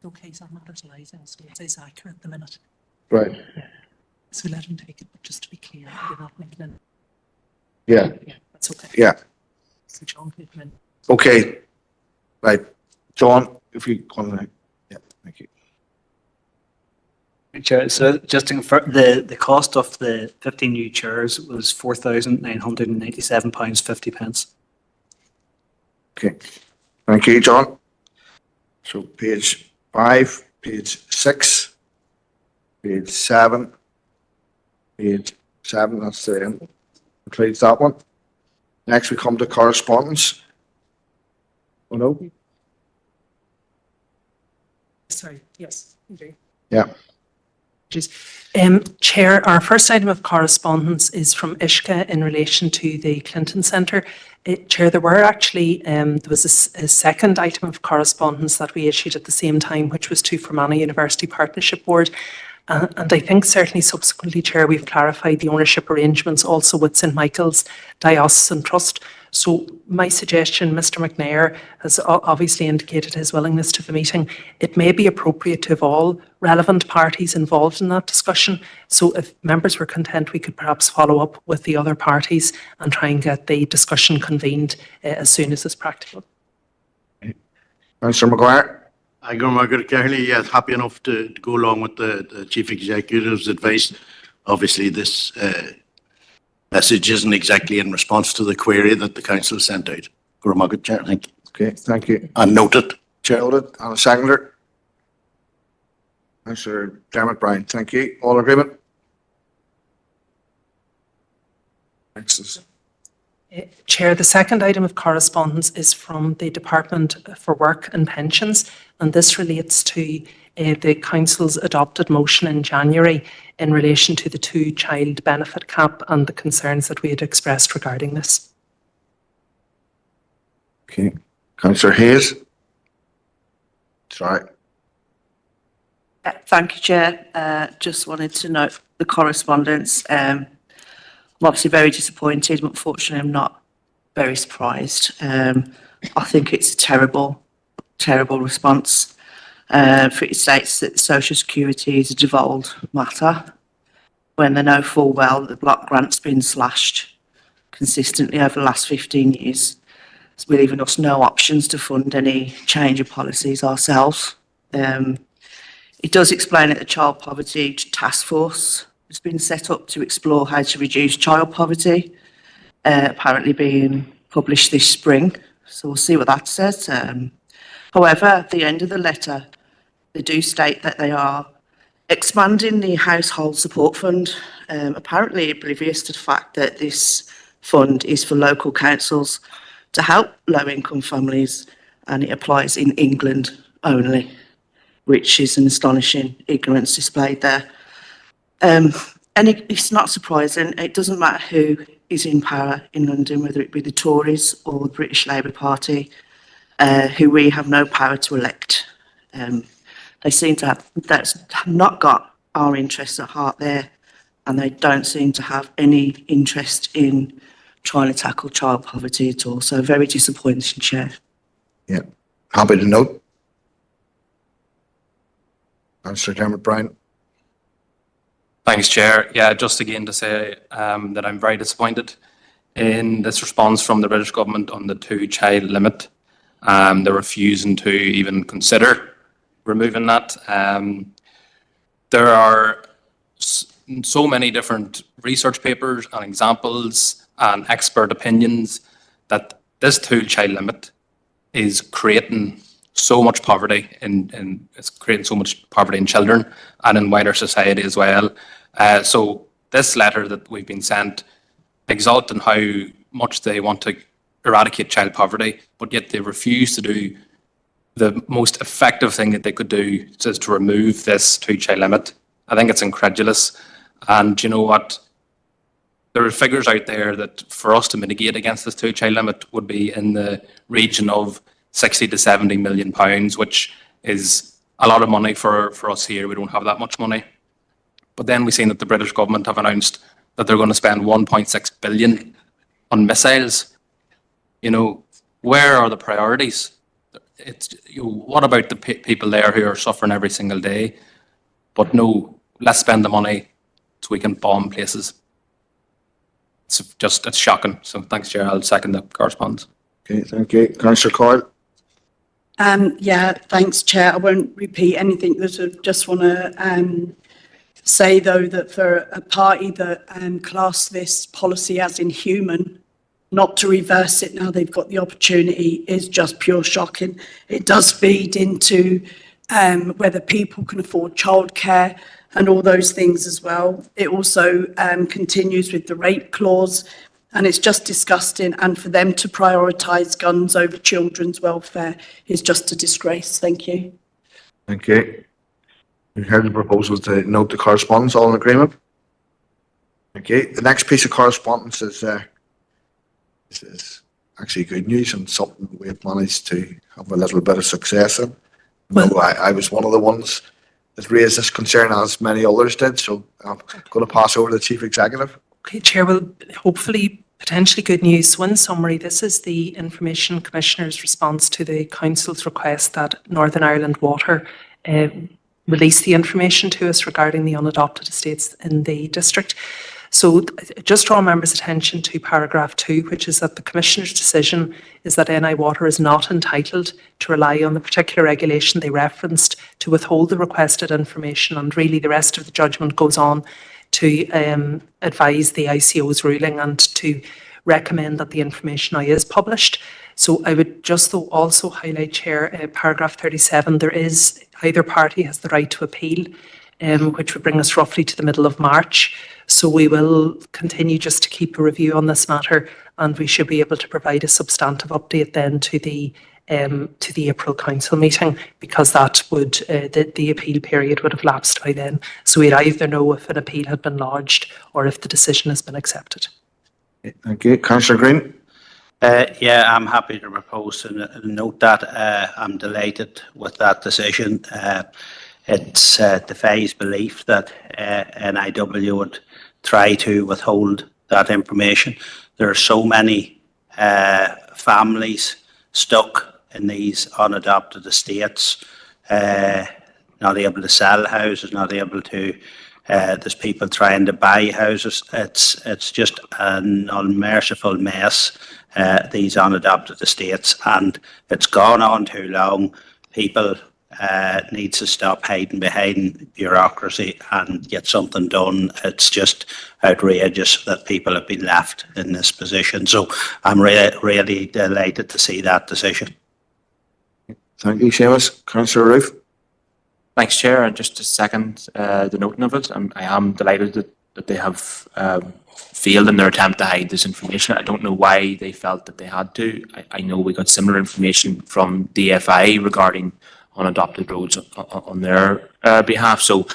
Okay, so matters arising, so it says accurate at the minute. Right. So let him take it, but just to be clear, you're not making it. Yeah. Yeah, that's okay. Yeah. So John can come in. Okay. Right. John, if you want to. Yeah, thank you. Chair, so just to confirm, the cost of the 15 new chairs was £4,997.50. Okay. Thank you, John. So page 5, page 6, page 7, that's the end. Includes that one. Next we come to correspondence. Oh no? Sorry, yes, you do. Yeah. Chair, our first item of correspondence is from Ishka in relation to the Clinton Centre. Chair, there were actually, there was a second item of correspondence that we issued at the same time, which was to Fermanagh University Partnership Board. And I think certainly subsequently, Chair, we've clarified the ownership arrangements also with St Michael's Diocesan Trust. So my suggestion, Mr McNair has obviously indicated his willingness to the meeting. It may be appropriate to have all relevant parties involved in that discussion. So if members were content, we could perhaps follow up with the other parties and try and get the discussion convened as soon as is practical. Councillor Maguire. I go, Margaret Carley, yes, happy enough to go along with the Chief Executive's advice. Obviously, this message isn't exactly in response to the query that the council sent out. Go, Margaret, Chair, thank you. Okay, thank you. And noted, Chair. Noted. And a seconder. Councillor Dermot Bryan, thank you. All agreement? Thanks. Chair, the second item of correspondence is from the Department for Work and Pensions, and this relates to the Council's adopted motion in January in relation to the 2-child benefit cap and the concerns that we had expressed regarding this. Okay. Councillor Hayes. Sorry. Thank you, Chair. Just wanted to note the correspondence. I'm obviously very disappointed, but unfortunately I'm not very surprised. I think it's a terrible response. For it states that Social Security is a devolved matter when they know full well that the block grant's been slashed consistently over the last 15 years. It's leaving us no options to fund any change of policies ourselves. It does explain that the Child Poverty Task Force has been set up to explore how to reduce child poverty, apparently being published this spring. So we'll see what that says. However, at the end of the letter, they do state that they are expanding the Household Support Fund, apparently oblivious to the fact that this fund is for local councils to help low-income families, and it applies in England only, which is an astonishing ignorance displayed there. And it's not surprising. It doesn't matter who is in power in London, whether it be the Tories or the British Labour Party, who we have no power to elect. They seem to have not got our interests at heart there, and they don't seem to have any interest in trying to tackle child poverty at all. So very disappointing, Chair. Yeah, happy to note. Councillor Dermot Bryan. Thanks, Chair. Yeah, just again to say that I'm very disappointed in this response from the British government on the 2-child limit. They're refusing to even consider removing that. There are so many different research papers and examples and expert opinions that this 2-child limit is creating so much poverty and it's creating so much poverty in children and in wider society as well. So this letter that we've been sent exalting how much they want to eradicate child poverty, but yet they refuse to do the most effective thing that they could do, which is to remove this 2-child limit. I think it's incredulous. And you know what? There are figures out there that for us to mitigate against this 2-child limit would be in the region of 60 to 70 million pounds, which is a lot of money for us here. We don't have that much money. But then we've seen that the British government have announced that they're going to spend 1.6 billion on missiles. You know, where are the priorities? It's, you know, what about the people there who are suffering every single day? But no, let's spend the money so we can bomb places. It's shocking. So thanks, Chair. I'll second the correspondence. Okay, thank you. Councillor Coyle. Yeah, thanks, Chair. I won't repeat anything. I just want to say, though, that for a party that class this policy as inhuman, not to reverse it now they've got the opportunity is just pure shocking. It does feed into whether people can afford childcare and all those things as well. It also continues with the rape clause, and it's just disgusting. And for them to prioritise guns over children's welfare is just a disgrace. Thank you. Thank you. You heard the proposal to note the correspondence. All in agreement? Okay. The next piece of correspondence is actually good news and something we've managed to have a little bit of success in. Well, no, I was one of the ones that raised this concern, as many others did. So I'm going to pass over to the Chief Executive. Okay, Chair, well, hopefully, potentially good news. So in summary, this is the Information Commissioner's response to the Council's request that Northern Ireland Water release the information to us regarding the unadopted estates in the district. So just draw members' attention to paragraph 2, which is that the Commissioner's decision is that NI Water is not entitled to rely on the particular regulation they referenced to withhold the requested information, and really the rest of the judgment goes on to advise the ICO's ruling and to recommend that the information now is published. So I would just though also highlight, Chair, paragraph 37, there is either party has the right to appeal, which would bring us roughly to the middle of March. So we will continue just to keep a review on this matter, and we should be able to provide a substantive update then to the April Council meeting, because that would the appeal period would have lapsed by then. So we'd either know if an appeal had been lodged or if the decision has been accepted. Thank you. Councillor Green. Yeah, I'm happy to propose and note that I'm delighted with that decision. It defies belief that NIW would try to withhold that information. There are so many families stuck in these unadopted estates. not able to sell houses, not able to, there's people trying to buy houses. It's just an unmerciful mess, these unadopted estates, and it's gone on too long. People need to stop hiding behind bureaucracy and get something done. It's just outrageous that people have been left in this position. So I'm really delighted to see that decision. Thank you, Seamus. Councillor Roof. Thanks, Chair. And just to second the noting of it, I am delighted that they have failed in their attempt to hide this information. I don't know why they felt that they had to. I know we got similar information from DFI regarding unadopted roads on their behalf. So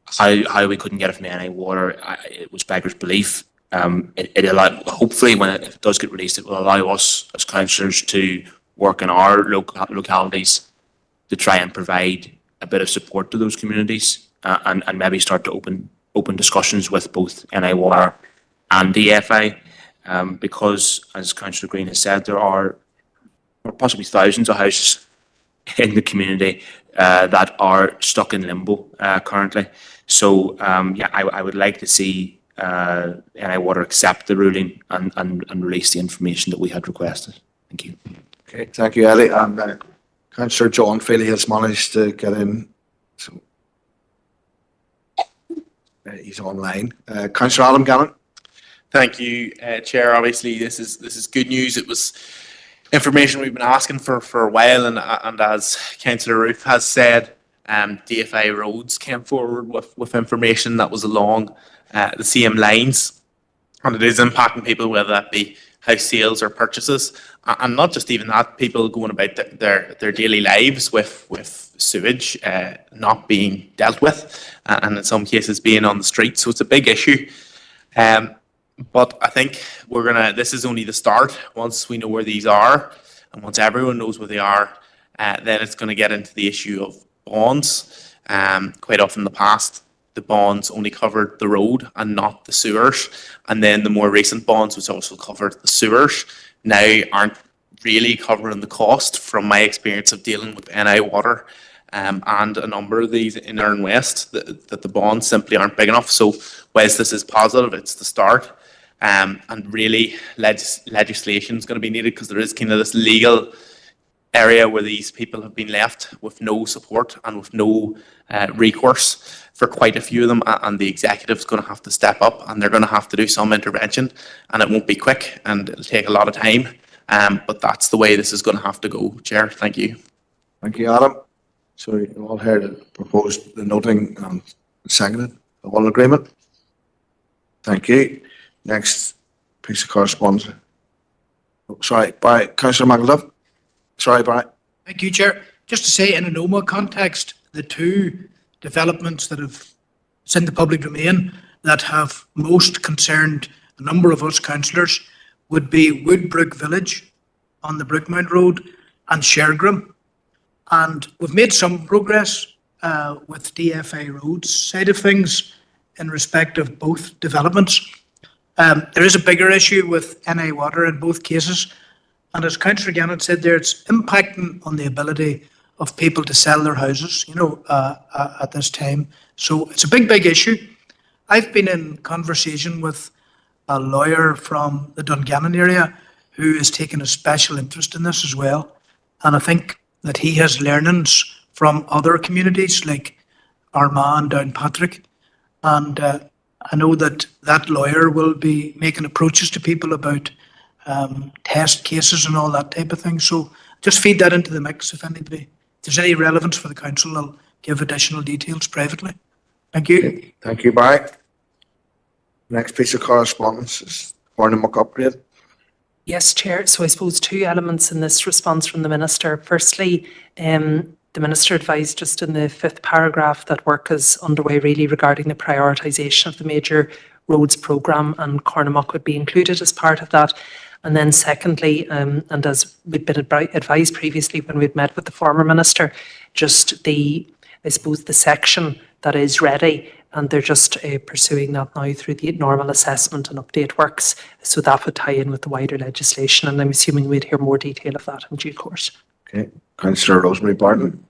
how we couldn't get it from NI Water, it was beggars belief. Hopefully when it does get released, it will allow us as councillors to work in our localities to try and provide a bit of support to those communities and maybe start to open discussions with both NI Water and DFI, because as Councillor Green has said, there are possibly thousands of houses in the community that are stuck in limbo currently. So I would like to see NI Water accept the ruling and release the information that we had requested. Thank you. Okay, thank you, Eddie. And Councillor John Feely has managed to get in. So he's online. Councillor Adam Gannon. Thank you, Chair. Obviously, this is good news. It was information we've been asking for a while, and as Councillor Roof has said, DFI Roads came forward with information that was along the same lines, and it is impacting people, whether that be house sales or purchases, and not just even that, people going about their daily lives with sewage not being dealt with, and in some cases being on the street. So it's a big issue. But I think this is only the start. Once we know where these are, and once everyone knows where they are, then it's going to get into the issue of bonds. Quite often in the past, the bonds only covered the road and not the sewers. And then the more recent bonds, which also covered the sewers, now aren't really covering the cost, from my experience of dealing with NI Water and a number of these in Iron West, that the bonds simply aren't big enough. So whilst this is positive, it's the start. And really legislation is going to be needed, because there is kind of this legal area where these people have been left with no support and with no recourse for quite a few of them, and the executive's going to have to step up, and they're going to have to do some intervention, and it won't be quick and it'll take a lot of time, but that's the way this is going to have to go. Chair, thank you. Thank you, Adam. So you all heard it proposed, the noting and seconded. All in agreement? Thank you. Next piece of correspondence. Oh, sorry, Barry. Councillor McElduff. Sorry, Barry. Thank you, Chair. Just to say, in an Omagh context, the two developments that have it's in the public domain that have most concerned a number of us councillors would be Woodbrook Village on the Brookmount Road and Shergram. And we've made some progress with DFA Roads side of things in respect of both developments. There is a bigger issue with NI Water in both cases. And as Councillor Gannon said there, it's impacting on the ability of people to sell their houses, at this time. So it's a big issue. I've been in conversation with a lawyer from the Dungannon area who is taking a special interest in this as well. And I think that he has learnings from other communities like Armagh and Downpatrick. And I know that that lawyer will be making approaches to people about test cases and all that type of thing. So just feed that into the mix. If there's any relevance for the council, I'll give additional details privately. Thank you. Thank you, Barry. Next piece of correspondence is Hornimuck upgrade. Yes, Chair. So I suppose two elements in this response from the Minister. Firstly, the Minister advised just in the 5th paragraph that work is underway really regarding the prioritisation of the major roads programme, and Hornimuck would be included as part of that. And then secondly, and as we'd been advised previously when we'd met with the former Minister, just the section that is ready, and they're just pursuing that now through the normal assessment and update works. So that would tie in with the wider legislation, and I'm assuming we'd hear more detail of that in due course. Okay. Councillor Rosemary Barton.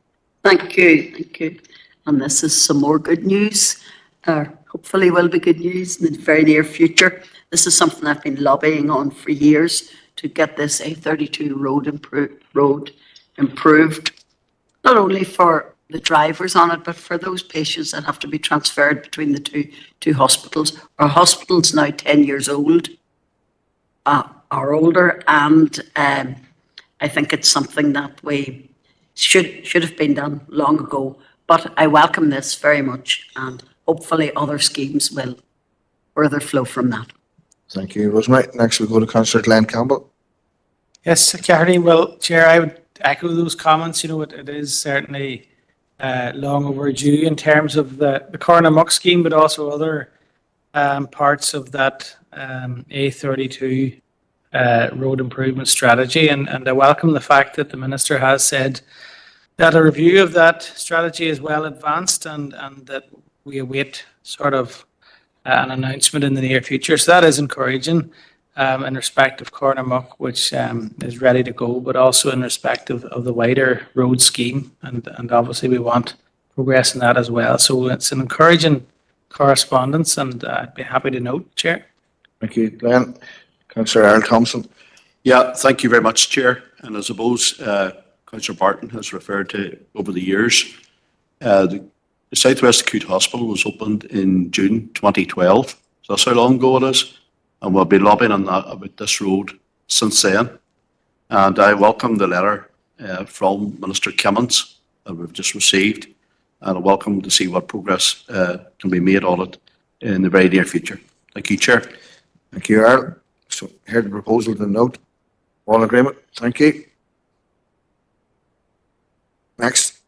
Thank you, thank you. And this is some more good news, or hopefully will be good news in the very near future. This is something I've been lobbying on for years to get this A32 road improved, not only for the drivers on it, but for those patients that have to be transferred between the two hospitals. Our hospital's now 10 years old, or older, and I think it's something that we should have been done long ago. But I welcome this very much, and hopefully other schemes will further flow from that. Thank you, Rosemary. Next we'll go to Councillor Glenn Campbell. Yes, Carney. Well, Chair, I would echo those comments. You know, it is certainly long overdue in terms of the Correspondence scheme, but also other parts of that A32 road improvement strategy. And I welcome the fact that the Minister has said that a review of that strategy is well advanced, and that we await sort of an announcement in the near future. So that is encouraging in respect of Correspondence, which is ready to go, but also in respect of the wider road scheme. And obviously we want progress in that as well. So it's an encouraging correspondence, and I'd be happy to note, Chair. Thank you, Glenn. Councillor Earl Thompson. Yeah, thank you very much, Chair. And I suppose Councillor Barton has referred to over the years, the Southwest Acute Hospital was opened in June 2012. So that's how long ago it is. And we'll be lobbying on that, about this road since then. And I welcome the letter from Minister Kimmins that we've just received. And I welcome to see what progress can be made on it in the very near future. Thank you, Chair. Thank you, Earl. So here's the proposal to note. All in agreement? Thank you. Next,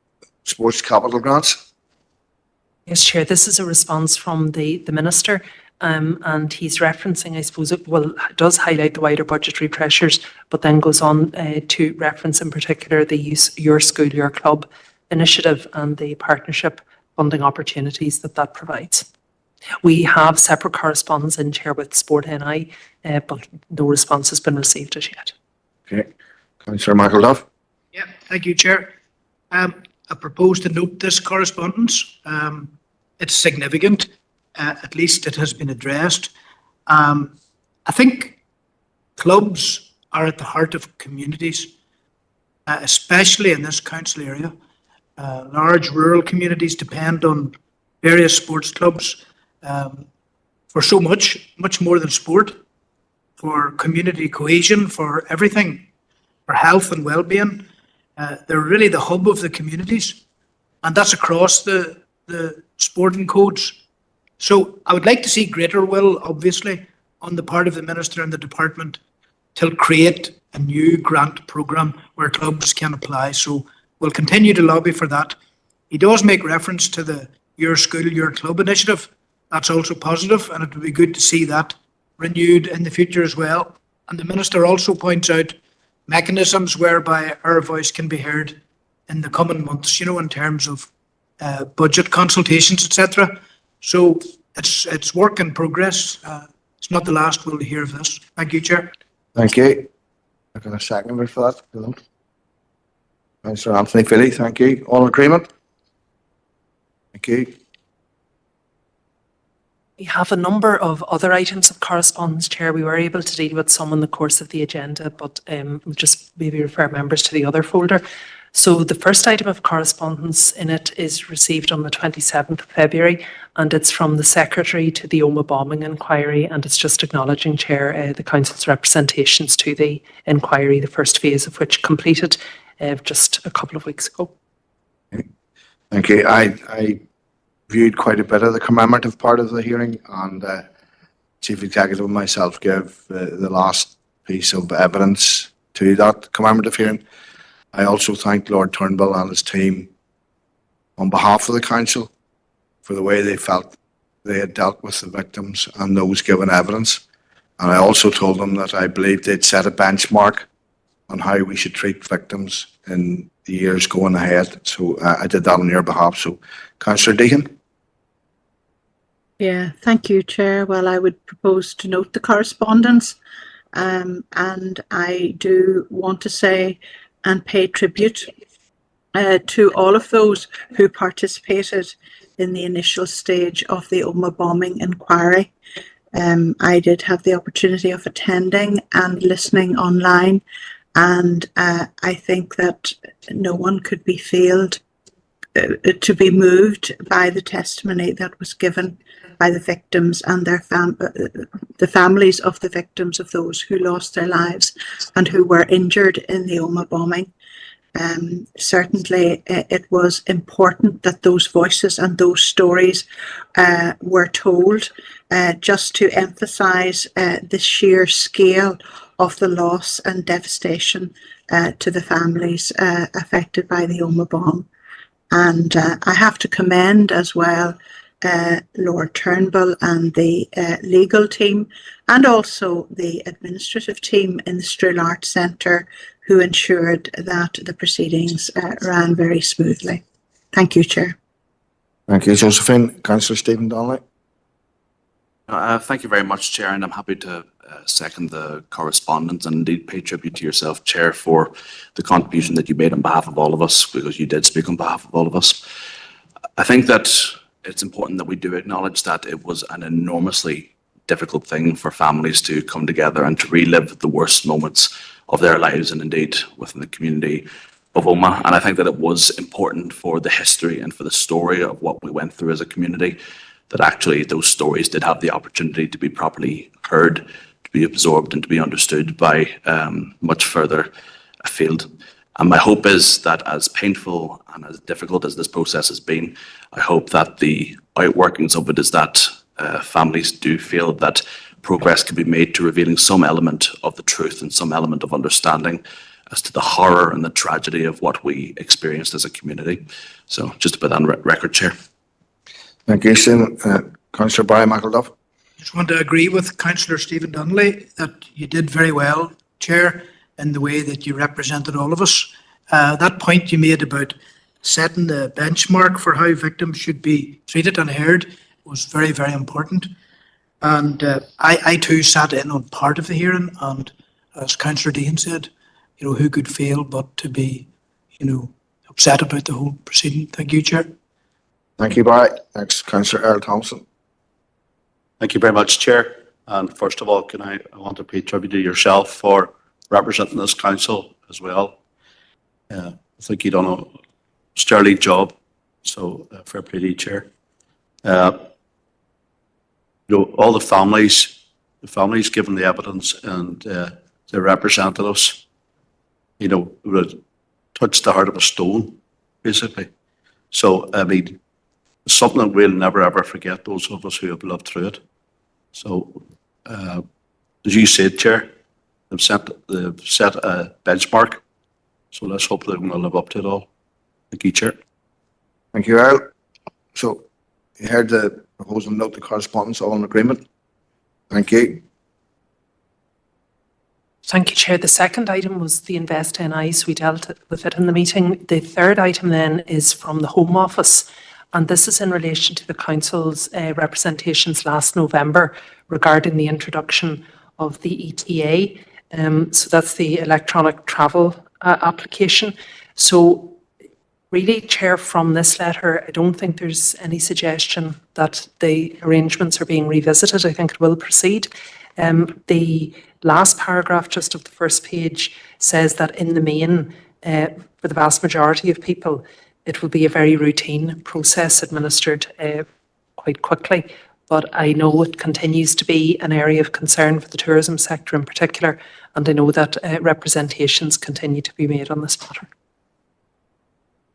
sports capital grants. Yes, Chair, this is a response from the Minister, and he's referencing, I suppose, it does highlight the wider budgetary pressures, but then goes on to reference in particular the Your School, Your Club initiative and the partnership funding opportunities that provides. We have separate correspondence in, Chair, with Sport NI, but no response has been received as yet. Okay. Councillor Michael Duff. Yeah, thank you, Chair. I propose to note this correspondence. It's significant. At least it has been addressed. I think clubs are at the heart of communities, especially in this council area. Large rural communities depend on various sports clubs for so much more than sport, for community cohesion, for everything, for health and well-being. They're really the hub of the communities, and that's across the sporting codes. So I would like to see greater will, obviously, on the part of the Minister and the Department to create a new grant programme where clubs can apply. So we'll continue to lobby for that. He does make reference to the Your School, Your Club initiative. That's also positive, and it would be good to see that renewed in the future as well. And the Minister also points out mechanisms whereby our voice can be heard in the coming months, you know, in terms of budget consultations, etc. So it's work in progress. It's not the last we'll hear of this. Thank you, Chair. Thank you. I've got a seconder for that. Councillor Anthony Philly, thank you. All in agreement? Thank you. We have a number of other items of correspondence, Chair. We were able to deal with some in the course of the agenda, but we'll just maybe refer members to the other folder. So the first item of correspondence in it is received on the 27th of February, and it's from the Secretary to the Omagh bombing inquiry, and it's just acknowledging, Chair, the Council's representations to the inquiry, the first phase of which completed just a couple of weeks ago. Thank you. I viewed quite a bit of the commemorative part of the hearing, and Chief Executive and myself gave the last piece of evidence to that commemorative hearing. I also thank Lord Turnbull and his team on behalf of the Council for the way they felt they had dealt with the victims and those given evidence. And I also told them that I believed they'd set a benchmark on how we should treat victims in the years going ahead. So I did that on your behalf. So, Councillor Deegan. Yeah, thank you, Chair. Well, I would propose to note the correspondence, and I do want to say and pay tribute to all of those who participated in the initial stage of the Omagh bombing inquiry. I did have the opportunity of attending and listening online, and I think that no one could be failed to be moved by the testimony that was given by the victims and their the families of the victims of those who lost their lives and who were injured in the Omagh bombing. Certainly, it was important that those voices and those stories were told, just to emphasise the sheer scale of the loss and devastation to the families affected by the Omagh bomb. And I have to commend as well Lord Turnbull and the legal team, and also the administrative team in the Strill Arts Centre, who ensured that the proceedings ran very smoothly. Thank you, Chair. Thank you, Josephine. Councillor Stephen Donnelly. Thank you very much, Chair, and I'm happy to second the correspondence and indeed pay tribute to yourself, Chair, for the contribution that you made on behalf of all of us, because you did speak on behalf of all of us. I think that it's important that we do acknowledge that it was an enormously difficult thing for families to come together and to relive the worst moments of their lives, and indeed within the community of Omagh. And I think that it was important for the history and for the story of what we went through as a community, that actually those stories did have the opportunity to be properly heard, to be absorbed and to be understood by much further afield. And my hope is that, as painful and as difficult as this process has been, I hope that the outworkings of it is that families do feel that progress can be made to revealing some element of the truth and some element of understanding as to the horror and the tragedy of what we experienced as a community. So just to put that on record, Chair. Thank you, Stephen. Councillor Brian McElduff. I just want to agree with Councillor Stephen Donnelly that you did very well, Chair, in the way that you represented all of us. That point you made about setting the benchmark for how victims should be treated and heard was very, very important. And I too sat in on part of the hearing, and as Councillor Dean said, who could fail but to be, upset about the whole proceeding. Thank you, Chair. Thank you, Barry. Next, Councillor Earl Thompson. Thank you very much, Chair. And first of all, I want to pay tribute to yourself for representing this council as well. I think you've done a sterling job, so fair play to you, Chair. All the families given the evidence, and they represented us, it would touch the heart of a stone, basically. So, I mean, it's something that we'll never ever forget, those of us who have lived through it. So, as you said, Chair, they've set a benchmark. So let's hope they're going to live up to it all. Thank you, Chair. Thank you, Earl. So you heard the proposal note, the correspondence, all in agreement. Thank you. Thank you, Chair. The second item was the Invest NI, so we dealt with it in the meeting. The third item then is from the Home Office, and this is in relation to the Council's representations last November regarding the introduction of the ETA. So that's the electronic travel application. So really, Chair, from this letter, I don't think there's any suggestion that the arrangements are being revisited. I think it will proceed. The last paragraph just of the first page says that in the main, for the vast majority of people, it will be a very routine process administered quite quickly. But I know it continues to be an area of concern for the tourism sector in particular, and I know that representations continue to be made on this matter.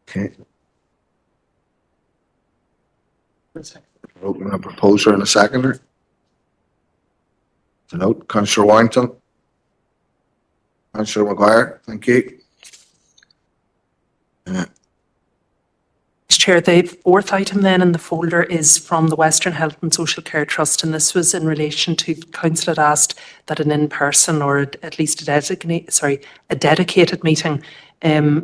Okay. We're opening a proposer and a seconder. To note, Councillor Warrington. Councillor Maguire, thank you. Chair, the fourth item then in the folder is from the Western Health and Social Care Trust, and this was in relation to Council had asked that an in-person or at least a dedicated meeting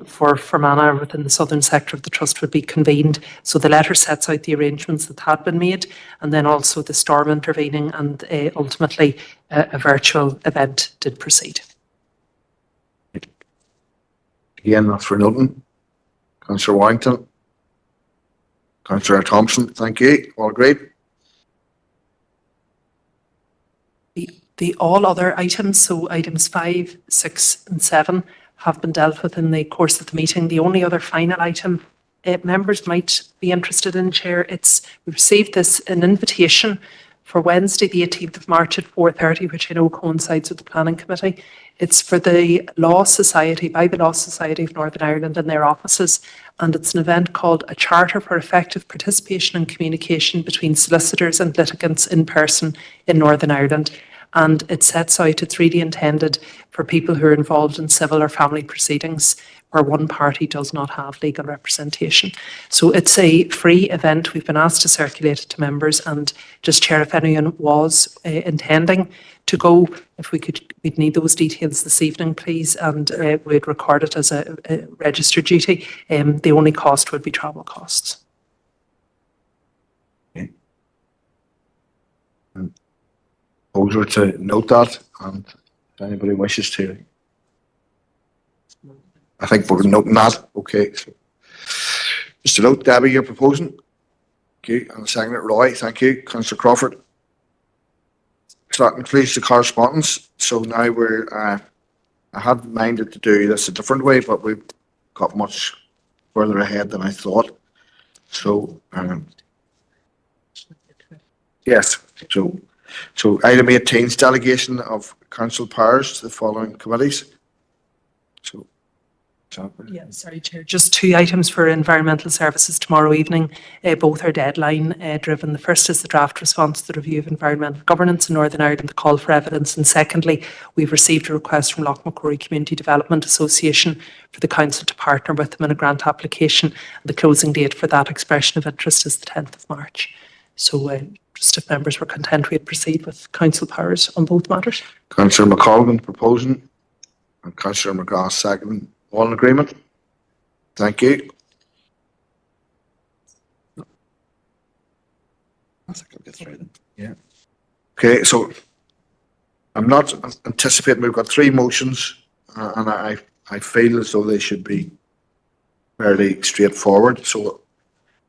for Fermanagh within the southern sector of the Trust would be convened. So the letter sets out the arrangements that had been made, and then also the storm intervening, and ultimately a virtual event did proceed. Again, that's for noting. Councillor Warrington. Councillor Thompson, thank you. All agreed? The all other items, so items 5, 6 and 7 have been dealt with in the course of the meeting. The only other final item members might be interested in, Chair, we received an invitation for Wednesday the 18th of March at 4:30, which I know coincides with the Planning Committee. It's for the Law Society, by the Law Society of Northern Ireland and their offices, and it's an event called A Charter for Effective Participation and Communication Between Solicitors and Litigants in Person in Northern Ireland. And it sets out, it's really intended for people who are involved in civil or family proceedings where one party does not have legal representation. So it's a free event. We've been asked to circulate it to members, and just, Chair, if anyone was intending to go, if we'd need those details this evening, please, and we'd record it as a registered duty. The only cost would be travel costs. Okay. Proposer to note that, and if anybody wishes to. I think we're noting that. Okay. So, Mr. Note, Debbie, you're proposing? Thank you. And the second, Roy, thank you. Councillor Crawford. So that concludes the correspondence. So now I had minded to do this a different way, but we've got much further ahead than I thought. So, yes. So item 18 is delegation of council powers to the following committees. So, yeah, sorry, Chair. Just 2 items for environmental services tomorrow evening. Both are deadline driven. The first is the draft response to the review of environmental governance in Northern Ireland, the call for evidence. And secondly, we've received a request from Lochmacrory Community Development Association for the council to partner with them in a grant application. The closing date for that expression of interest is the 10th of March. So just if members were content, we'd proceed with council powers on both matters. Councillor McColgan proposing and Councillor McGrath seconding. All in agreement? Thank you. I think I'll get through them. Yeah. Okay, so I'm not anticipating, we've got 3 motions, and I feel as though they should be fairly straightforward. So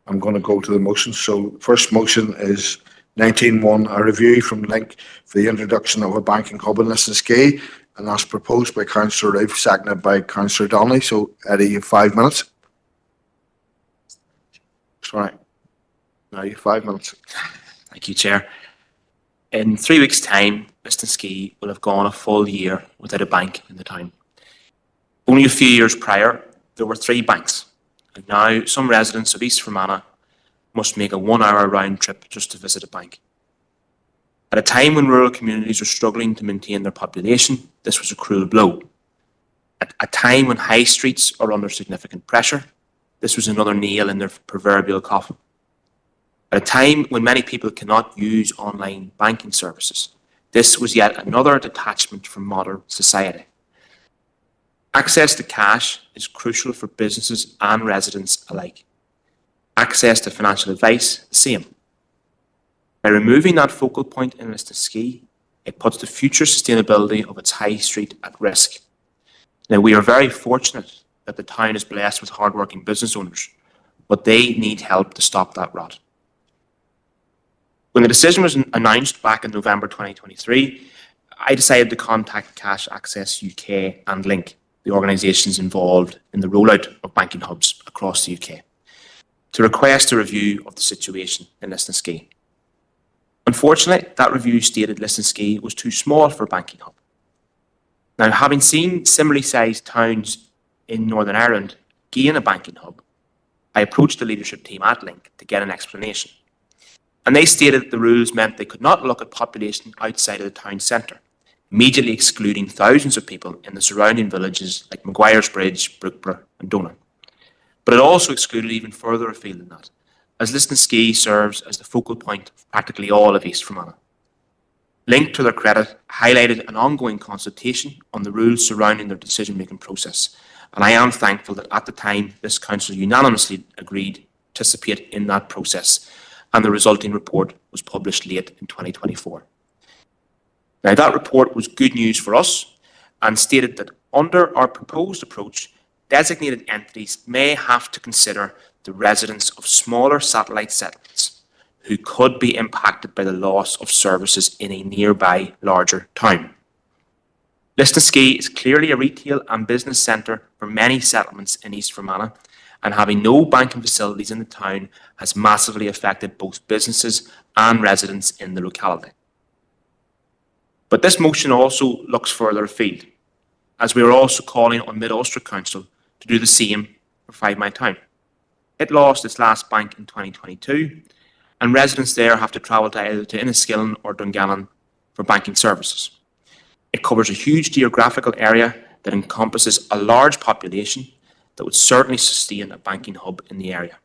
I'm going to go to the motions. So first motion is 19.1, a review from Link for the introduction of a banking hub in Lisnaskea, and that's proposed by Councillor Roof, seconded by Councillor Donnelly. So Eddie, you have 5 minutes. Sorry. Now you have 5 minutes. Thank you, Chair. In 3 weeks' time, Lisnaskea will have gone a full year without a bank in the town. Only a few years prior, there were 3 banks, and now some residents of East Fermanagh must make a 1-hour round trip just to visit a bank. At a time when rural communities are struggling to maintain their population, this was a cruel blow. At a time when high streets are under significant pressure, this was another nail in their proverbial coffin. At a time when many people cannot use online banking services, this was yet another detachment from modern society. Access to cash is crucial for businesses and residents alike. Access to financial advice, the same. By removing that focal point in Lisnaskea, it puts the future sustainability of its high street at risk. Now, we are very fortunate that the town is blessed with hard-working business owners, but they need help to stop that rot. When the decision was announced back in November 2023, I decided to contact Cash Access UK and Link, the organisations involved in the rollout of banking hubs across the UK, to request a review of the situation in Lisnaskea. Unfortunately, that review stated Lisnaskea was too small for a banking hub. Now, having seen similarly sized towns in Northern Ireland gain a banking hub, I approached the leadership team at Link to get an explanation. And they stated that the rules meant they could not look at population outside of the town centre, immediately excluding thousands of people in the surrounding villages like Maguire's Bridge, Brookborough and Donagh. But it also excluded even further afield than that, as Lisnaskea serves as the focal point of practically all of East Fermanagh. Link, to their credit, highlighted an ongoing consultation on the rules surrounding their decision-making process, and I am thankful that at the time this council unanimously agreed to participate in that process, and the resulting report was published late in 2024. Now, that report was good news for us and stated that under our proposed approach, designated entities may have to consider the residents of smaller satellite settlements who could be impacted by the loss of services in a nearby larger town. Lisnaskea is clearly a retail and business centre for many settlements in East Fermanagh, and having no banking facilities in the town has massively affected both businesses and residents in the locality. But this motion also looks further afield, as we are also calling on Mid-Ulster Council to do the same for 5 Mile Town. It lost its last bank in 2022, and residents there have to travel to either to Enniskillen or Dungannon for banking services. It covers a huge geographical area that encompasses a large population that would certainly sustain a banking hub in the area.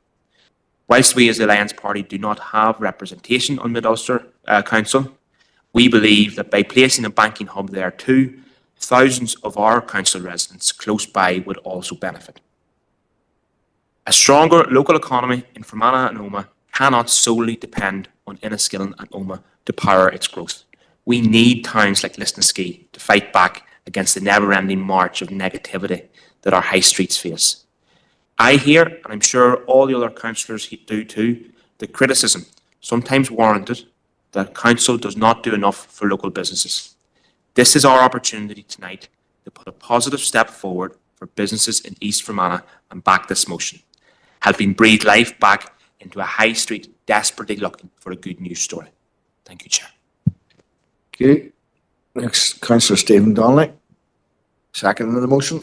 Whilst we as the Alliance Party do not have representation on Mid-Ulster Council, we believe that by placing a banking hub there too, thousands of our council residents close by would also benefit. A stronger local economy in Fermanagh and Omagh cannot solely depend on Enniskillen and Omagh to power its growth. We need towns like Lisnaskea to fight back against the never-ending march of negativity that our high streets face. I hear, and I'm sure all the other councillors do too, the criticism, sometimes warranted, that council does not do enough for local businesses. This is our opportunity tonight to put a positive step forward for businesses in East Fermanagh and back this motion, helping breathe life back into a high street desperately looking for a good news story. Thank you, Chair. Thank you. Next, Councillor Stephen Donnelly. Second the motion.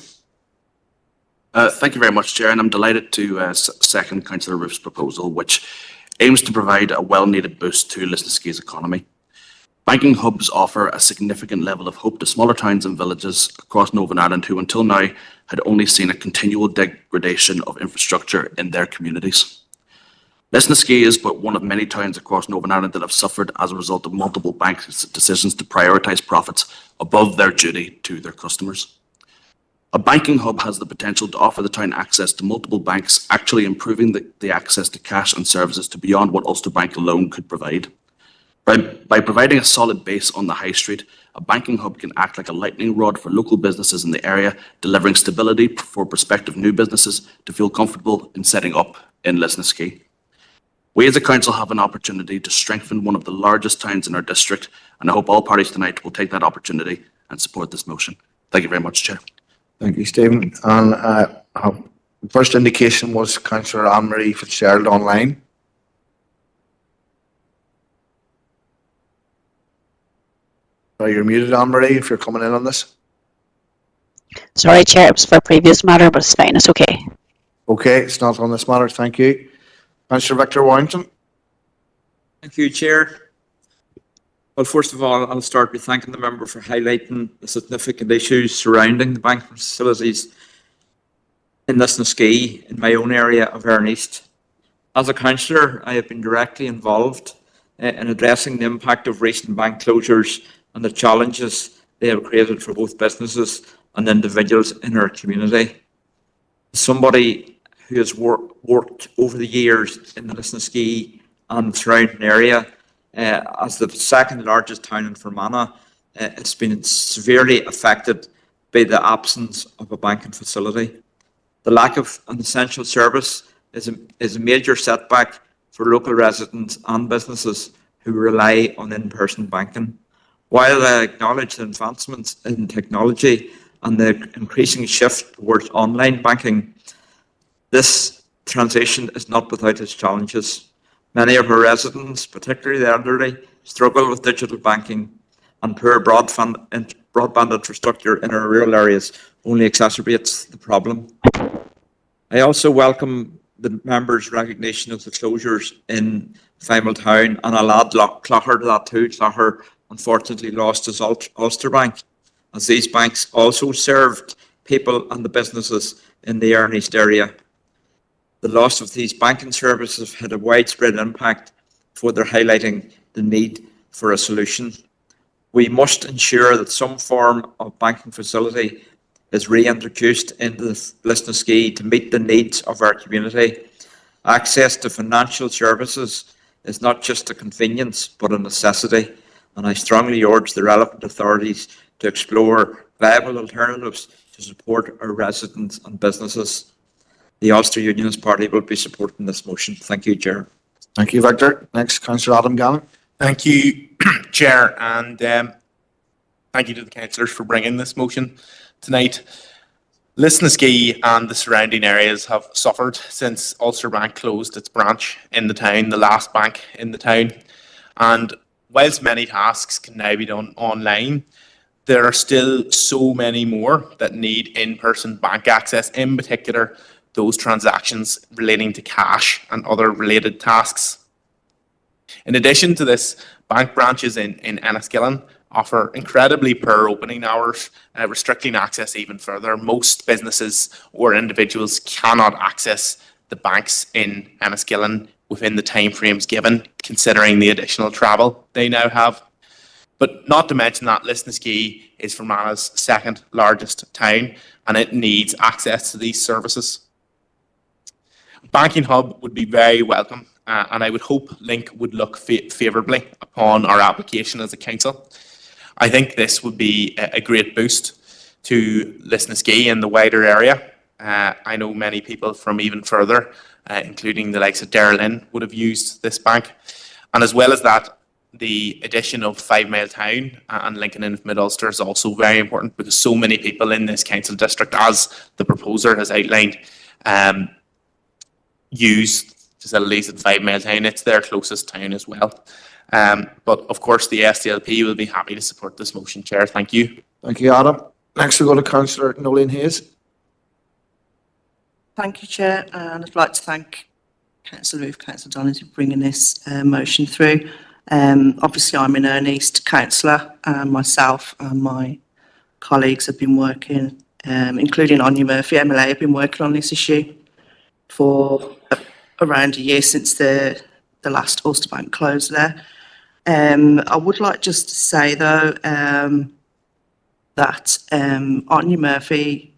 Thank you very much, Chair, and I'm delighted to second Councillor Roof's proposal, which aims to provide a well-needed boost to Lisnaskea's economy. Banking hubs offer a significant level of hope to smaller towns and villages across Northern Ireland who until now had only seen a continual degradation of infrastructure in their communities. Lisnaskea is but one of many towns across Northern Ireland that have suffered as a result of multiple banks' decisions to prioritise profits above their duty to their customers. A banking hub has the potential to offer the town access to multiple banks, actually improving the access to cash and services to beyond what Ulster Bank alone could provide. By providing a solid base on the high street, a banking hub can act like a lightning rod for local businesses in the area, delivering stability for prospective new businesses to feel comfortable in setting up in Lisnaskea. We as a council have an opportunity to strengthen one of the largest towns in our district, and I hope all parties tonight will take that opportunity and support this motion. Thank you very much, Chair. Thank you, Stephen. And first indication was Councillor Anne-Marie Fitzgerald online. You're muted, Anne-Marie, if you're coming in on this. Sorry, Chair, it was for a previous matter, but it's fine, it's okay. Okay, it's not on this matter, thank you. Councillor Victor Warrington. Thank you, Chair. Well, first of all, I'll start by thanking the member for highlighting the significant issues surrounding the banking facilities in Lisnaskea, in my own area of Erne East. As a councillor, I have been directly involved in addressing the impact of recent bank closures and the challenges they have created for both businesses and individuals in our community. Somebody who has worked over the years in the Lisnaskea and the surrounding area, as the second largest town in Fermanagh, it's been severely affected by the absence of a banking facility. The lack of an essential service is a major setback for local residents and businesses who rely on in-person banking. While I acknowledge the advancements in technology and the increasing shift towards online banking, this transition is not without its challenges. Many of our residents, particularly the elderly, struggle with digital banking, and poor broadband infrastructure in our rural areas only exacerbates the problem. I also welcome the members' recognition of the closures in 5 Mile Town, and I'll add Clogher to that too. Clogher unfortunately lost his Ulster Bank, as these banks also served people and the businesses in the Erne East area. The loss of these banking services had a widespread impact, further highlighting the need for a solution. We must ensure that some form of banking facility is reintroduced into Lisnaskea to meet the needs of our community. Access to financial services is not just a convenience, but a necessity, and I strongly urge the relevant authorities to explore viable alternatives to to support our residents and businesses. The Ulster Unionist Party will be supporting this motion. Thank you, Chair. Thank you, Victor. Next, Councillor Adam Gannon. Thank you, Chair, and thank you to the councillors for bringing this motion tonight. Lisnaskea and the surrounding areas have suffered since Ulster Bank closed its branch in the town, the last bank in the town. And whilst many tasks can now be done online, there are still so many more that need in-person bank access, in particular those transactions relating to cash and other related tasks. In addition to this, bank branches in Enniskillen offer incredibly poor opening hours, restricting access even further. Most businesses or individuals cannot access the banks in Enniskillen within the timeframes given, considering the additional travel they now have. But not to mention that Lisnaskea is Fermanagh's second largest town, and it needs access to these services. Banking Hub would be very welcome, and I would hope Link would look favourably upon our application as a council. I think this would be a great boost to Lisnaskea and the wider area. I know many people from even further, including the likes of Derrylin, would have used this bank. And as well as that, the addition of 5 Mile Town and Lincoln in Mid-Ulster is also very important, because so many people in this council district, as the proposer has outlined, use facilities at 5 Mile Town. It's their closest town as well. But of course, the SDLP will be happy to support this motion, Chair. Thank you. Thank you, Adam. Next, we go to Councillor Nolene Hayes. Thank you, Chair, and I'd like to thank Councillor Ruth, Councillor Donnan for bringing this motion through. Obviously, I'm an Erne East councillor, and myself and my colleagues have been working, including Anya Murphy, MLA, have been working on this issue for around a year since the last Ulster Bank closed there. I would like just to say, though, that Anya Murphy,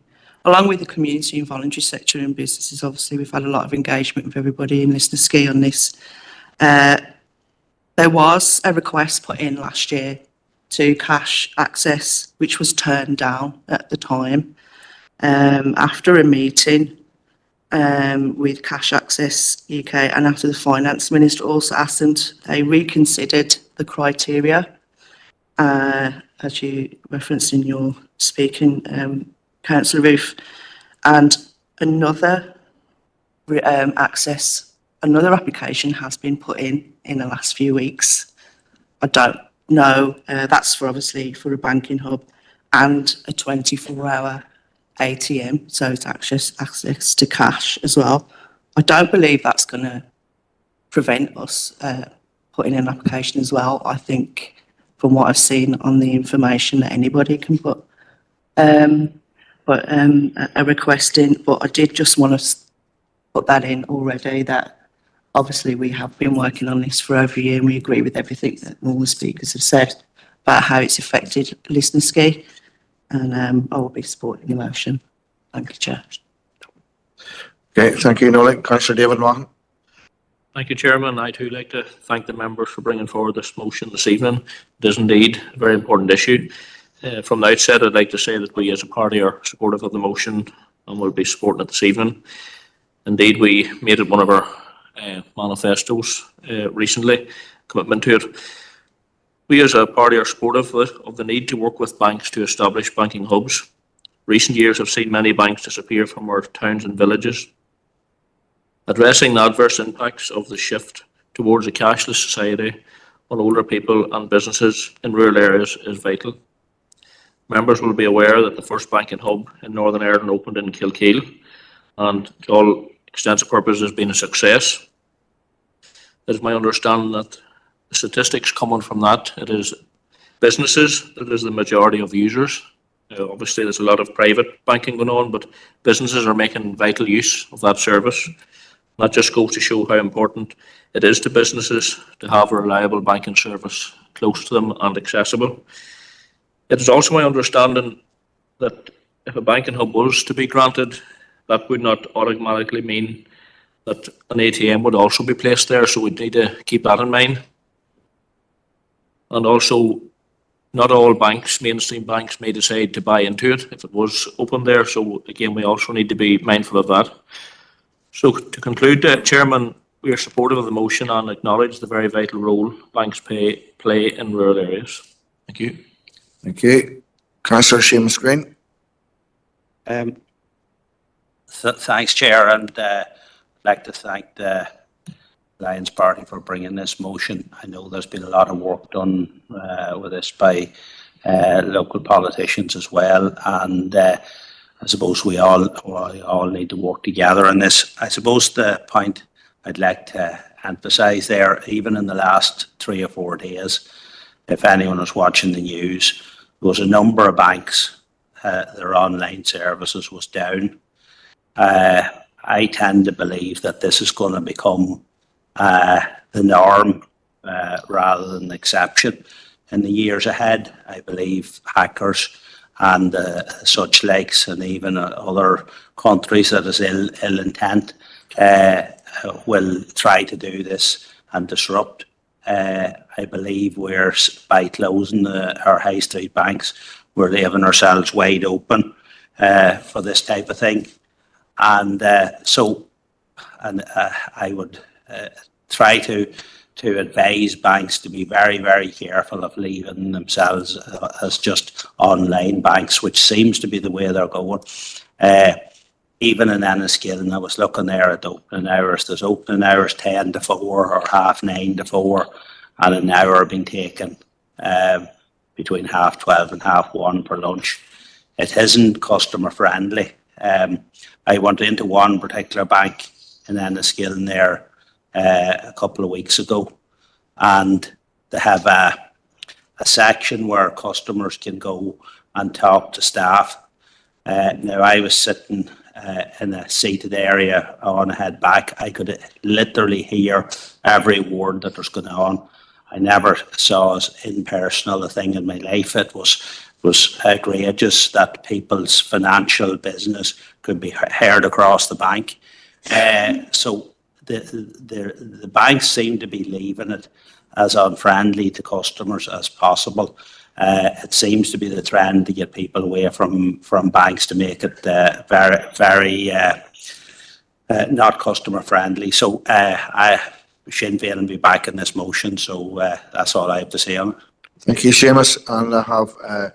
along with the community and voluntary sector and businesses, obviously we've had a lot of engagement with everybody in Lisnaskea on this. There was a request put in last year to cash access, which was turned down at the time. After a meeting with Cash Access UK, and after the Finance Minister also asked them, they reconsidered the criteria, as you referenced in your speaking, Councillor Ruth, and another another application has been put in the last few weeks. I don't know, that's for obviously for a banking hub and a 24-hour ATM, so it's access to cash as well. I don't believe that's going to prevent us putting in an application as well. I think from what I've seen on the information that anybody can put a request in, but I did just want to put that in already, that obviously we have been working on this for over a year and we agree with everything that all the speakers have said about how it's affected Lisnaskea, and I will be supporting the motion. Thank you, Chair. Okay, thank you, Nolan. Councillor David Maughan. Thank you, Chairman. I too like to thank the members for bringing forward this motion this evening. It is indeed a very important issue. From the outset, I'd like to say that we as a party are supportive of the motion and will be supporting it this evening. Indeed, we made it one of our manifestos recently, commitment to it. We as a party are supportive of the need to work with banks to establish banking hubs. Recent years have seen many banks disappear from our towns and villages. Addressing the adverse impacts of the shift towards a cashless society on older people and businesses in rural areas is vital. Members will be aware that the first banking hub in Northern Ireland opened in Kilkeel, and to all extensive purposes has been a success. It is my understanding that the statistics coming from that, it is businesses that is the majority of users. Obviously there's a lot of private banking going on, but businesses are making vital use of that service. That just goes to show how important it is to businesses to have a reliable banking service close to them and accessible. It is also my understanding that if a banking hub was to be granted, that would not automatically mean that an ATM would also be placed there, so we'd need to keep that in mind. And also, not all banks, mainstream banks, may decide to buy into it if it was open there. So again, we also need to be mindful of that. So to conclude, Chairman, we are supportive of the motion and acknowledge the very vital role banks play in rural areas. Thank you. Thank you. Councillor Seamus Green. Thanks, Chair, and I'd like to thank the Lions Party for bringing this motion. I know there's been a lot of work done with this by local politicians as well, and I suppose we all need to work together on this. I suppose the point I'd like to emphasise there, even in the last 3 or 4 days, if anyone was watching the news, there was a number of banks, their online services was down. I tend to believe that this is going to become the norm rather than the exception in the years ahead. I believe hackers and such likes, and even other countries that is ill intent, will try to do this and disrupt. I believe by closing our high street banks, we're leaving ourselves wide open for this type of thing. And I would try to advise banks to be very, very careful of leaving themselves as just online banks, which seems to be the way they're going. Even in Enniskillen, I was looking there at opening hours. There's opening hours 10 to 4 or 9:30 to 4, and an hour being taken between 12:30 and 1:30 for lunch. It isn't customer friendly. I went into one particular bank in Enniskillen there a couple of weeks ago, and they have a section where customers can go and talk to staff. Now, I was sitting in a seated area on a head back. I could literally hear every word that was going on. I never saw as impersonal a thing in my life. It was outrageous that people's financial business could be heard across the bank. So the banks seem to be leaving it as unfriendly to customers as possible. It seems to be the trend to get people away from banks to make it very not customer friendly. So Sinn Féin will be back in this motion. So that's all I have to say on it. Thank you, Seamus. And I have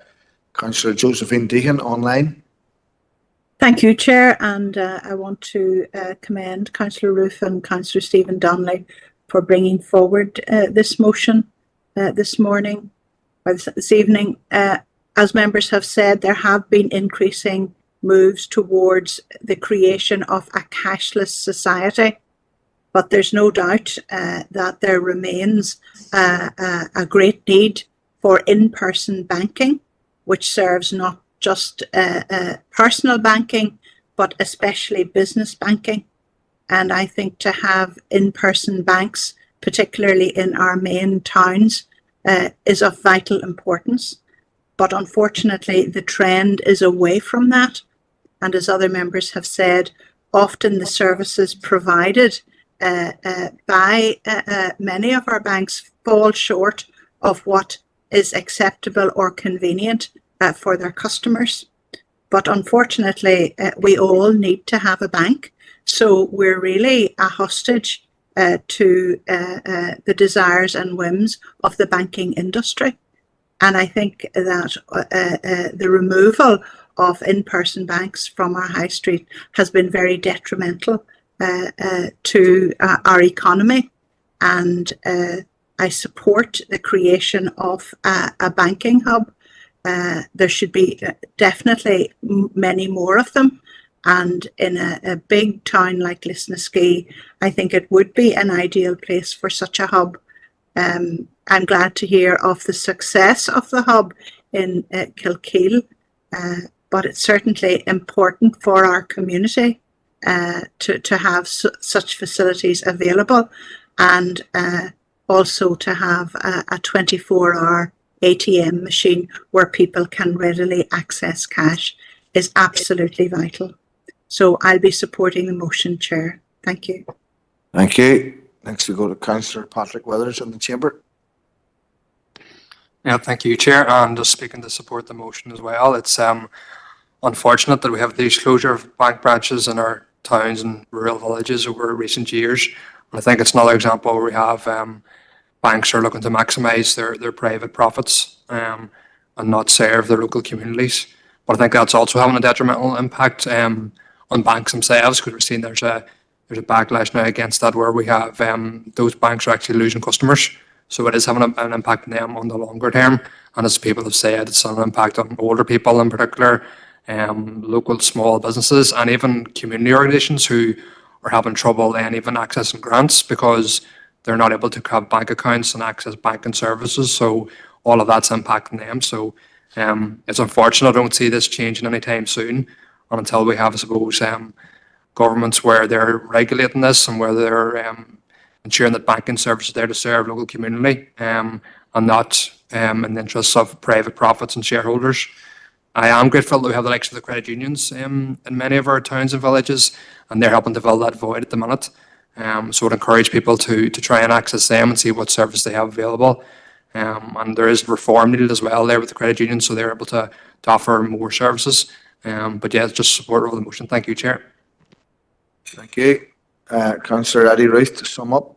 Councillor Josephine Deehan online. Thank you, Chair, and I want to commend Councillor Roof and Councillor Stephen Donnelly for bringing forward this motion this morning, or this evening. As members have said, there have been increasing moves towards the creation of a cashless society, but there's no doubt that there remains a great need for in-person banking, which serves not just personal banking, but especially business banking. And I think to have in-person banks, particularly in our main towns, is of vital importance. But unfortunately, the trend is away from that. And as other members have said, often the services provided by many of our banks fall short of what is acceptable or convenient for their customers. But unfortunately, we all need to have a bank. So we're really a hostage to the desires and whims of the banking industry. And I think that the removal of in-person banks from our high street has been very detrimental to our economy. And I support the creation of a banking hub. There should be definitely many more of them. And in a big town like Lisnaskea, I think it would be an ideal place for such a hub. I'm glad to hear of the success of the hub in Kilkeel, but it's certainly important for our community to have such facilities available, and also to have a 24-hour ATM machine where people can readily access cash is absolutely vital. So I'll be supporting the motion, Chair. Thank you. Thank you. Next we go to Councillor Patrick Withers in the chamber. Yeah, thank you, Chair. And just speaking to support the motion as well. It's unfortunate that we have the closure of bank branches in our towns and rural villages over recent years. And I think it's another example where we have banks are looking to maximise their private profits and not serve their local communities. But I think that's also having a detrimental impact on banks themselves, because we're seeing there's a backlash now against that, where we have those banks are actually losing customers. So it is having an impact on them on the longer term. And as people have said, it's having an impact on older people in particular, local small businesses, and even community organisations who are having trouble then even accessing grants because they're not able to have bank accounts and access banking services. So all of that's impacting them. So it's unfortunate. I don't see this changing anytime soon, and until we have, I suppose, governments where they're regulating this and where they're ensuring that banking services are there to serve local community and not in the interests of private profits and shareholders. I am grateful that we have the likes of the credit unions in many of our towns and villages, and they're helping to fill that void at the minute. So I'd encourage people to try and access them and see what service they have available. And there is reform needed as well there with the credit unions, so they're able to offer more services. But yeah, just support over the motion. Thank you, Chair. Thank you. Councillor Eddie Ruth to sum up.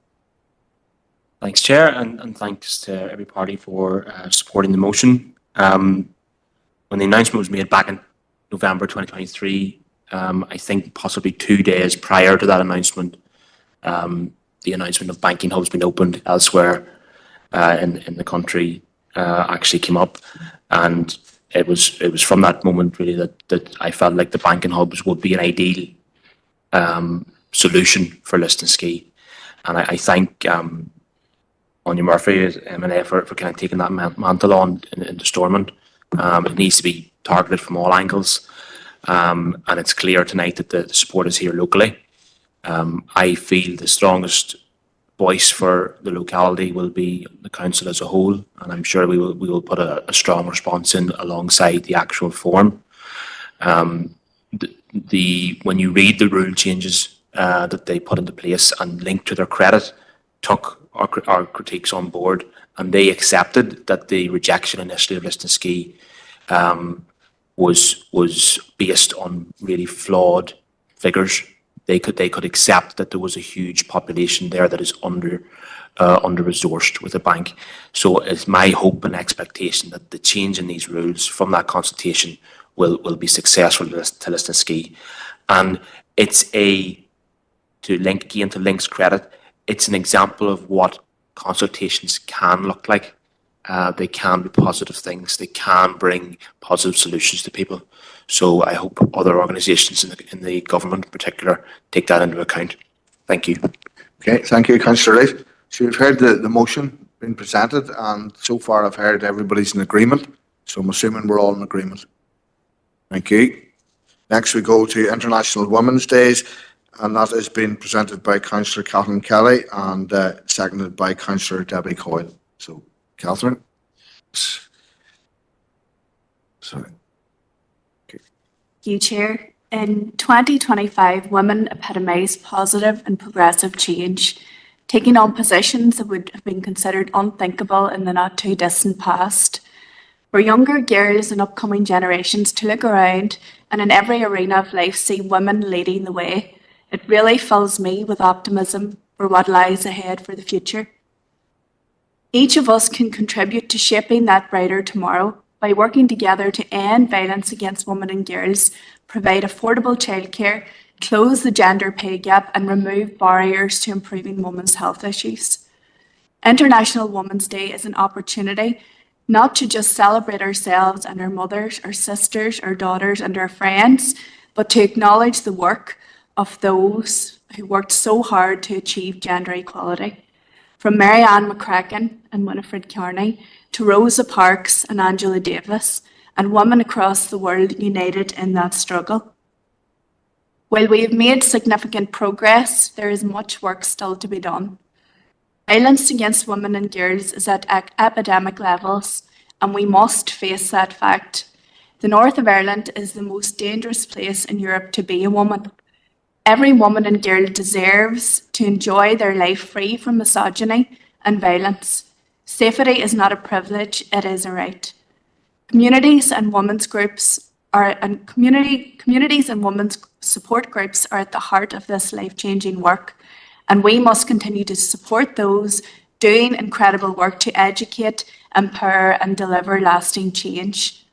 Thanks, Chair, and thanks to every party for supporting the motion. When the announcement was made back in November 2023, I think possibly 2 days prior to that announcement, the announcement of banking hubs being opened elsewhere in the country actually came up, and it was from that moment really that I felt like the banking hubs would be an ideal solution for Liston Ski, and I thank Anya Murphy as MNA for kind of taking that mantle on in Stormont. It needs to be targeted from all angles, and it's clear tonight that the support is here locally. I feel the strongest voice for the locality will be the council as a whole, and I'm sure we will put a strong response in alongside the actual form. When you read the rule changes that they put into place and linked to their credit, took our critiques on board, and they accepted that the rejection initially of Liston Ski was based on really flawed figures. They could accept that there was a huge population there that is under-resourced with a bank. So it's my hope and expectation that the change in these rules from that consultation will be successful to Liston Ski. And it's to link again to Link's credit, it's an example of what consultations can look like. They can be positive things. They can bring positive solutions to people. So I hope other organisations in the government in particular take that into account. Thank you. Okay, thank you, Councillor Wright. So you've heard the motion being presented, and so far I've heard everybody's in agreement. So I'm assuming we're all in agreement. Thank you. Next we go to International Women's Days, and that is being presented by Councillor Kathleen Kelly and seconded by Councillor Debbie Coyle. So, Catherine. Sorry. Thank you, Chair. In 2025, women epitomise positive and progressive change, taking on positions that would have been considered unthinkable in the not too distant past. For younger girls and upcoming generations to look around and in every arena of life see women leading the way, it really fills me with optimism for what lies ahead for the future. Each of us can contribute to shaping that brighter tomorrow by working together to end violence against women and girls, provide affordable childcare, close the gender pay gap, and remove barriers to improving women's health issues. International Women's Day is an opportunity not to just celebrate ourselves and our mothers, our sisters, our daughters, and our friends, but to acknowledge the work of those who worked so hard to achieve gender equality. From Mary Ann McCracken and Winifred Kearney to Rosa Parks and Angela Davis, and women across the world united in that struggle. While we have made significant progress, there is much work still to be done. Violence against women and girls is at epidemic levels, and we must face that fact. The north of Ireland is the most dangerous place in Europe to be a woman. Every woman and girl deserves to enjoy their life free from misogyny and violence. Safety is not a privilege, it is a right. Communities and women's support groups are at the heart of this life-changing work, and we must continue to support those doing incredible work to educate, empower, and deliver lasting change.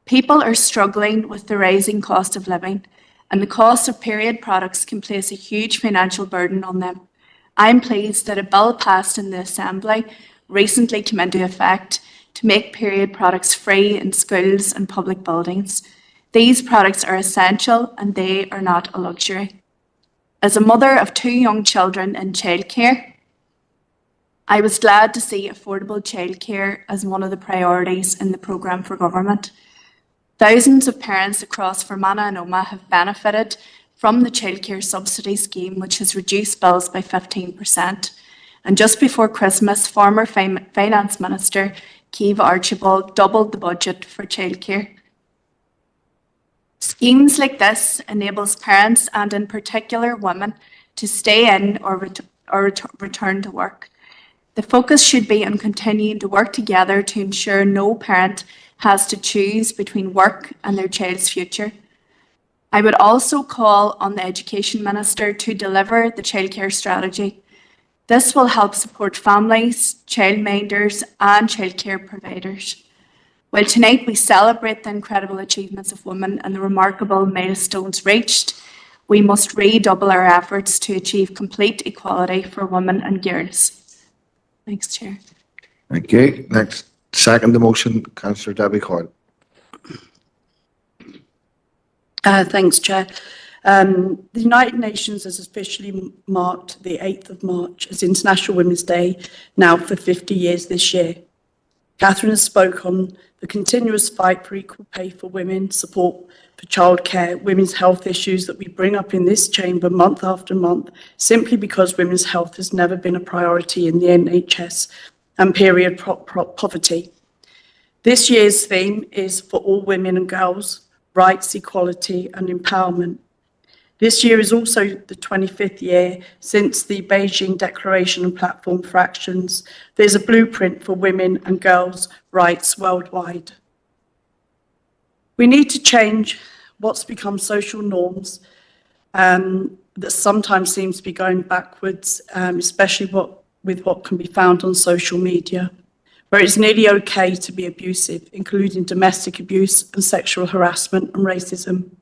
People are struggling with the rising cost of living, and the cost of period products can place a huge financial burden on them. I'm pleased that a bill passed in the Assembly recently came into effect to make period products free in schools and public buildings. These products are essential and they are not a luxury. As a mother of 2 young children in childcare, I was glad to see affordable childcare as one of the priorities in the programme for government. Thousands of parents across Fermanagh and Omagh have benefited from the childcare subsidy scheme, which has reduced bills by 15%. And just before Christmas, former Finance Minister Keith Archibald doubled the budget for childcare. Schemes like this enables parents, and in particular women, to stay in or return to work. The focus should be on continuing to work together to ensure no parent has to choose between work and their child's future. I would also call on the Education Minister to deliver the childcare strategy. This will help support families, childminders and childcare providers. While tonight we celebrate the incredible achievements of women and the remarkable milestones reached, we must redouble our efforts to achieve complete equality for women and girls. Thanks, Chair. Thank you. Next, second the motion, Councillor Debbie Coyle. Thanks, Chair. The United Nations has officially marked the 8th of March as International Women's Day now for 50 years this year. Catherine has spoken on the continuous fight for equal pay for women, support for childcare, women's health issues that we bring up in this chamber month after month, simply because women's health has never been a priority in the NHS and period poverty. This year's theme is for all women and girls, rights, equality and empowerment. This year is also the 25th year since the Beijing Declaration and Platform for Actions. There's a blueprint for women and girls' rights worldwide. We need to change what's become social norms that sometimes seems to be going backwards, especially with what can be found on social media, where it's nearly okay to be abusive, including domestic abuse and sexual harassment and racism.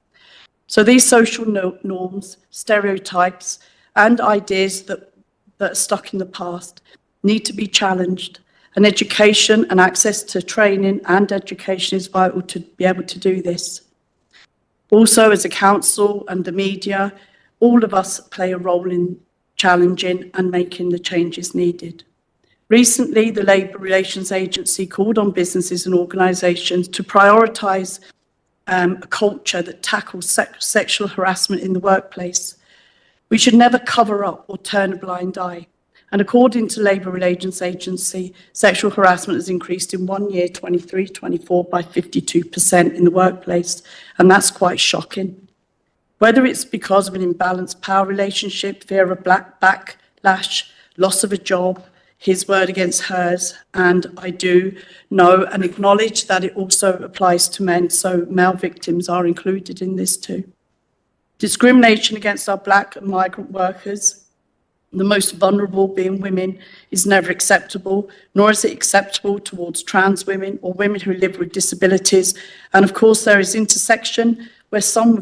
So these social norms, stereotypes, and ideas that are stuck in the past need to be challenged. And education and access to training and education is vital to be able to do this. Also, as a council and the media, all of us play a role in challenging and making the changes needed. Recently, the Labour Relations Agency called on businesses and organisations to prioritise a culture that tackles sexual harassment in the workplace. We should never cover up or turn a blind eye. And according to Labour Relations Agency, sexual harassment has increased in 1 year, 23-24, by 52% in the workplace. And that's quite shocking. Whether it's because of an imbalanced power relationship, fear of backlash, loss of a job, his word against hers, and I do know and acknowledge that it also applies to men, so male victims are included in this too. Discrimination against our black and migrant workers, the most vulnerable being women, is never acceptable, nor is it acceptable towards trans women or women who live with disabilities. And of course there is intersection where some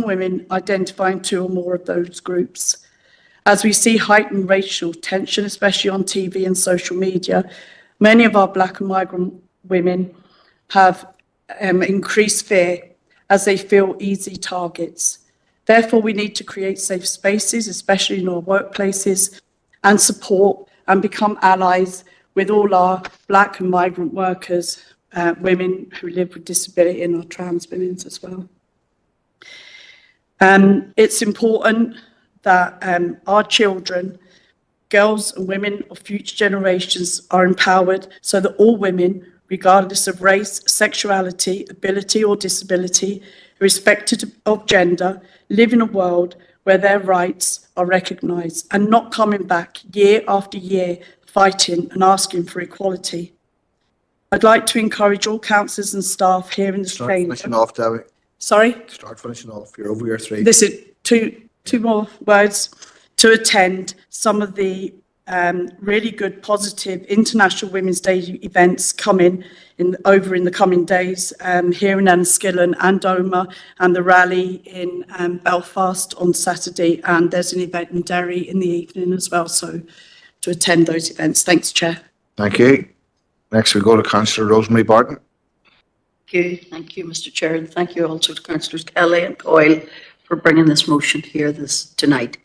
women identify in 2 or more of those groups. As we see heightened racial tension, especially on TV and social media, many of our black and migrant women have increased fear as they feel easy targets. Therefore, we need to create safe spaces, especially in our workplaces, and support and become allies with all our black and migrant workers, women who live with disability, and our trans women as well. It's important that our children, girls and women of future generations, are empowered so that all women, regardless of race, sexuality, ability or disability, irrespective of gender, live in a world where their rights are recognised and not coming back year after year fighting and asking for equality. I'd like to encourage all councillors and staff here in this Start chamber. finishing off, Debbie. Sorry? Start finishing off. You're over your 3. This is two more words. To attend some of the really good, positive International Women's Day events coming over in the coming days here in Enniskillen and Omagh, and the rally in Belfast on Saturday, and there's an event in Derry in the evening as well, so to attend those events. Thanks, Chair. Thank you. Next we go to Councillor Rosemary Barton. Thank you, Mr. Chair, and thank you also to Councillors Kelly and Coyle for bringing this motion here tonight.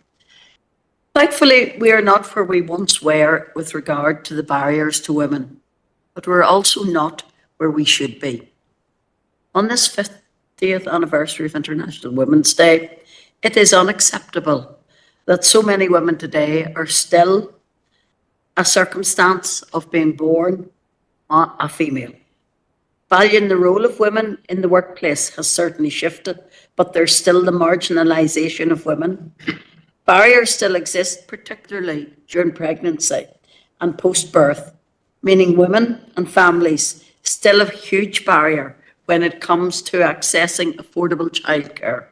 Thankfully, we are not where we once were with regard to the barriers to women, but we're also not where we should be. On this 50th anniversary of International Women's Day, it is unacceptable that so many women today are still a circumstance of being born a female. Valuing the role of women in the workplace has certainly shifted, but there's still the marginalisation of women. Barriers still exist, particularly during pregnancy and post-birth, meaning women and families still have a huge barrier when it comes to accessing affordable childcare,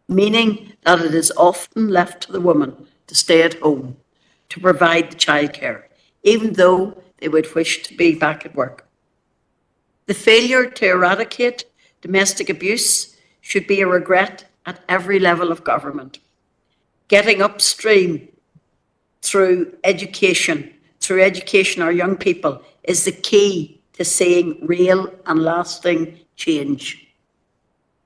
meaning that it is often left to the woman to stay at home to provide the childcare, even though they would wish to be back at work. The failure to eradicate domestic abuse should be a regret at every level of government. Getting upstream through education our young people is the key to seeing real and lasting change.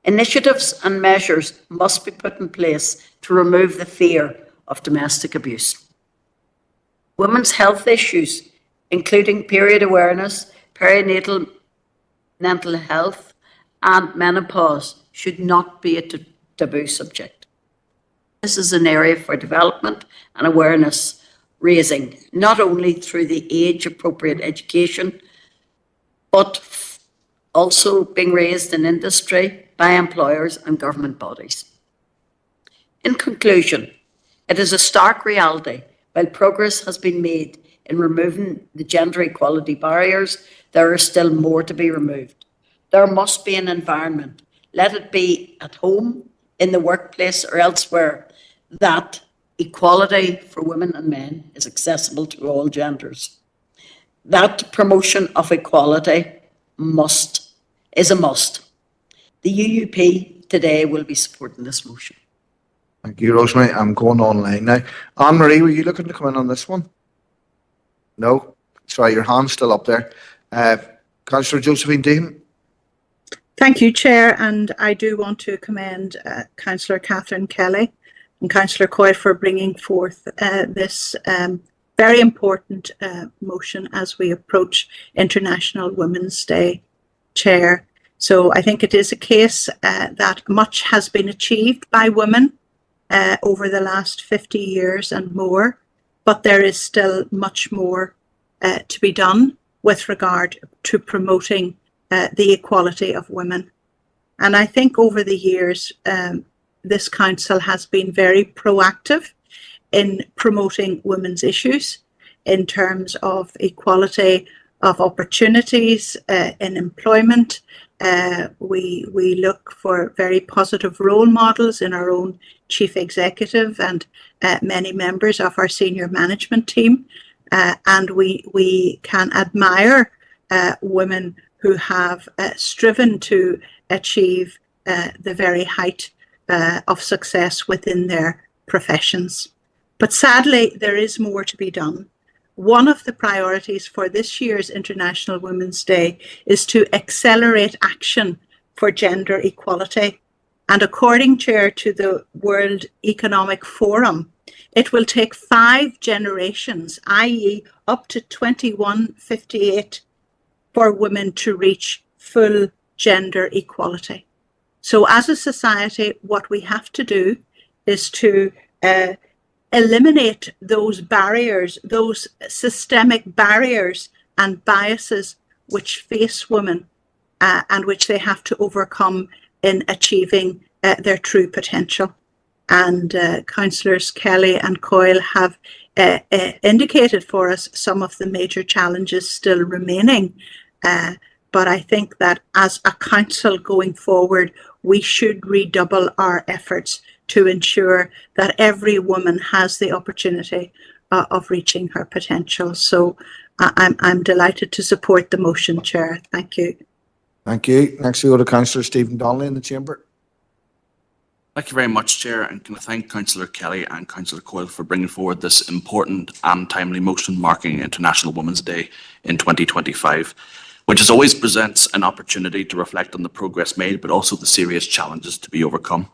Initiatives and measures must be put in place to remove the fear of domestic abuse. Women's health issues, including period awareness, perinatal mental health, and menopause, should not be a taboo subject. This is an area for development and awareness raising, not only through the age-appropriate education, but also being raised in industry, by employers and government bodies. In conclusion, it is a stark reality, while progress has been made in removing the gender equality barriers, there is still more to be removed. There must be an environment, let it be at home, in the workplace or elsewhere, that equality for women and men is accessible to all genders. That promotion of equality is a must. The UUP today will be supporting this motion. Thank you, Rosemary. I'm going online now. Anne-Marie, were you looking to come in on this one? No? Sorry, your hand's still up there. Councillor Josephine Dean. Thank you, Chair, and I do want to commend Councillor Catherine Kelly and Councillor Coyle for bringing forth this very important motion as we approach International Women's Day, Chair. So I think it is a case that much has been achieved by women over the last 50 years and more, but there is still much more to be done with regard to promoting the equality of women. And I think over the years, this council has been very proactive in promoting women's issues in terms of equality of opportunities in employment. We look for very positive role models in our own chief executive and many members of our senior management team. And we can admire women who have striven to achieve the very height of success within their professions. But sadly, there is more to be done. One of the priorities for this year's International Women's Day is to accelerate action for gender equality. And according, Chair, to the World Economic Forum, it will take 5 generations, i.e. up to 2158, for women to reach full gender equality. So as a society, what we have to do is to eliminate those barriers, those systemic barriers and biases which face women and which they have to overcome in achieving their true potential. And Councillors Kelly and Coyle have indicated for us some of the major challenges still remaining. But I think that as a council going forward, we should redouble our efforts to ensure that every woman has the opportunity of reaching her potential. So I'm delighted to support the motion, Chair. Thank you. Thank you. Next we go to Councillor Stephen Donnelly in the chamber. Thank you very much, Chair, and can I thank Councillor Kelly and Councillor Coyle for bringing forward this important and timely motion marking International Women's Day in 2025, which as always presents an opportunity to reflect on the progress made, but also the serious challenges to be overcome.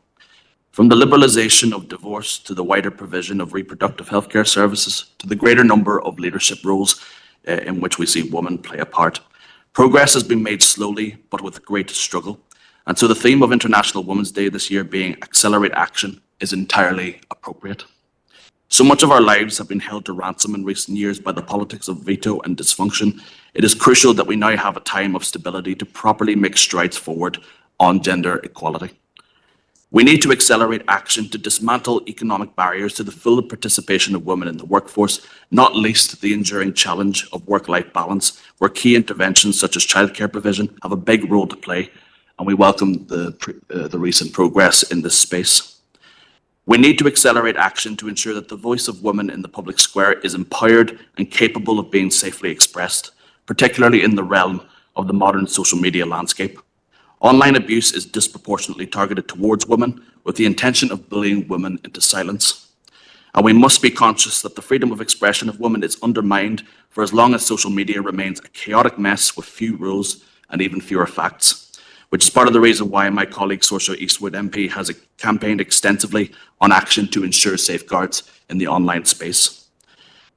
From the liberalisation of divorce to the wider provision of reproductive healthcare services to the greater number of leadership roles in which we see women play a part, progress has been made slowly, but with great struggle. And so the theme of International Women's Day this year being Accelerate Action is entirely appropriate. So much of our lives have been held to ransom in recent years by the politics of veto and dysfunction. It is crucial that we now have a time of stability to properly make strides forward on gender equality. We need to accelerate action to dismantle economic barriers to the full participation of women in the workforce, not least the enduring challenge of work-life balance, where key interventions such as childcare provision have a big role to play, and we welcome the recent progress in this space. We need to accelerate action to ensure that the voice of women in the public square is empowered and capable of being safely expressed, particularly in the realm of the modern social media landscape. Online abuse is disproportionately targeted towards women with the intention of bullying women into silence. And we must be conscious that the freedom of expression of women is undermined for as long as social media remains a chaotic mess with few rules and even fewer facts, which is part of the reason why my colleague Saoirse Eastwood MP has campaigned extensively on action to ensure safeguards in the online space.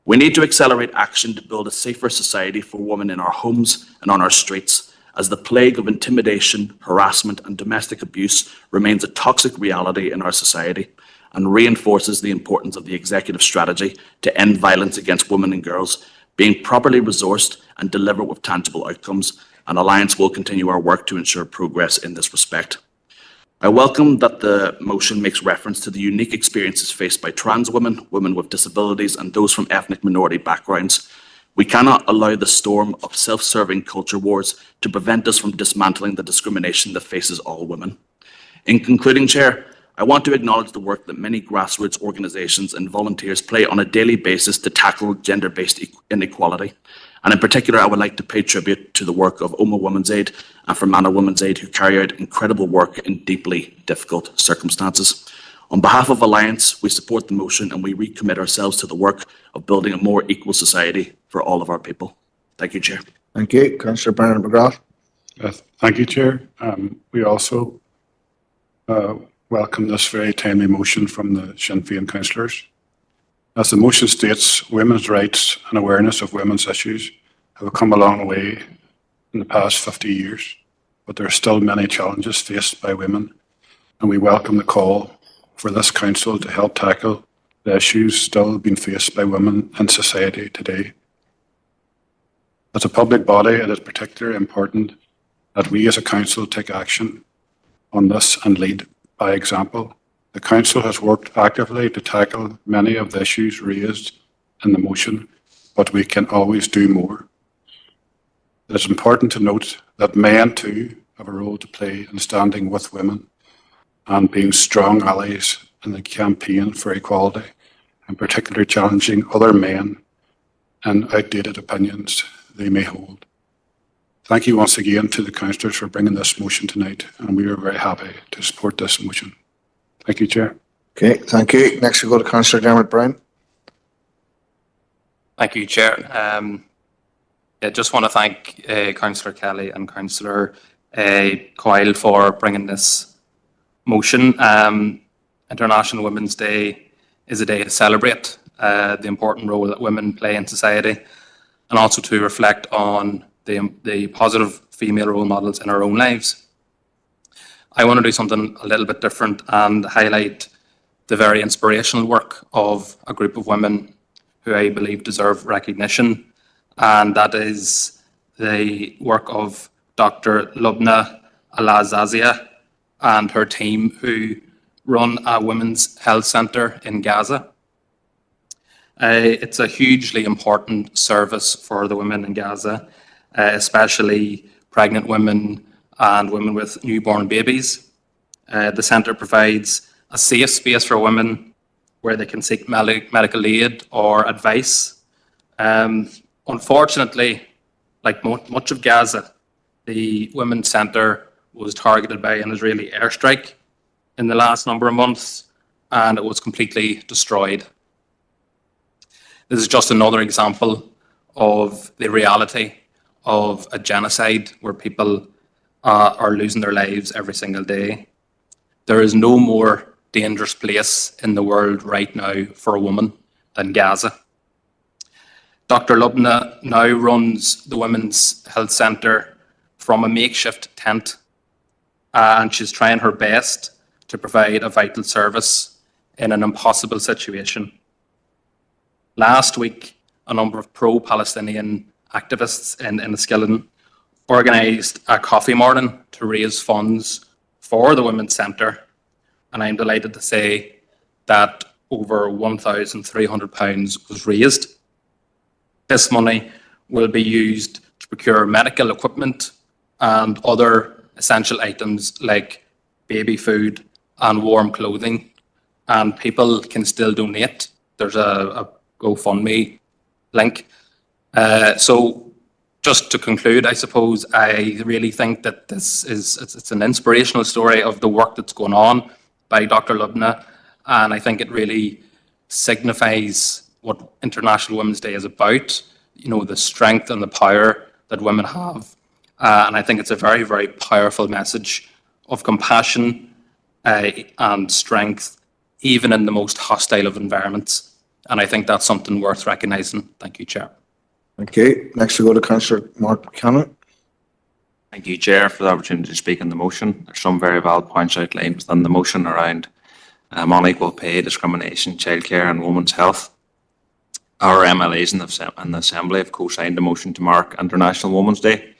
We need to accelerate action to build a safer society for women in our homes and on our streets, as the plague of intimidation, harassment, and domestic abuse remains a toxic reality in our society and reinforces the importance of the executive strategy to end violence against women and girls being properly resourced and delivered with tangible outcomes. And Alliance will continue our work to ensure progress in this respect. I welcome that the motion makes reference to the unique experiences faced by trans women, women with disabilities, and those from ethnic minority backgrounds. We cannot allow the storm of self-serving culture wars to prevent us from dismantling the discrimination that faces all women. In concluding, Chair, I want to acknowledge the work that many grassroots organisations and volunteers play on a daily basis to tackle gender-based inequality. And in particular, I would like to pay tribute to the work of Omagh Women's Aid and Fermanagh Women's Aid, who carry out incredible work in deeply difficult circumstances. On behalf of Alliance, we support the motion and we recommit ourselves to the work of building a more equal society for all of our people. Thank you, Chair. Thank you. Councillor Bernard McGrath. Thank you, Chair. We also welcome this very timely motion from the Sinn Féin councillors. As the motion states, women's rights and awareness of women's issues have come a long way in the past 50 years, but there are still many challenges faced by women, and we welcome the call for this council to help tackle the issues still being faced by women in society today. As a public body, it is particularly important that we as a council take action on this and lead by example. The council has worked actively to tackle many of the issues raised in the motion, but we can always do more. It is important to note that men too have a role to play in standing with women and being strong allies in the campaign for equality, and particularly challenging other men and outdated opinions they may hold. Thank you once again to the councillors for bringing this motion tonight, and we are very happy to support this motion. Thank you, Chair. Okay, thank you. Next we go to Councillor Dermot Brown. Thank you, Chair. I just want to thank Councillor Kelly and Councillor Coyle for bringing this motion. International Women's Day is a day to celebrate the important role that women play in society, and also to reflect on the positive female role models in our own lives. I want to do something a little bit different and highlight the very inspirational work of a group of women who I believe deserve recognition, and that is the work of Dr. Lubna Alazazia and her team, who run a women's health centre in Gaza. It's a hugely important service for the women in Gaza, especially pregnant women and women with newborn babies. The centre provides a safe space for women where they can seek medical aid or advice. Unfortunately, like much of Gaza, the Women's Centre was targeted by an Israeli airstrike in the last number of months, and it was completely destroyed. This is just another example of the reality of a genocide where people are losing their lives every single day. There is no more dangerous place in the world right now for a woman than Gaza. Dr. Lubna now runs the Women's Health Centre from a makeshift tent, and she's trying her best to provide a vital service in an impossible situation. Last week, a number of pro-Palestinian activists in Enniskillen organised a coffee morning to raise funds for the Women's Centre, and I'm delighted to say that over £1,300 was raised. This money will be used to procure medical equipment and other essential items like baby food and warm clothing, and people can still donate. There's a GoFundMe link. So just to conclude, I suppose I really think that it's an inspirational story of the work that's going on by Dr. Lubna, and I think it really signifies what International Women's Day is about, you know, the strength and the power that women have. And I think it's a very, very powerful message of compassion and strength, even in the most hostile of environments. And I think that's something worth recognising. Thank you, Chair. Okay, next we go to Councillor Mark Buchanan. Thank you, Chair, for the opportunity to speak on the motion. There's some very valid points outlined within the motion around unequal pay, discrimination, childcare and women's health. Our MLAs in the Assembly have co-signed a motion to mark International Women's Day,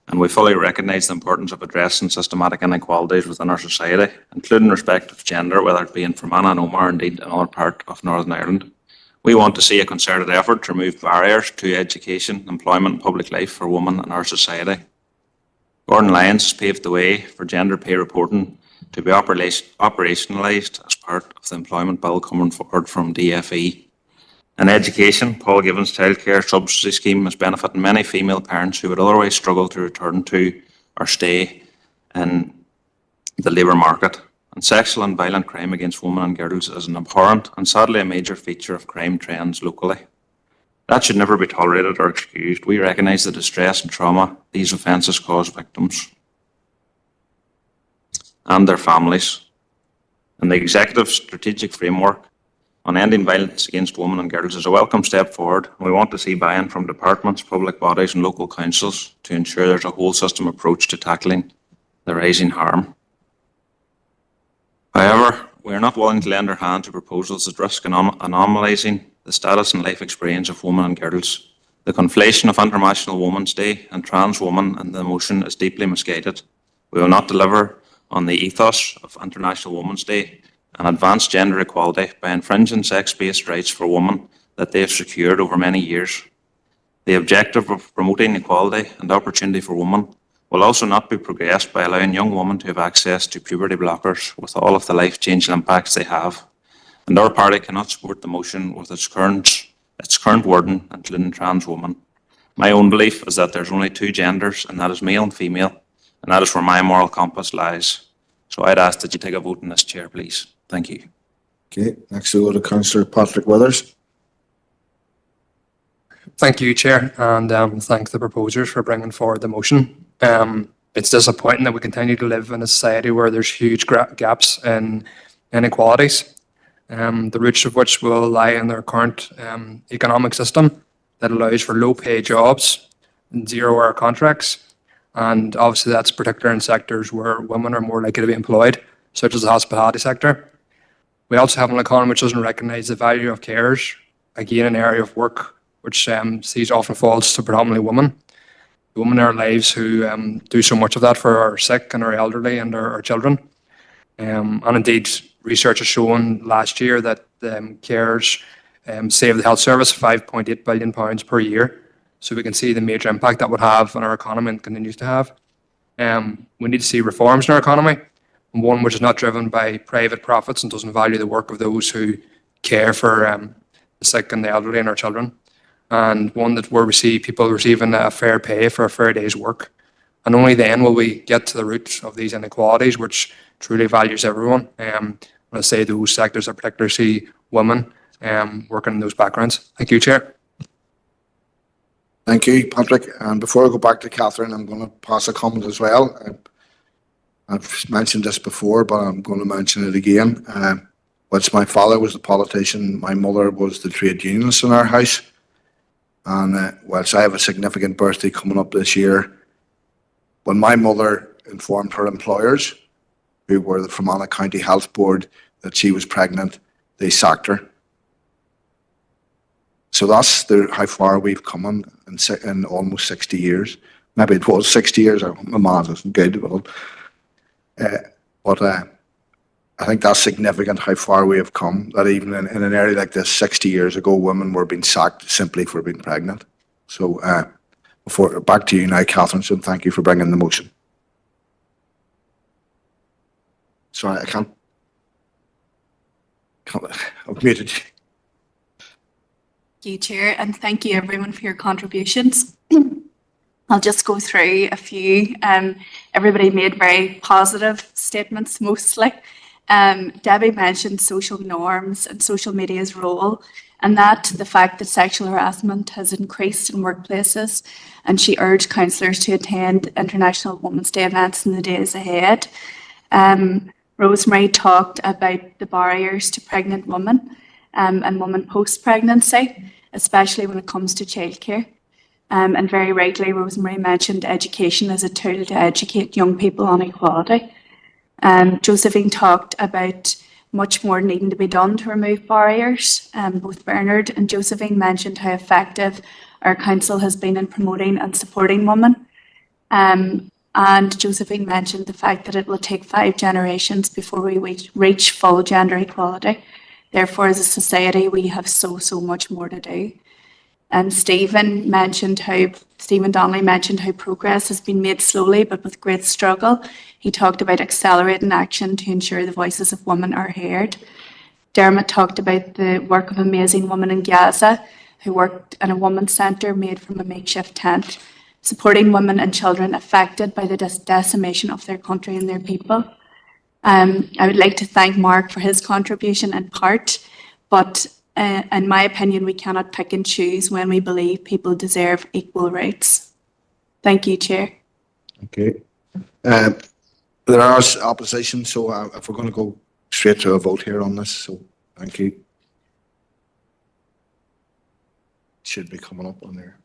and we fully recognise the importance of addressing systematic inequalities within our society, including respect of gender, whether it be in Fermanagh and Omagh or indeed another part of Northern Ireland. We want to see a concerted effort to remove barriers to education, employment and public life for women in our society. Gordon Lyons has paved the way for gender pay reporting to be operationalised as part of the employment bill coming forward from DFE. In education, Paul Gibbons' childcare subsidy scheme is benefiting many female parents who would otherwise struggle to return to or stay in the labour market. And sexual and violent crime against women and girls is an abhorrent and sadly a major feature of crime trends locally. That should never be tolerated or excused. We recognise the distress and trauma these offences cause victims and their families. And the Executive Strategic Framework on ending violence against women and girls is a welcome step forward. We want to see buy-in from departments, public bodies and local councils to ensure there's a whole system approach to tackling the rising harm. However, we are not willing to lend our hand to proposals that risk anomalising the status and life experience of women and girls. The conflation of International Women's Day and trans women in the motion is deeply misguided. We will not deliver on the ethos of International Women's Day and advance gender equality by infringing sex-based rights for women that they have secured over many years. The objective of promoting equality and opportunity for women will also not be progressed by allowing young women to have access to puberty blockers with all of the life-changing impacts they have. And our party cannot support the motion with its current wording, including trans women. My own belief is that there's only two genders, and that is male and female, and that is where my moral compass lies. So I'd ask that you take a vote in this, Chair, please. Thank you. Okay, next we go to Councillor Patrick Withers. Thank you, Chair, and thank the proposers for bringing forward the motion. It's disappointing that we continue to live in a society where there's huge gaps in inequalities, the roots of which will lie in their current economic system that allows for low-paid jobs and zero-hour contracts. And obviously that's particular in sectors where women are more likely to be employed, such as the hospitality sector. We also have an economy which doesn't recognise the value of carers, again an area of work which sees often falls to predominantly women. The women in our lives who do so much of that for our sick and our elderly and our children. And indeed, research has shown last year that carers save the health service £5.8 billion per year. So we can see the major impact that would have on our economy and continues to have. We need to see reforms in our economy, one which is not driven by private profits and doesn't value the work of those who care for the sick and the elderly and our children, and one that where we see people receiving a fair pay for a fair day's work. And only then will we get to the root of these inequalities, which truly values everyone. When I say those sectors, I particularly see women working in those backgrounds. Thank you, Chair. Thank you, Patrick. And before I go back to Catherine, I'm going to pass a comment as well. I've mentioned this before, but I'm going to mention it again. Whilst my father was a politician, my mother was the trade unionist in our house. And whilst I have a significant birthday coming up this year, when my mother informed her employers, who were the Fermanagh County Health Board, that she was pregnant, they sacked her. So that's how far we've come in almost 60 years. Maybe it was 60 years. My math isn't good, but I think that's significant how far we have come. That even in an area like this, 60 years ago, women were being sacked simply for being pregnant. So back to you now, Catherine. So thank you for bringing the motion. Sorry, I can't. I've muted you. Thank you, Chair, and thank you everyone for your contributions. I'll just go through a few. Everybody made very positive statements mostly. Debbie mentioned social norms and social media's role, and that the fact that sexual harassment has increased in workplaces, and she urged councillors to attend International Women's Day events in the days ahead. Rosemary talked about the barriers to pregnant women and women post-pregnancy, especially when it comes to childcare. And very rightly, Rosemary mentioned education as a tool to educate young people on equality. Josephine talked about much more needing to be done to remove barriers. Both Bernard and Josephine mentioned how effective our council has been in promoting and supporting women. And Josephine mentioned the fact that it will take 5 generations before we reach full gender equality. Therefore, as a society, we have so much more to do. And Stephen Donnelly mentioned how progress has been made slowly, but with great struggle. He talked about accelerating action to ensure the voices of women are heard. Dermot talked about the work of an amazing woman in Gaza who worked in a women's centre made from a makeshift tent, supporting women and children affected by the decimation of their country and their people. I would like to thank Mark for his contribution in part, but in my opinion, we cannot pick and choose when we believe people deserve equal rights. Thank you, Chair. Okay. There are opposition, so if we're going to go straight to a vote here on this, so thank you. Should be coming up on there.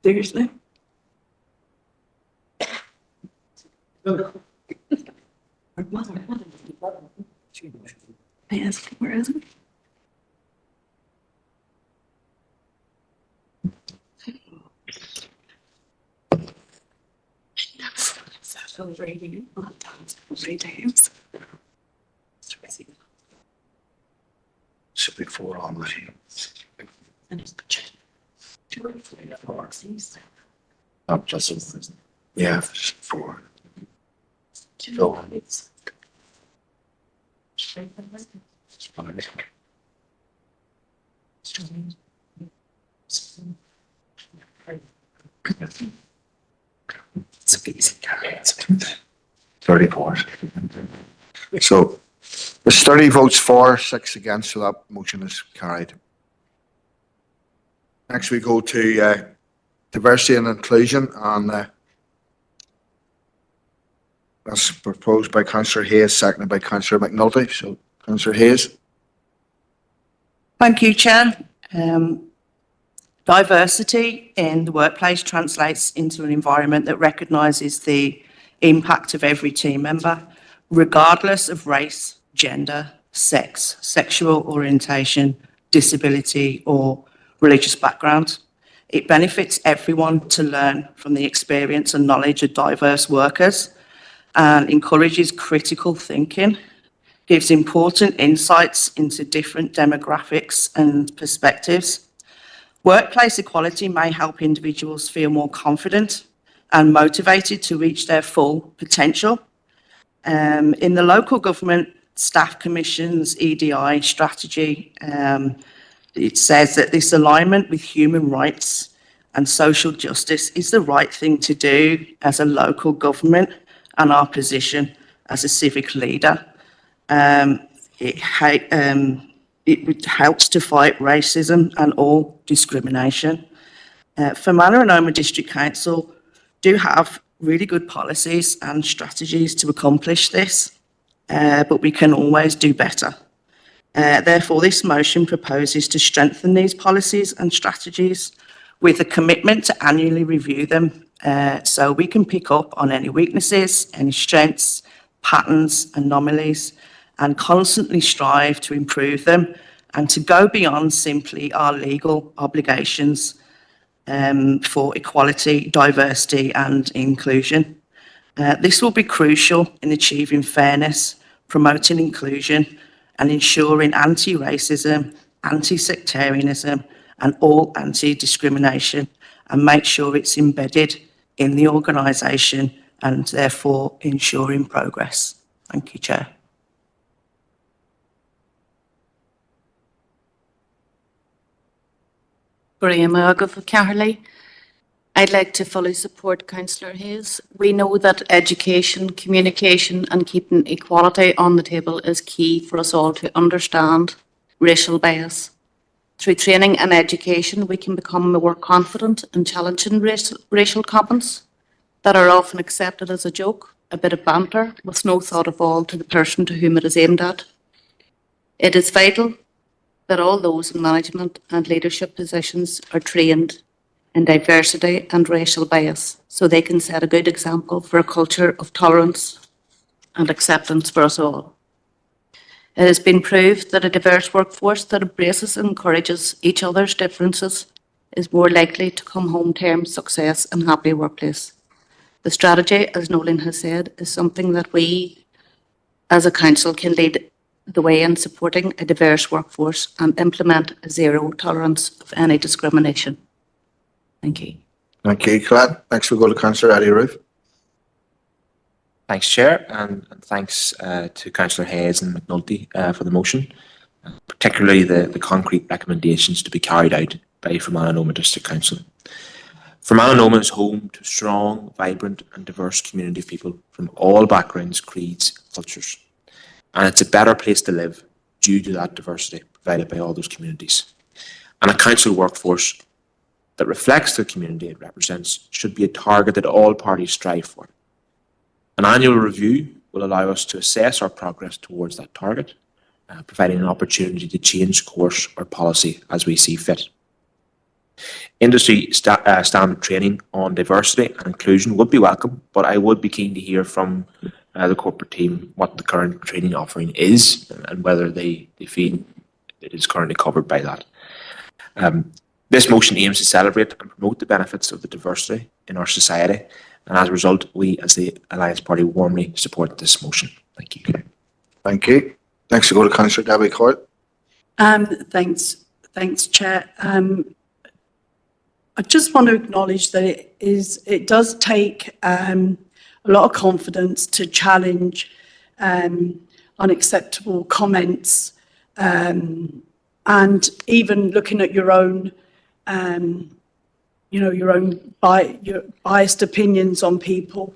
Seriously? Yes, where is it? Celebrating three times. Should be 4 online. Not just yeah, 4. So it's easy. 34. So there's 30 votes for, 6 against, so that motion is carried. Next we go to diversity and inclusion, and that's proposed by Councillor Hayes, seconded by Councillor McNulty. So Councillor Hayes. Thank you, Chair. Diversity in the workplace translates into an environment that recognises the impact of every team member, regardless of race, gender, sex, sexual orientation, disability, or religious background. It benefits everyone to learn from the experience and knowledge of diverse workers and encourages critical thinking, gives important insights into different demographics and perspectives. Workplace equality may help individuals feel more confident and motivated to reach their full potential. In the local government staff commission's EDI strategy, it says that this alignment with human rights and social justice is the right thing to do as a local government and our position as a civic leader. It helps to fight racism and all discrimination. Fermanagh and Omagh District Council do have really good policies and strategies to accomplish this, but we can always do better. Therefore, this motion proposes to strengthen these policies and strategies with a commitment to annually review them so we can pick up on any weaknesses, any strengths, patterns, anomalies, and constantly strive to improve them and to go beyond simply our legal obligations for equality, diversity, and inclusion. This will be crucial in achieving fairness, promoting inclusion, and ensuring anti-racism, anti-sectarianism, and all anti-discrimination, and make sure it's embedded in the organisation and therefore ensuring progress. Thank you, Chair. Graham for Caherley. I'd like to fully support Councillor Hayes. We know that education, communication and keeping equality on the table is key for us all to understand racial bias. Through training and education, we can become more confident in challenging racial comments that are often accepted as a joke, a bit of banter, with no thought of all to the person to whom it is aimed at. It is vital that all those in management and leadership positions are trained in diversity and racial bias so they can set a good example for a culture of tolerance and acceptance for us all. It has been proved that a diverse workforce that embraces and encourages each other's differences is more likely to come home to success and happy workplace. The strategy, as Nolan has said, is something that we as a council can lead the way in supporting a diverse workforce and implement a zero tolerance of any discrimination. Thank you. Thank you, Colette. Next we'll go to Councillor Eddie Roof. Thanks, Chair, and thanks to Councillor Hayes and McNulty for the motion, particularly the concrete recommendations to be carried out by Fermanagh and Omagh District Council. Fermanagh and Omagh is home to a strong, vibrant and diverse community of people from all backgrounds, creeds, cultures. And it's a better place to live due to that diversity provided by all those communities. And a council workforce that reflects the community it represents should be a target that all parties strive for. An annual review will allow us to assess our progress towards that target, providing an opportunity to change course or policy as we see fit. Industry standard training on diversity and inclusion would be welcome, but I would be keen to hear from the corporate team what the current training offering is and whether they feel it is currently covered by that. This motion aims to celebrate and promote the benefits of the diversity in our society, and as a result, we as the Alliance Party warmly support this motion. Thank you. Thank you. Next we go to Councillor Debbie Coyle. Thanks, Chair. I just want to acknowledge that it does take a lot of confidence to challenge unacceptable comments, and even looking at your own your biased opinions on people.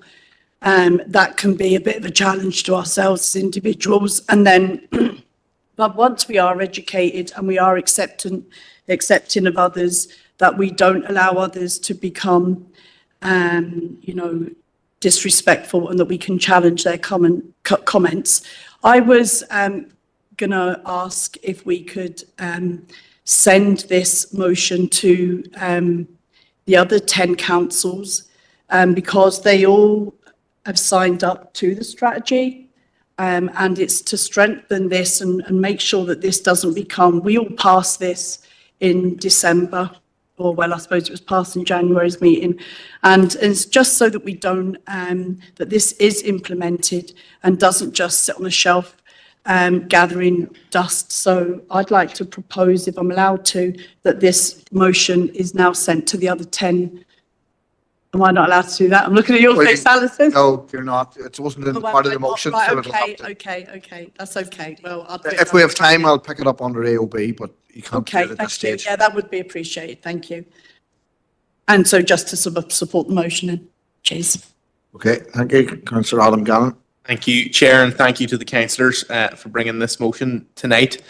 That can be a bit of a challenge to ourselves as individuals, and then but once we are educated and we are accepting of others, that we don't allow others to become disrespectful, and that we can challenge their comments. I was going to ask if we could send this motion to the other 10 councils because they all have signed up to the strategy. And it's to strengthen this and make sure that this doesn't become, we all passed this in December, or well, I suppose it was passed in January's meeting. And it's just so that we don't, that this is implemented and doesn't just sit on a shelf gathering dust. So I'd like to propose, if I'm allowed to, that this motion is now sent to the other 10. Am I not allowed to do that? I'm looking at your face, Alison. No, you're not. It wasn't in part of the motion. Right, so it'll have to- okay. That's okay. Well, I'll do it If we have time, I'll pick it up under AOB, but you can't do Okay, it at this thank you. stage. Yeah, that would be appreciated. Thank you. And so just to sort of support the motion and cheers. Okay, thank you, Councillor Adam Gannon. Thank you, Chair, and thank you to the councillors for bringing this motion tonight.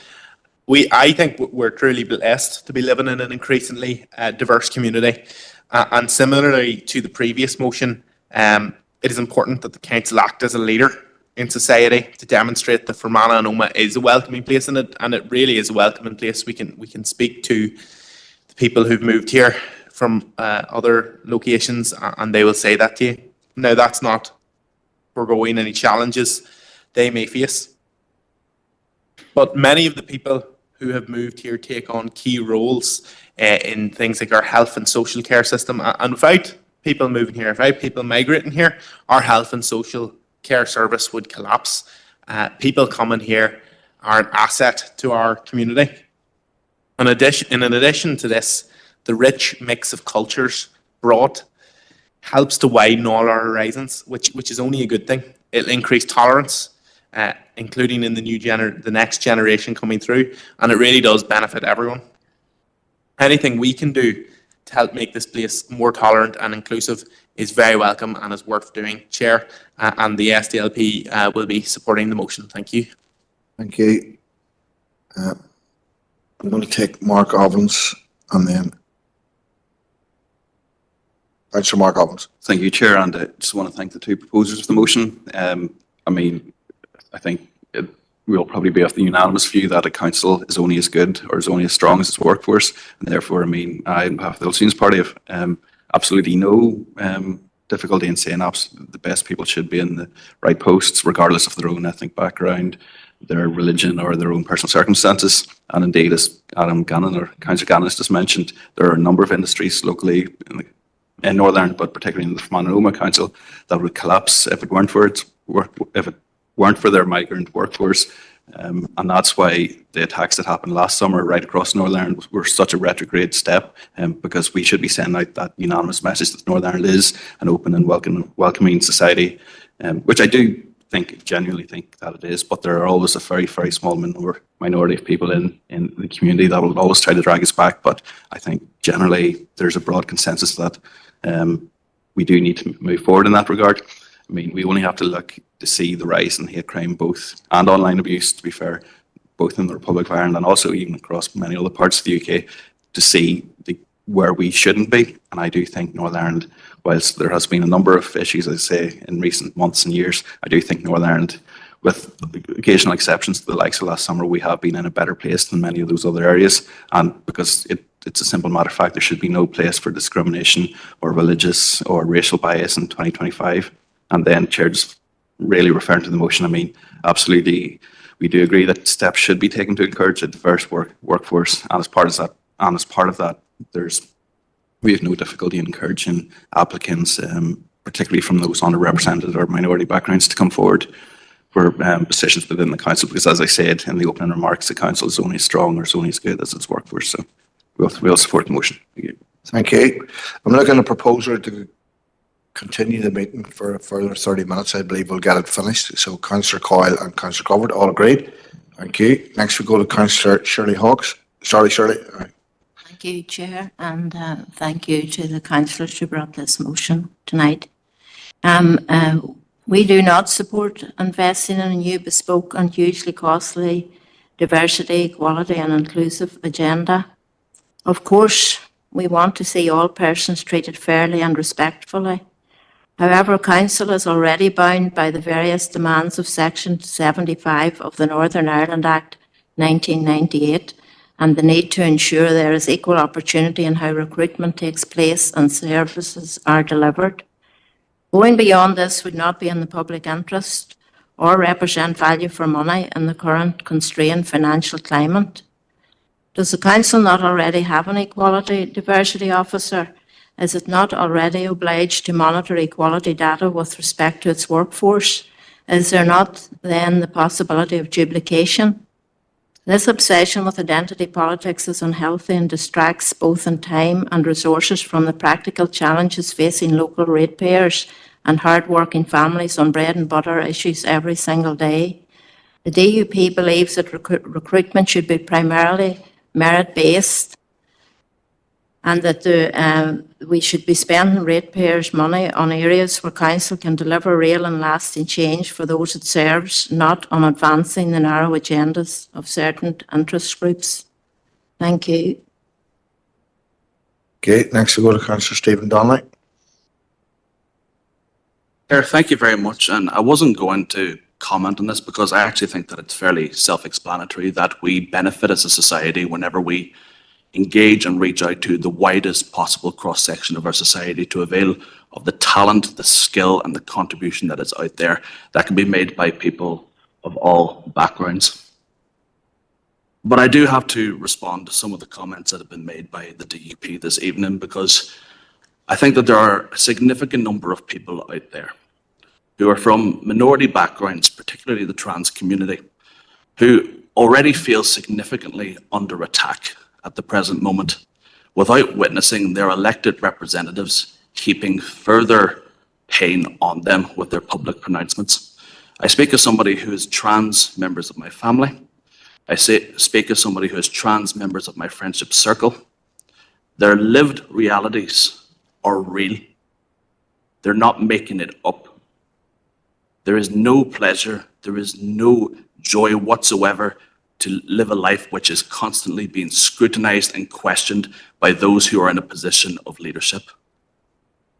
I think we're truly blessed to be living in an increasingly diverse community. And similarly to the previous motion, it is important that the council act as a leader in society to demonstrate that Fermanagh and Omagh is a welcoming place, and it really is a welcoming place. We can speak to the people who've moved here from other locations, and they will say that to you. Now, that's not foregoing any challenges they may face, but many of the people who have moved here take on key roles in things like our health and social care system. And without people moving here, without people migrating here, our health and social care service would collapse. People coming here are an asset to our community. In addition to this, the rich mix of cultures brought helps to widen all our horizons, which is only a good thing. It'll increase tolerance, including in the next generation coming through, and it really does benefit everyone. Anything we can do to help make this place more tolerant and inclusive is very welcome and is worth doing, Chair, and the SDLP will be supporting the motion. Thank you. Thank you. I'm going to take Mark Ovens and then Councillor Mark Ovens. Thank you, Chair, and I just want to thank the two proposers of the motion. I think it will probably be of the unanimous view that a council is only as good or is only as strong as its workforce, and therefore, I, on behalf of the Ulster Party, have absolutely no difficulty in saying the best people should be in the right posts, regardless of their own ethnic background, their religion, or their own personal circumstances. And indeed, as Adam Gannon or Councillor Gannon has just mentioned, there are a number of industries locally in Northern Ireland, but particularly in the Fermanagh and Omagh Council, that would collapse if it weren't for their migrant workforce. And that's why the attacks that happened last summer right across Northern Ireland were such a retrograde step, because we should be sending out that unanimous message that Northern Ireland is an open and welcoming society, which I do genuinely think that it is, but there are always a very, very small minority of people in the community that will always try to drag us back. But I think generally there's a broad consensus that we do need to move forward in that regard. We only have to look to see the rise in hate crime and online abuse, to be fair, both in the Republic of Ireland and also even across many other parts of the UK, to see where we shouldn't be. And I do think Northern Ireland, whilst there has been a number of issues, as I say, in recent months and years, I do think Northern Ireland, with occasional exceptions to the likes of last summer, we have been in a better place than many of those other areas. And because it's a simple matter of fact, there should be no place for discrimination or religious or racial bias in 2025. And then, Chair, just really referring to the motion, absolutely, we do agree that steps should be taken to encourage a diverse workforce. And as part of that, we have no difficulty in encouraging applicants, particularly from those underrepresented or minority backgrounds, to come forward for positions within the council. Because, as I said in the opening remarks, the council is only as strong or is only as good as its workforce. So we'll support the motion. Thank you. Thank you. I'm looking at a proposer to continue the meeting for a further 30 minutes. I believe we'll get it finished. So Councillor Coyle and Councillor Covert all agreed. Thank you. Next we go to Councillor Shirley Hawkes. Sorry, Shirley. All right. Thank you, Chair, and thank you to the councillors who brought this motion tonight. We do not support investing in a new bespoke and hugely costly diversity, equality and inclusive agenda. Of course, we want to see all persons treated fairly and respectfully. However, Council is already bound by the various demands of Section 75 of the Northern Ireland Act 1998 and the need to ensure there is equal opportunity in how recruitment takes place and services are delivered. Going beyond this would not be in the public interest or represent value for money in the current constrained financial climate. Does the Council not already have an Equality Diversity Officer? Is it not already obliged to monitor equality data with respect to its workforce? Is there not then the possibility of duplication? This obsession with identity politics is unhealthy and distracts both in time and resources from the practical challenges facing local ratepayers and hard-working families on bread and butter issues every single day. The DUP believes that recruitment should be primarily merit-based and that we should be spending ratepayers' money on areas where Council can deliver real and lasting change for those it serves, not on advancing the narrow agendas of certain interest groups. Thank you. Okay, next we go to Councillor Stephen Donnelly. Chair, thank you very much. And I wasn't going to comment on this because I actually think that it's fairly self-explanatory that we benefit as a society whenever we engage and reach out to the widest possible cross-section of our society to avail of the talent, the skill, and the contribution that is out there that can be made by people of all backgrounds. But I do have to respond to some of the comments that have been made by the DUP this evening, because I think that there are a significant number of people out there who are from minority backgrounds, particularly the trans community, who already feel significantly under attack at the present moment without witnessing their elected representatives heaping further pain on them with their public pronouncements. I speak as somebody who is trans members of my family. I speak as somebody who is trans members of my friendship circle. Their lived realities are real. They're not making it up. There is no pleasure, there is no joy whatsoever to live a life which is constantly being scrutinized and questioned by those who are in a position of leadership.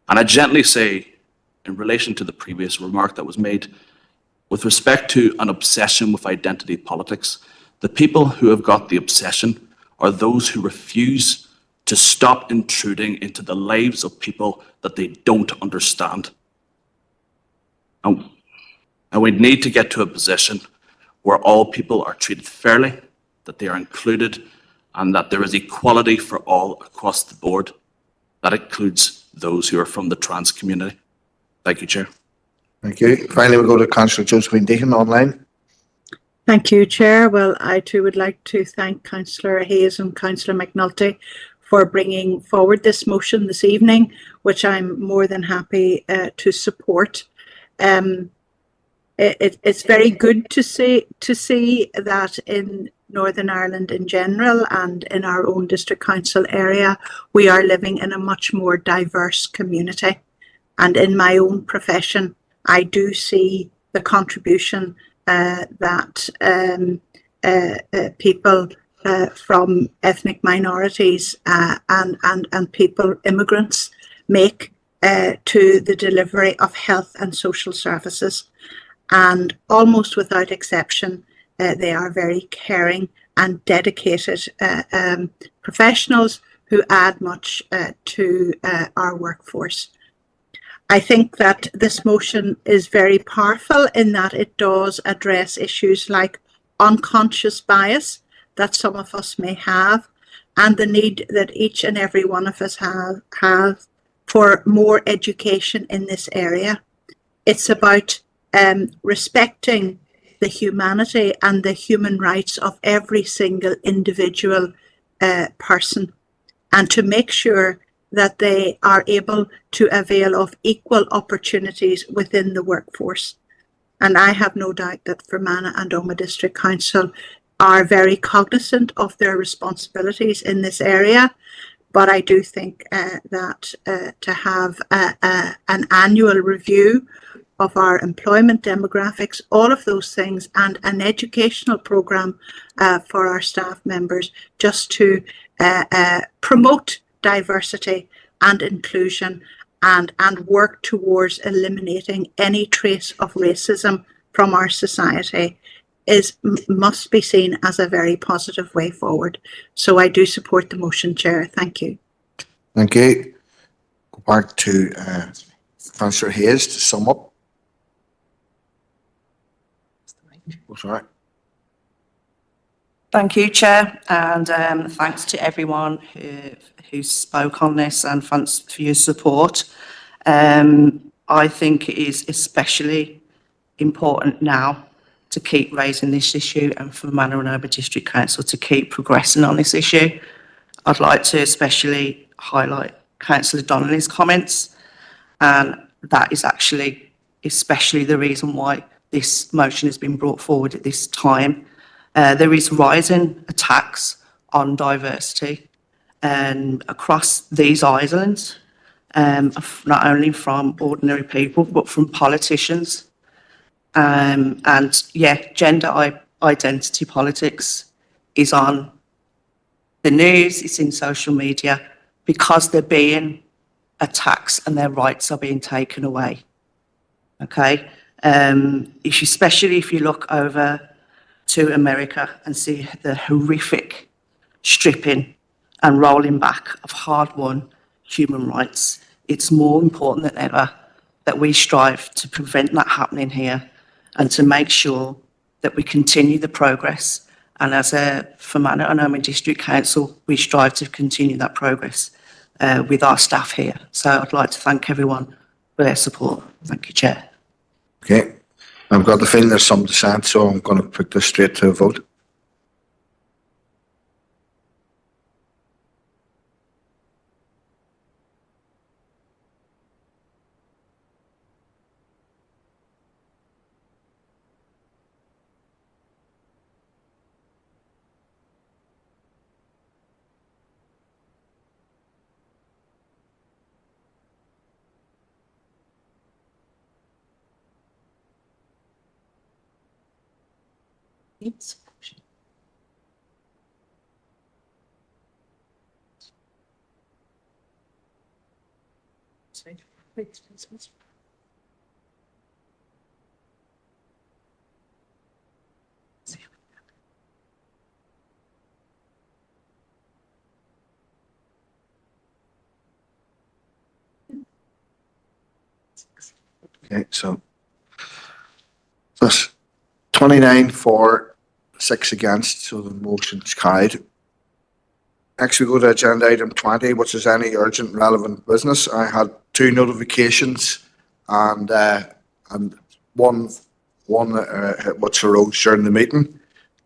And I gently say, in relation to the previous remark that was made, with respect to an obsession with identity politics, the people who have got the obsession are those who refuse to stop intruding into the lives of people that they don't understand. And we need to get to a position where all people are treated fairly, that they are included, and that there is equality for all across the board. That includes those who are from the trans community. Thank you, Chair. Thank you. Finally, we'll go to Councillor Josephine Deacon online. Thank you, Chair. Well, I too would like to thank Councillor Hayes and Councillor McNulty for bringing forward this motion this evening, which I'm more than happy to support. It's very good to see that in Northern Ireland in general and in our own district council area, we are living in a much more diverse community. And in my own profession, I do see the contribution that people from ethnic minorities and people, immigrants, make to the delivery of health and social services. And almost without exception, they are very caring and dedicated professionals who add much to our workforce. I think that this motion is very powerful in that it does address issues like unconscious bias that some of us may have, and the need that each and every one of us have for more education in this area. It's about respecting the humanity and the human rights of every single individual person, and to make sure that they are able to avail of equal opportunities within the workforce. And I have no doubt that Fermanagh and Omagh District Council are very cognizant of their responsibilities in this area. But I do think that to have an annual review of our employment demographics, all of those things, and an educational programme for our staff members just to promote diversity and inclusion and work towards eliminating any trace of racism from our society must be seen as a very positive way forward. So I do support the motion, Chair. Thank you. Thank you. Go back to Councillor Hayes to sum up. Oh, sorry. Thank you, Chair, and thanks to everyone who spoke on this, and thanks for your support. I think it is especially important now to keep raising this issue and for Manor and Omagh District Council to keep progressing on this issue. I'd like to especially highlight Councillor Donnelly's comments, and that is actually especially the reason why this motion has been brought forward at this time. There is rising attacks on diversity across these islands, not only from ordinary people, but from politicians. And yeah, gender identity politics is on the news, it's in social media, because they're being attacked and their rights are being taken away. Okay? Especially if you look over to America and see the horrific stripping and rolling back of hard-won human rights, it's more important than ever that we strive to prevent that happening here and to make sure that we continue the progress. And as for Manor and Omagh District Council, we strive to continue that progress with our staff here. So I'd like to thank everyone for their support. Thank you, Chair. Okay. I've got the feeling there's some dissent, so I'm going to put this straight to a vote. Okay, so that's 29 for, 6 against, so the motion's carried. Next, we go to agenda item 20, which is any urgent relevant business. I had 2 notifications and one which arose during the meeting.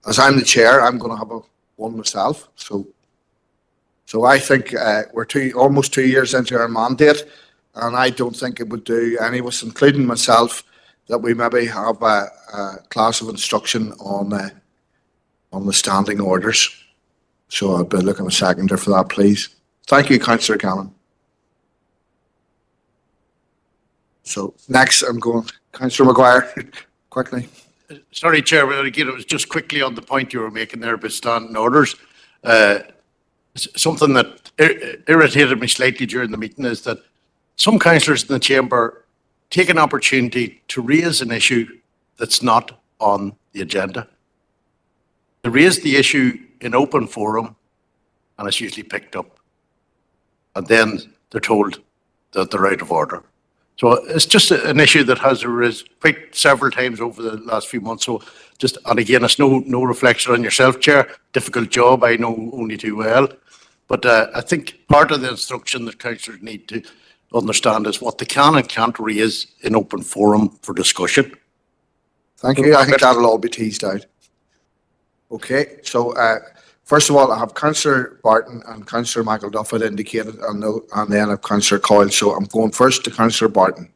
As I'm the chair, I'm going to have one myself. So I think we're almost 2 years into our mandate, and I don't think it would do any of us, including myself, that we maybe have a class of instruction on the standing orders. So I'll be looking a seconder for that, please. Thank you, Councillor Cannon. So next, I'm going, Councillor Maguire, quickly. Sorry, Chair, but again, it was just quickly on the point you were making there about standing orders. Something that irritated me slightly during the meeting is that some councillors in the chamber take an opportunity to raise an issue that's not on the agenda. They raise the issue in open forum, and it's usually picked up. And then they're told that they're out of order. So it's just an issue that has arisen quite several times over the last few months. So just, and again, it's no reflection on yourself, Chair. Difficult job, I know only too well. But I think part of the instruction that councillors need to understand is what they can and can't raise in open forum for discussion. Thank you. I think that'll all be teased out. Okay, so first of all, I have Councillor Barton and Councillor Michael Duff had indicated, and then I have Councillor Coyle. So I'm going first to Councillor Barton.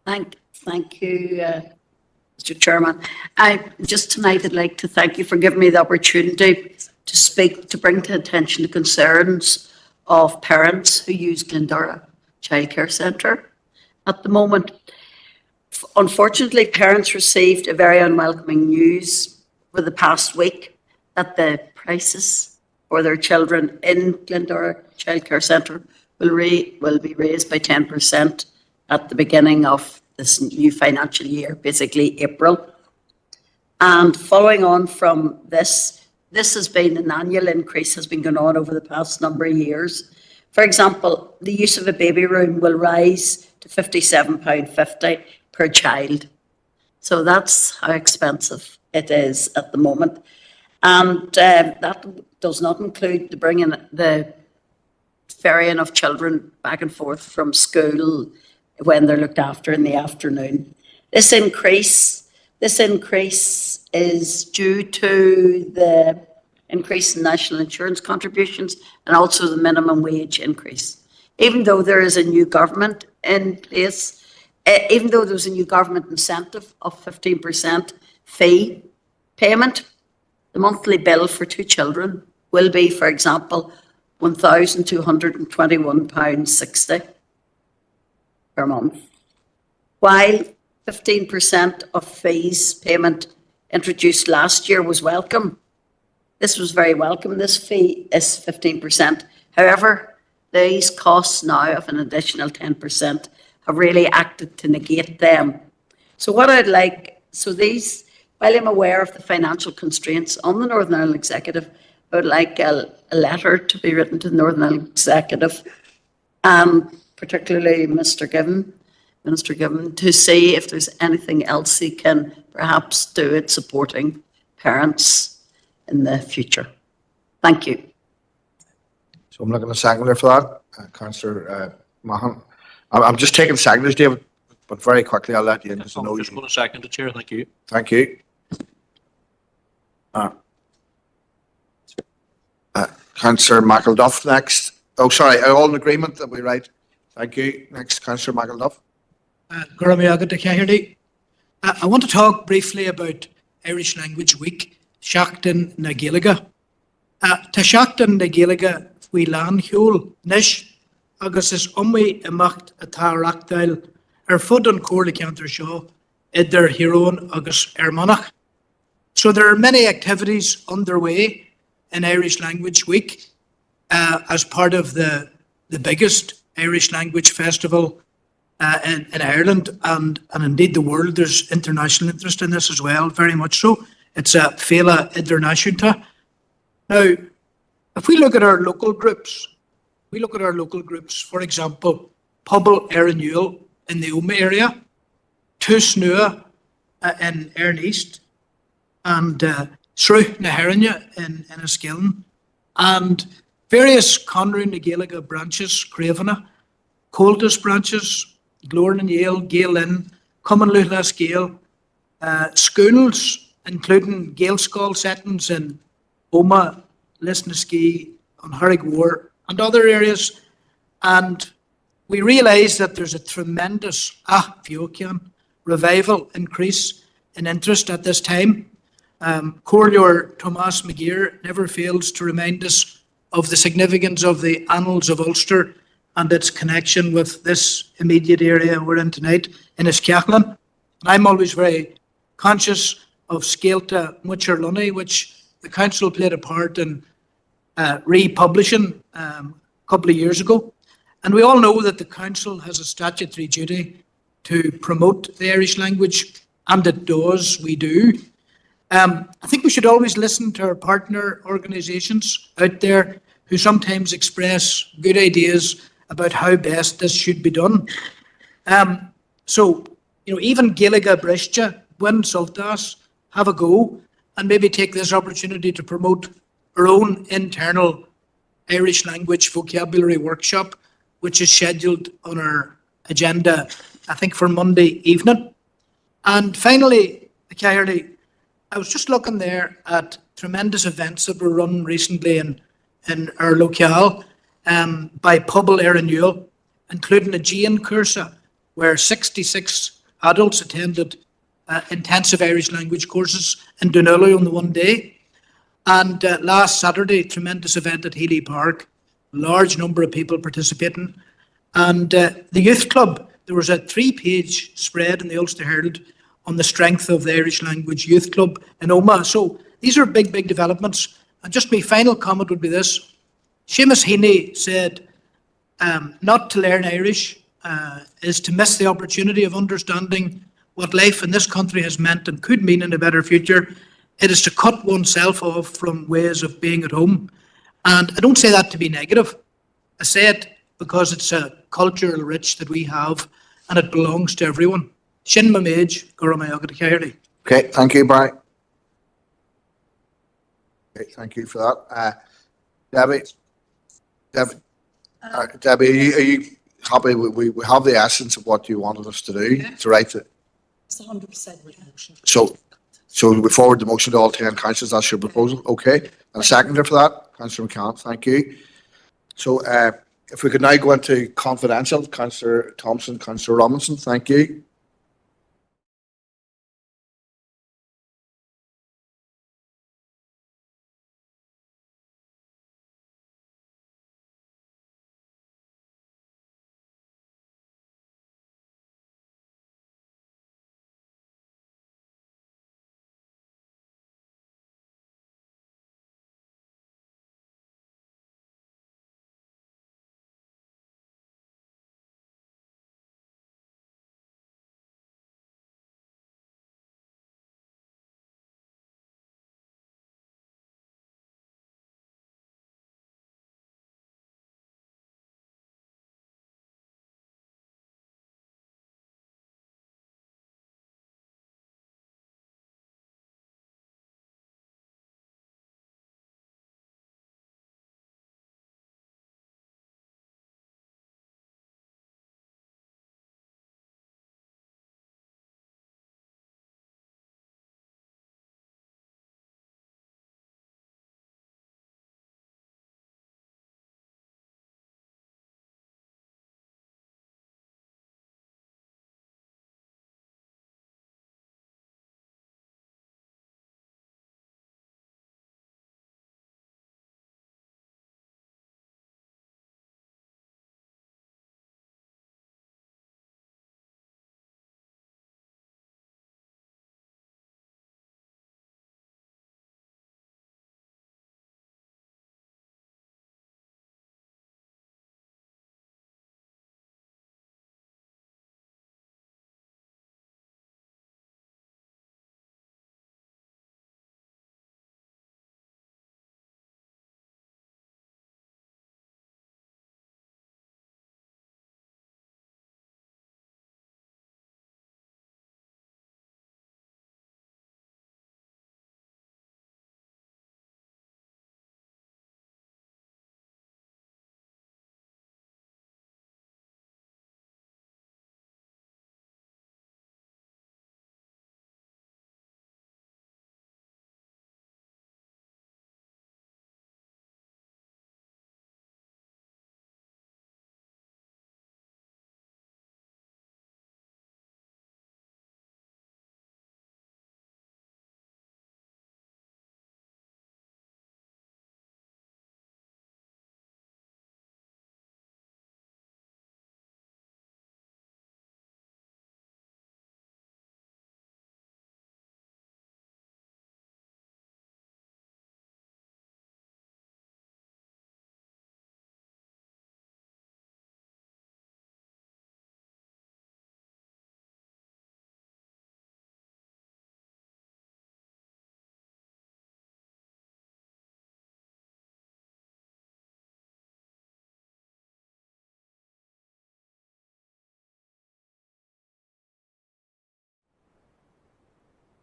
Thank you, Mr. Chairman. I just tonight I'd like to thank you for giving me the opportunity to speak, to bring to attention the concerns of parents who use Glendora Childcare Centre. At the moment, unfortunately, parents received a very unwelcoming news over the past week that the prices for their children in Glendora Childcare Centre will be raised by 10% at the beginning of this new financial year, basically April. And following on from this, this has been an annual increase has been going on over the past number of years. For example, the use of a baby room will rise to £57.50 per child. So that's how expensive it is at the moment. And that does not include the ferrying of children back and forth from school when they're looked after in the afternoon. This increase is due to the increase in national insurance contributions and also the minimum wage increase. Even though there is a new government in place, even though there's a new government incentive of 15% fee payment, the monthly bill for 2 children will be, for example, £1,221.60 per month. While 15% of fees payment introduced last year was welcome, this was very welcome. This fee is 15%. However, these costs now of an additional 10% have really acted to negate them. So what I'd like, while I'm aware of the financial constraints on the Northern Ireland Executive, I would like a letter to be written to the Northern Ireland Executive, particularly Minister Given, to see if there's anything else he can perhaps do at supporting parents in the future. Thank you. So I'm looking at a seconder for that, Councillor Mahan. I'm just taking seconders, David, but very quickly I'll let you in because I know Just going to second the chair. Thank you. Thank you. Councillor McElduff next. Oh, sorry, are all in agreement that we write? Thank you. Next, Councillor McElduff. I want to talk briefly about Irish Language Week, Seachtain na Gaeilge. Tá Seachtain na Gaeilge faoi leancheol nish, agus is umwe imacht atá rachtail fud an cóir ceantar seo idir Huron agus Monagh. So there are many activities underway in Irish Language Week as part of the biggest Irish Language Festival in Ireland and indeed the world. There's international interest in this as well, very much so. It's a Féile Idirnáisiúnta. Now, if we look at our local groups, for example, Pobal Arannual in the Omagh area, Tus Nua in Erne East, and Sruth na Heranya in Enniskillen, and various Conroe na Gaeilge branches, Cravena, Coltus branches, Glór na Yale, Gael Lynn, Cummin Las Gael, schools, including Gael School settings in Omagh, Lisnaskea, and Harrigmore, and other areas. And we realise that there's a tremendous revival increase in interest at this time. Corleor Thomas McGeer never fails to remind us of the significance of the Annals of Ulster and its connection with this immediate area we're in tonight in Iskeachlan. And I'm always very conscious of Scailta Muir Lunny, which the council played a part in republishing a couple of years ago. And we all know that the council has a statutory duty to promote the Irish language, and it does, we do. I think we should always listen to our partner organisations out there who sometimes express good ideas about how best this should be done. So, even Gaeilge Bristia, Gwyn Sultas, have a go and maybe take this opportunity to promote our own internal Irish language vocabulary workshop, which is scheduled on our agenda, I think, for Monday evening. And finally, Caherly, I was just looking there at tremendous events that were run recently in our locale by Pobal Arannual, including a Jane Cursa, where 66 adults attended intensive Irish language courses in Dunully on the one day. And last Saturday, tremendous event at Healy Park, large number of people participating. And the youth club, there was a 3-page spread in the Ulster Herald on the strength of the Irish Language Youth Club in Omagh. So these are big, big developments. And just my final comment would be this. Seamus Heaney said, not to learn Irish is to miss the opportunity of understanding what life in this country has meant and could mean in a better future, it is to cut oneself off from ways of being at home. And I don't say that to be negative. I say it because it's a cultural rich that we have and it belongs to everyone. Shin Mamage, Guramayagadikari. Okay, thank you, Barry. Okay, thank you for that. Debbie, are you happy? We have the essence of what you wanted us to do. To write it. It's 100% So we forward the motion to all 10 councillors. That's your proposal. Okay. And a seconder for that, Councillor McCann. Thank you. So if we could now go into confidential, Councillor Thompson, Councillor Robinson. Thank you.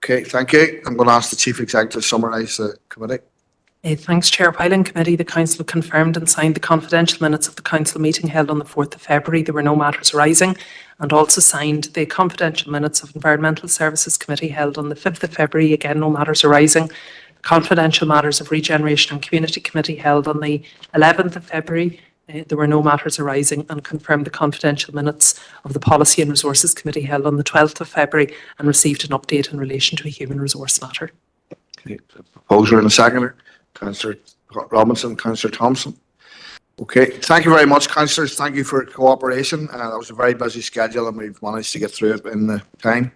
Okay, thank you. I'm going to ask the Chief Executive to summarise the committee. Thanks, Chair. While in committee, the Council confirmed and signed the confidential minutes of the Council meeting held on the 4th of February. There were no matters arising, and also signed the confidential minutes of Environmental Services Committee held on the 5th of February. Again, no matters arising. Confidential matters of Regeneration and Community Committee held on the 11th of February. There were no matters arising, and confirmed the confidential minutes of the Policy and Resources Committee held on the 12th of February and received an update in relation to a human resource matter. Okay, proposer and a seconder. Councillor Robinson, Councillor Thompson. Okay, thank you very much, councillors. Thank you for cooperation. That was a very busy schedule and we've managed to get through it in the time.